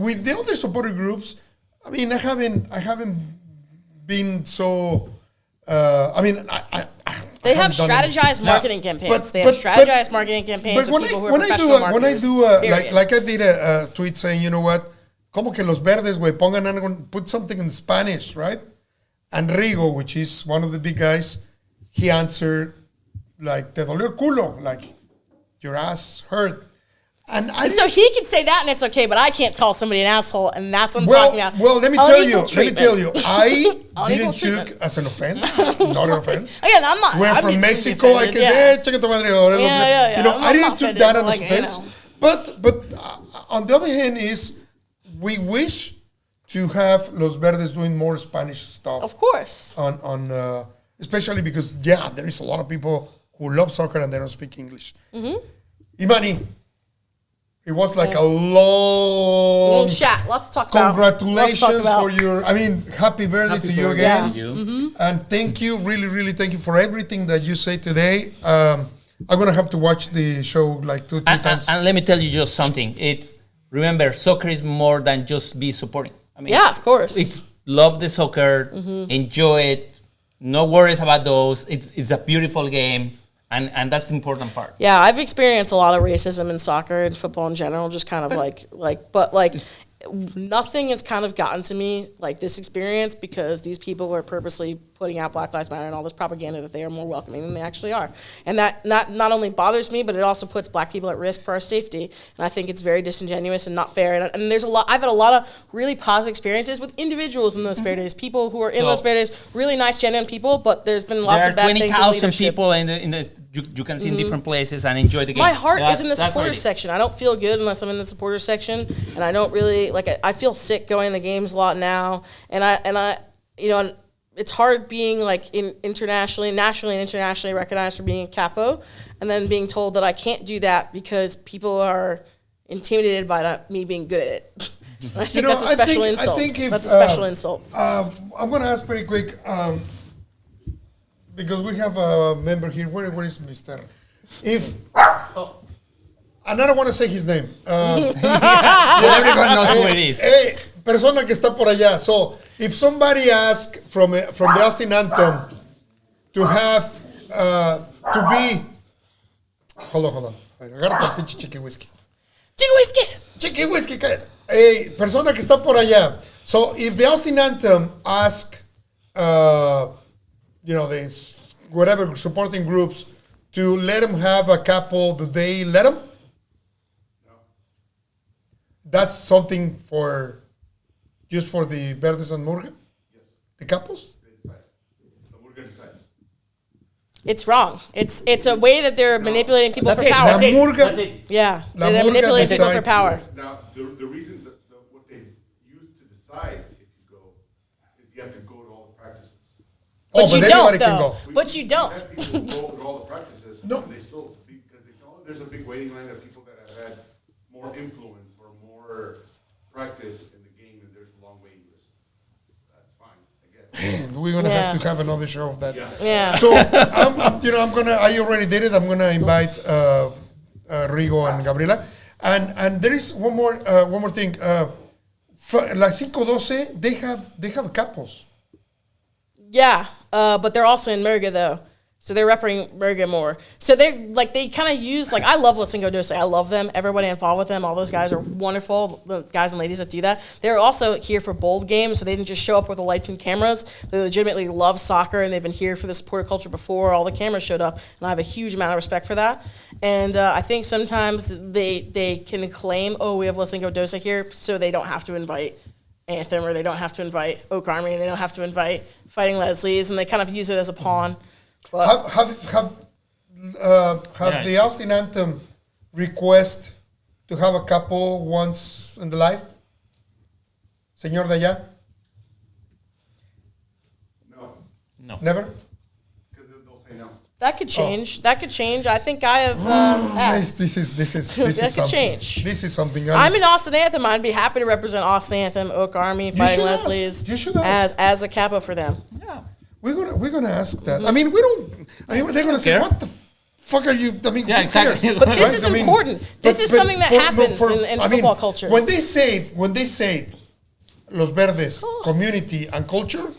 S1: with the other supporter groups, I haven't been so.
S4: They have strategized marketing campaigns. They have strategized marketing campaigns.
S1: But when I do like I did a tweet saying, como que los verdes, güey, pongan algo, put something in Spanish, right? And Rigo, which is one of the big guys, he answered like, te dolió el culo, like, your ass hurt. And so
S4: he can say that and it's okay, but I can't call somebody an asshole, and that's what I'm talking about.
S1: Well, let me tell you, I didn't took as an offense, not an offense.
S4: Again, I'm not.
S1: We're from Mexico, I can say, check tu madre. I didn't took that as an offense. But on the other hand is, we wish to have Los Verdes doing more Spanish stuff.
S4: Of course.
S1: On especially because, there is a lot of people who love soccer and they don't speak English. Imani, it was like a long
S4: chat. Let's talk
S1: congratulations for your, happy birthday to you again.
S2: Yeah.
S1: And thank you, really, really thank you for everything that you say today. I'm going to have to watch the show like 2-3 times.
S2: And let me tell you just something. Remember, soccer is more than just be supporting.
S4: Of course.
S2: It's love the soccer, enjoy it, no worries about those. It's a beautiful game, and that's the important part.
S4: Yeah, I've experienced a lot of racism in soccer and football in general, just kind of but nothing has kind of gotten to me like this experience, because these people are purposely putting out Black Lives Matter and all this propaganda that they are more welcoming than they actually are. And that not only bothers me, but it also puts black people at risk for our safety. And I think it's very disingenuous and not fair. And there's I've had a lot of really positive experiences with individuals in those fair days, people who are in those fair days, really nice, genuine people, but there's been lots of bad things in leadership.
S2: There are 20,000 people in the you can see in different places and enjoy the game.
S4: My heart is in the supporters section. I don't feel good unless I'm in the supporters section, and I don't really I feel sick going to games a lot now, and I it's hard being nationally and internationally recognized for being a capo, and then being told that I can't do that because people are intimidated by me being good at it. I think that's a special insult. That's a special insult.
S1: I'm going to ask pretty quick. Because we have a member here. Where is Mr.? And I don't want to say his name.
S2: Everyone knows who it is.
S1: Persona que está por allá. So, if somebody asks from the Austin Anthem to have, to be... Hold on. Agarra el pinche chiqui whisky. Chiqui whisky, cállate. Persona que está por allá. So, if the Austin Anthem asks... the whatever supporting groups to let them have a capo, do they let them? No. That's something just for the Verdes and Murga? Yes. The capos? They decide. The Murga decides.
S4: It's wrong. It's a way that they're manipulating people for power.
S1: La Murga,
S4: yeah, they're manipulating people for power.
S9: Now, the reason that what they use to decide if you go is you have to go to all the practices.
S4: But you don't, though. But you don't.
S9: People go to all the practices,
S1: no.
S9: And they still, because they know there's a big waiting line of people that have had more influence or more practice in the game, and there's a long waiting list. That's fine, I guess.
S1: And we're gonna have to have another show of that.
S4: Yeah.
S1: So I already did it. I'm gonna invite Rigo and Gabriela, and there is one more thing. La 512, they have capos.
S4: Yeah, but they're also in Murga though, so they're repping Murga more. So they kind of use I love La Cinco Doce. I love them. Everybody involved with them. All those guys are wonderful. The guys and ladies that do that. They're also here for bold games, so they didn't just show up with the lights and cameras. They legitimately love soccer, and they've been here for the supporter culture before all the cameras showed up. And I have a huge amount of respect for that. And I think sometimes they can claim, we have La Cinco Doce here, so they don't have to invite Anthem, or they don't have to invite Oak Army, and they don't have to invite Fighting Leslie's, and they kind of use it as a pawn. But
S1: Have the Austin Anthem request to have a couple once in the life? Señor de allá?
S9: No.
S1: Never?
S9: Because they'll say no.
S4: that could change. That could change. I think I have asked.
S1: This is
S4: That could change.
S1: This is something.
S4: I'm in Austin Anthem. I'd be happy to represent Austin Anthem, Oak Army, Fighting Leslie's
S1: You should ask.
S4: as a capo for them.
S2: Yeah.
S1: We're gonna ask that. I mean, they're gonna say,
S2: care.
S1: what the fuck are you? I mean,
S2: Yeah,
S1: who cares?
S2: exactly.
S4: But this is important. This is something that happens in football culture.
S1: When they say Los Verdes community and culture,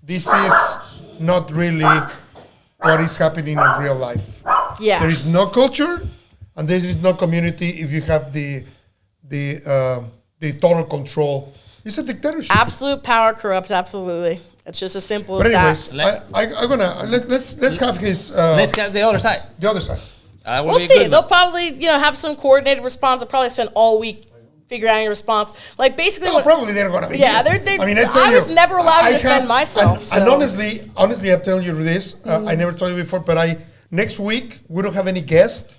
S1: this is not really what is happening in real life.
S4: Yeah.
S1: There is no culture and there is no community if you have the total control. It's a dictatorship.
S4: Absolute power corrupts. Absolutely. It's just as simple
S1: But
S4: as
S1: anyways,
S4: that.
S1: I'm gonna let's have his
S2: Let's get the other side.
S1: the other side.
S4: We'll see. They'll probably have some coordinated response. They'll probably spend all week figuring out a response. Like basically,
S1: No, probably they're gonna be.
S4: Yeah,
S1: here.
S4: they're
S1: I mean, I tell
S4: was
S1: you,
S4: never allowed to
S1: I
S4: defend
S1: have-
S4: myself.
S1: And
S4: so.
S1: honestly, I'm telling you this. I never told you before, but next week we don't have any guest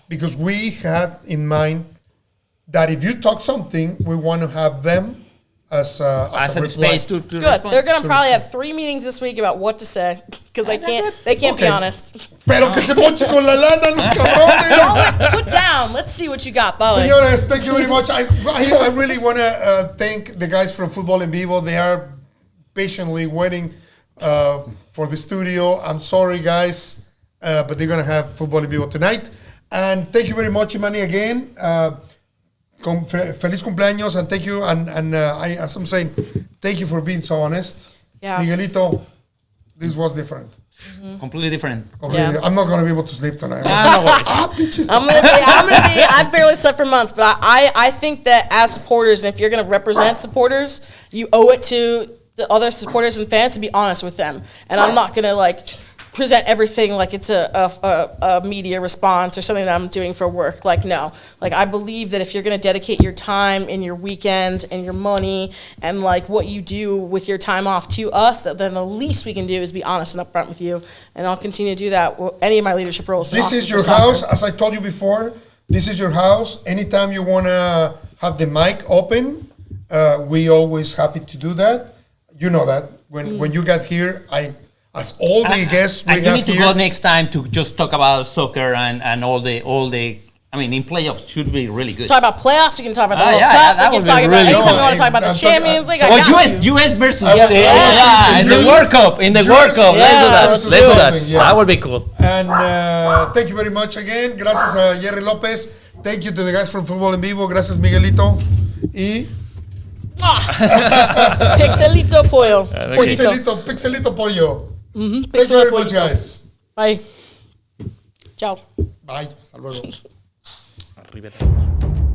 S1: because we had in mind that if you talk something, we want to have them as a reply.
S2: space to
S4: Good.
S2: respond.
S4: They're gonna probably have 3 meetings this week about what to say because they can't be
S1: Okay.
S4: honest.
S1: Pero que se ponche con la lana, los cabrones.
S4: Put down. Let's see what you got, Bowie.
S1: Señores, thank you very much. I really want to thank the guys from Football en Vivo. They are patiently waiting for the studio. I'm sorry, guys, but they're going to have Football en Vivo tonight. And thank you very much, Imani, again. Feliz cumpleaños, and thank you. And as I'm saying, thank you for being so honest.
S4: Yeah.
S1: Miguelito, this was different.
S2: Completely different.
S4: Yeah.
S1: I'm not going to be able to sleep tonight.
S2: No worries.
S1: Bitches.
S4: I barely slept for months, but I think that as supporters, and if you're going to represent supporters, you owe it to the other supporters and fans to be honest with them. And I'm not going to, like, present everything like it's a media response or something that I'm doing for work. Like, no. Like, I believe that if you're going to dedicate your time and your weekends and your money and, like, what you do with your time off to us, then the least we can do is be honest and upfront with you. And I'll continue to do that with any of my leadership roles.
S1: This is your house, as I told you before. This is your house. Anytime you want to have the mic open, we always happy to do that. You know that. When you get here, as all the guests we have here.
S2: And you need to go next time to just talk about soccer and all the. I mean, in playoffs should be really good.
S4: Talk about playoffs. We can talk about the World Cup.
S2: That
S4: We can
S2: would
S4: talk
S2: be
S4: about
S2: really
S4: anytime
S2: good.
S4: we want to talk about the Champions League.
S2: US versus in the World Cup. In the World Cup, let's do that.
S1: Yeah.
S2: That would be cool.
S1: And thank you very much again. Gracias a Jerry Lopez. Thank you to the guys from Fútbol en Vivo. Gracias, Miguelito. Y
S4: Pixelito pollo.
S1: Pixelito pollo.
S4: Mm-hmm.
S1: Thank you very much, guys.
S4: Bye. Ciao.
S1: Bye. Hasta luego.
S2: Arrivederci.